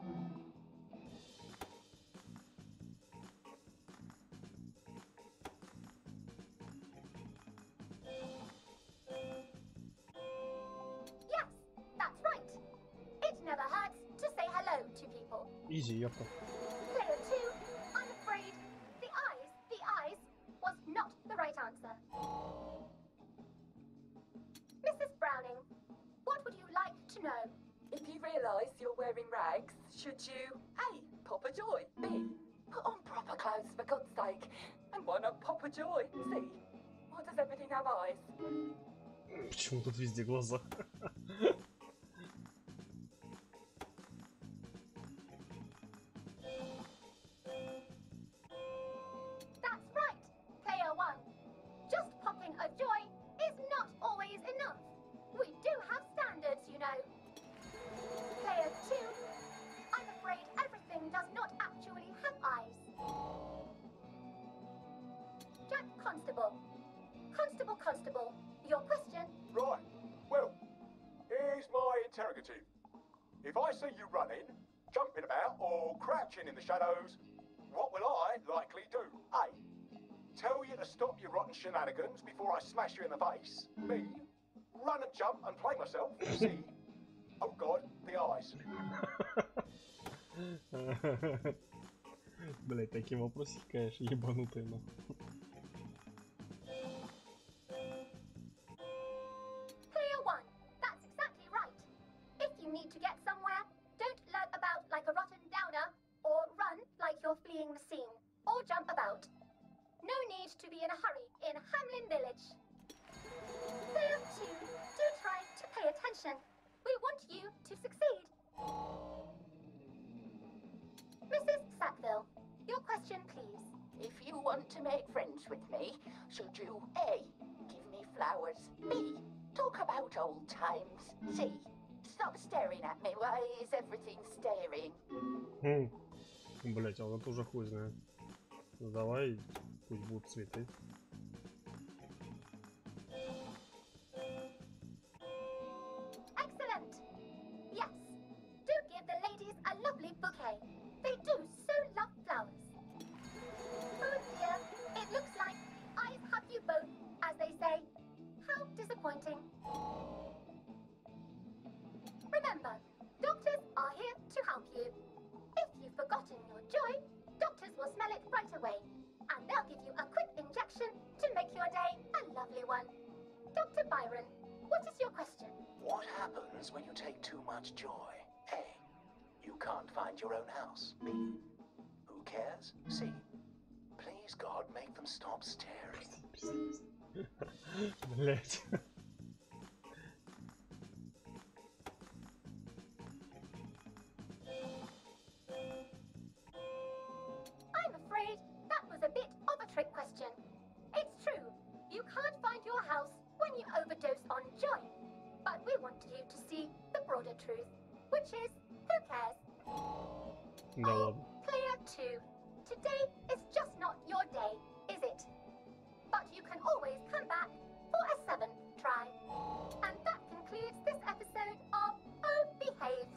Yes, that's right. It never hurts to say hello to people. Easy, ёпта. Player 2, I'm afraid the eyes was not the right answer. Mrs. Browning, what would you like to know? If you realise you're wearing rags, should you A. pop a joy, B. put on proper clothes for God's sake, and why not pop a joy, C. why does everything have eyes? Почему тут везде глаза? That's right, player 1. Just popping a joy is not always enough. We do have standards, you know. Player 2, I'm afraid everything does not actually have eyes. Jack Constable. Constable, your question? Right. Well, here's my interrogative. If I see you running, jumping about, or crouching in the shadows, what will I likely do? A. Tell you to stop your rotten shenanigans before I smash you in the face. B. Run and jump and play myself. C. Oh God, the eyes. Блять, такие вопросики, конечно, ебанутые, но. Player 1, that's exactly right. If you need to get somewhere, don't lurk about like a rotten downer, or run like you're fleeing the scene, or jump about. No need to be in a hurry in Hamlin Village. Player 2, do try to pay attention. We want you to succeed. Mrs. Sackville, your question, please. If you want to make friends with me, should you A. give me flowers, B. talk about old times, C. stop staring at me, why is everything staring? Блять, а он тоже хуй знает. Ну давай, пусть будут цветы. Excellent. Yes. Do give the ladies a lovely bouquet. They do so love flowers. Oh dear, it looks like eyes have you both, as they say. How disappointing. Remember, doctors are here to help you. If you've forgotten your joy, doctors will smell it right away. And they'll give you a quick injection to make your day a lovely one. Dr. Byron, what is your question? What happens when you take too much joy? A. You can't find your own house. B. Who cares? C. Please God, make them stop staring. Блять. I'm afraid that was a bit of a trick question. It's true, you can't find your house when you overdose on joy. But we want you to see the broader truth, which is, who cares? Да ладно. Player 2, today is just not your day, is it? But you can always come back for a 7th try. And that concludes this episode of Oh Behave.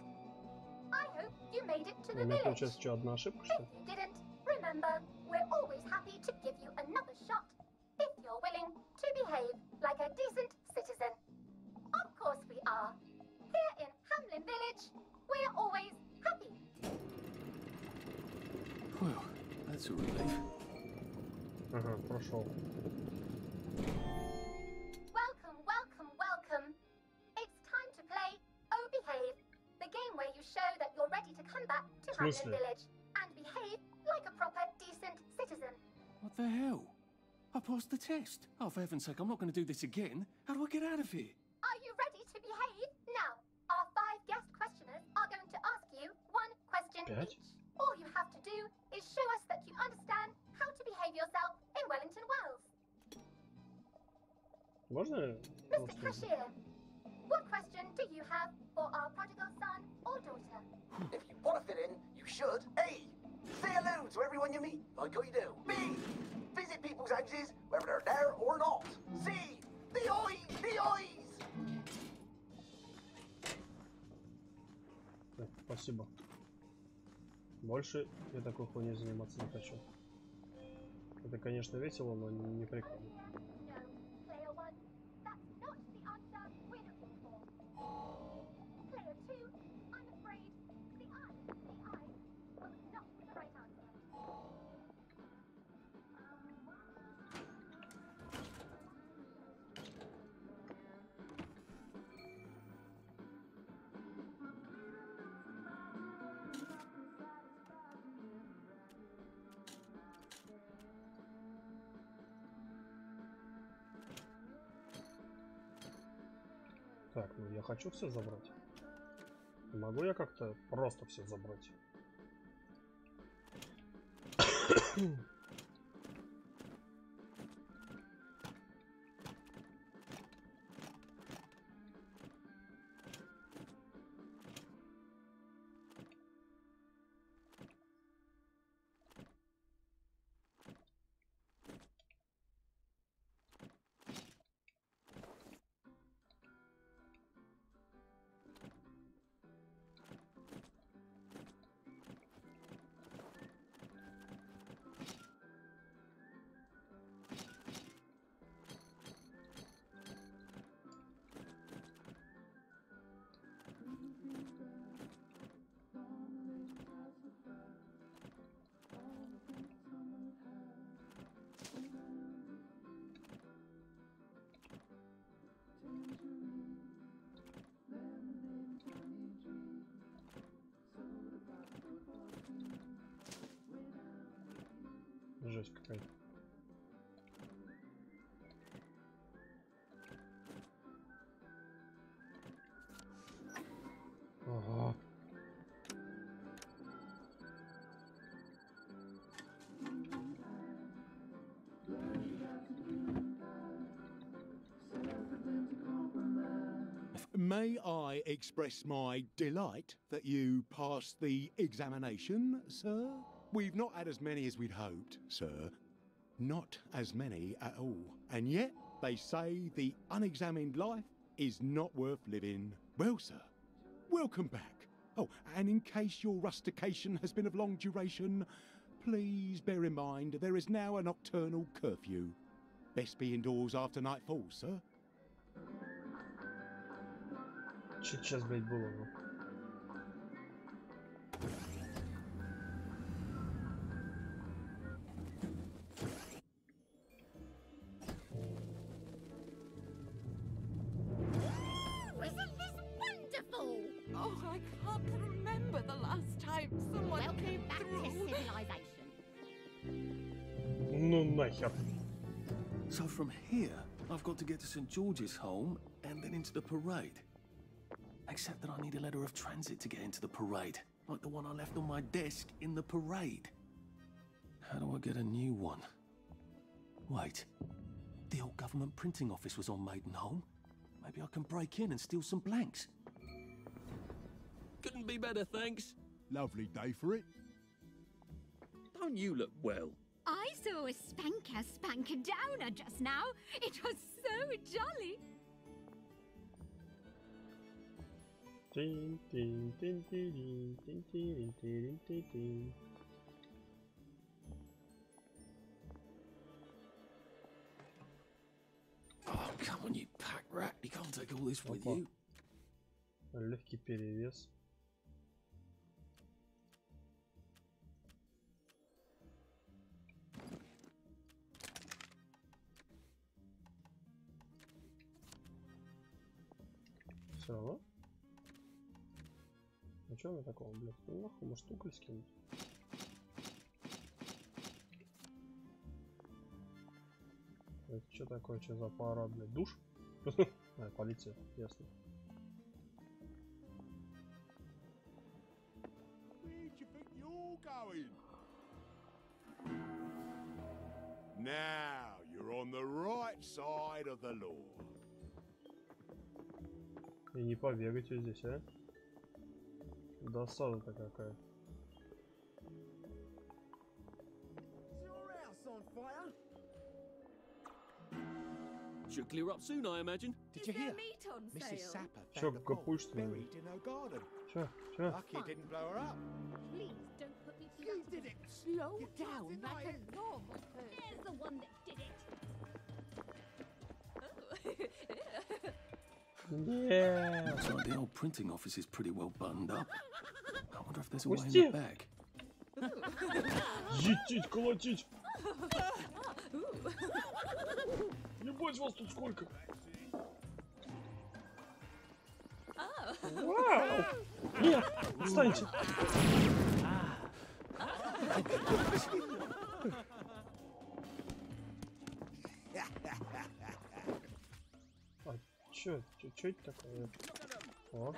I hope you made it to У the меня village. получается что, одна ошибка, что ли? If you didn't, remember, we're always happy to give you another shot if you're willing to behave like a decent citizen. Of course we are. Here in Hamlin Village, we're always happy. Well, that's a relief. Ага, прошел. Welcome. It's time to play Oh Behave, the game where you show that you're ready to come back to Hamlin Village and behave like a proper, decent citizen. What the hell? I passed the test. Oh, for heaven's sake, I'm not going to do this again. How do I get out of here? Are you ready to behave? Now, our 5 guest questioners are going to ask you one question each. All you have to do is show us that you understand how to behave yourself in Wellington Wells. Можно? Mr. Cashier, what question do you have for our prodigal son or daughter? If you want to fit in, you should. A. Say hello to everyone you meet, like how you do. B. Visit people's houses, whether they're there or not. C. The eyes! The eyes! Спасибо. Больше я такой хуйней заниматься не хочу. Это, конечно, весело, но не прикольно. Player 1, that's not the answer we're looking for. Player 2, I'm afraid the eyes was not the right answer. Так, ну я хочу все забрать. Могу я как-то просто все забрать? Жесть какая-то. Ага. May I express my delight that you passed the examination, sir? We've not had as many as we'd hoped, sir. Not as many at all. And yet, they say the unexamined life is not worth living. Well, sir, welcome back. Oh, and in case your rustication has been of long duration, please bear in mind there is now a nocturnal curfew. Best be indoors after nightfall, sir. Сейчас, блядь, было. Isn't this wonderful? Oh, I can't remember the last time someone came Welcome back through. to civilization. Ну нахер. So from here, I've got to get to St. George's home and then into the parade. Except that I need a letter of transit to get into the parade, like the one I left on my desk in the parade. How do I get a new one? Wait, the old government printing office was on Maidenholm. Maybe I can break in and steal some blanks. Couldn't be better, thanks. Lovely day for it. Don't you look well? I saw a spanker-downer just now. It was so jolly. Tin, tin, tin, tin, tin, tin, tin, tin, tin. Oh, come on, you pack rat. You can't take all this with Опа. you. Легкий перевес. Все равно? А чё на такого, блядь? Ну нахуй, может уголь скинуть? Это что такое? Что за аппарат, блядь? Душ? А, полиция, ясно. do you think you're going? Now you're on the right side of the law. И не побегать вот здесь, а? Досада-то какая. Should clear up soon, I imagine. Did you hear? Meat on Mrs. sale? Sapper Чё, found the ball капуешь, что ли? buried in her garden. Чё? Lucky it didn't blow her up. Please don't put me through You that did again. it. Slow You down did like it. a normal person. There's the one that did it. Yeah. Looks like the old printing office is pretty well buttoned up. I wonder if there's a way in Пусти. the back. Етить, колотить! Ебать, вас тут сколько! Вау! Нет, отстаньте! А, чё это такое? О.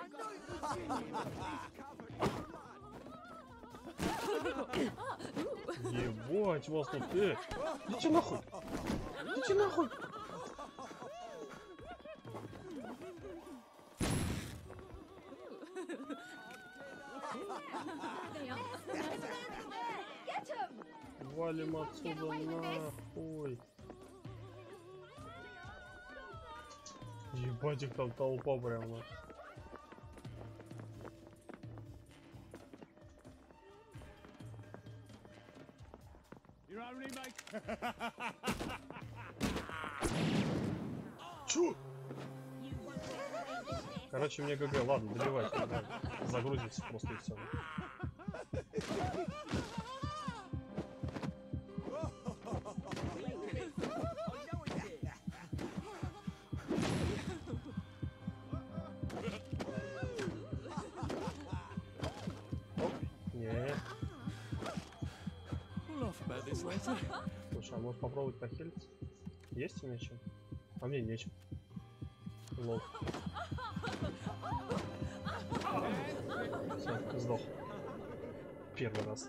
Ебать, вас тут, идите нахуй! Идите нахуй! Валим отсюда нахуй! Ебать, их там толпа прямо. Чё? Короче, мне ГГ, ладно, добивайте, загрузится просто и все. Нет. Слушай, а может попробовать похилиться? Есть у меня чем? А мне нечем. Лол. Все, ты сдох. Первый раз.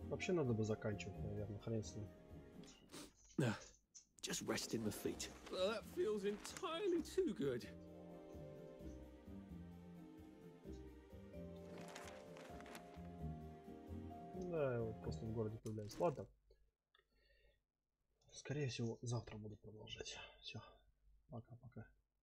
Вообще надо бы заканчивать, наверное, хрен с ним. Just resting the feet. Well, that feels entirely too good. Да, вот просто в городе появляюсь. Ладно. Скорее всего, завтра буду продолжать. Все. Пока-пока.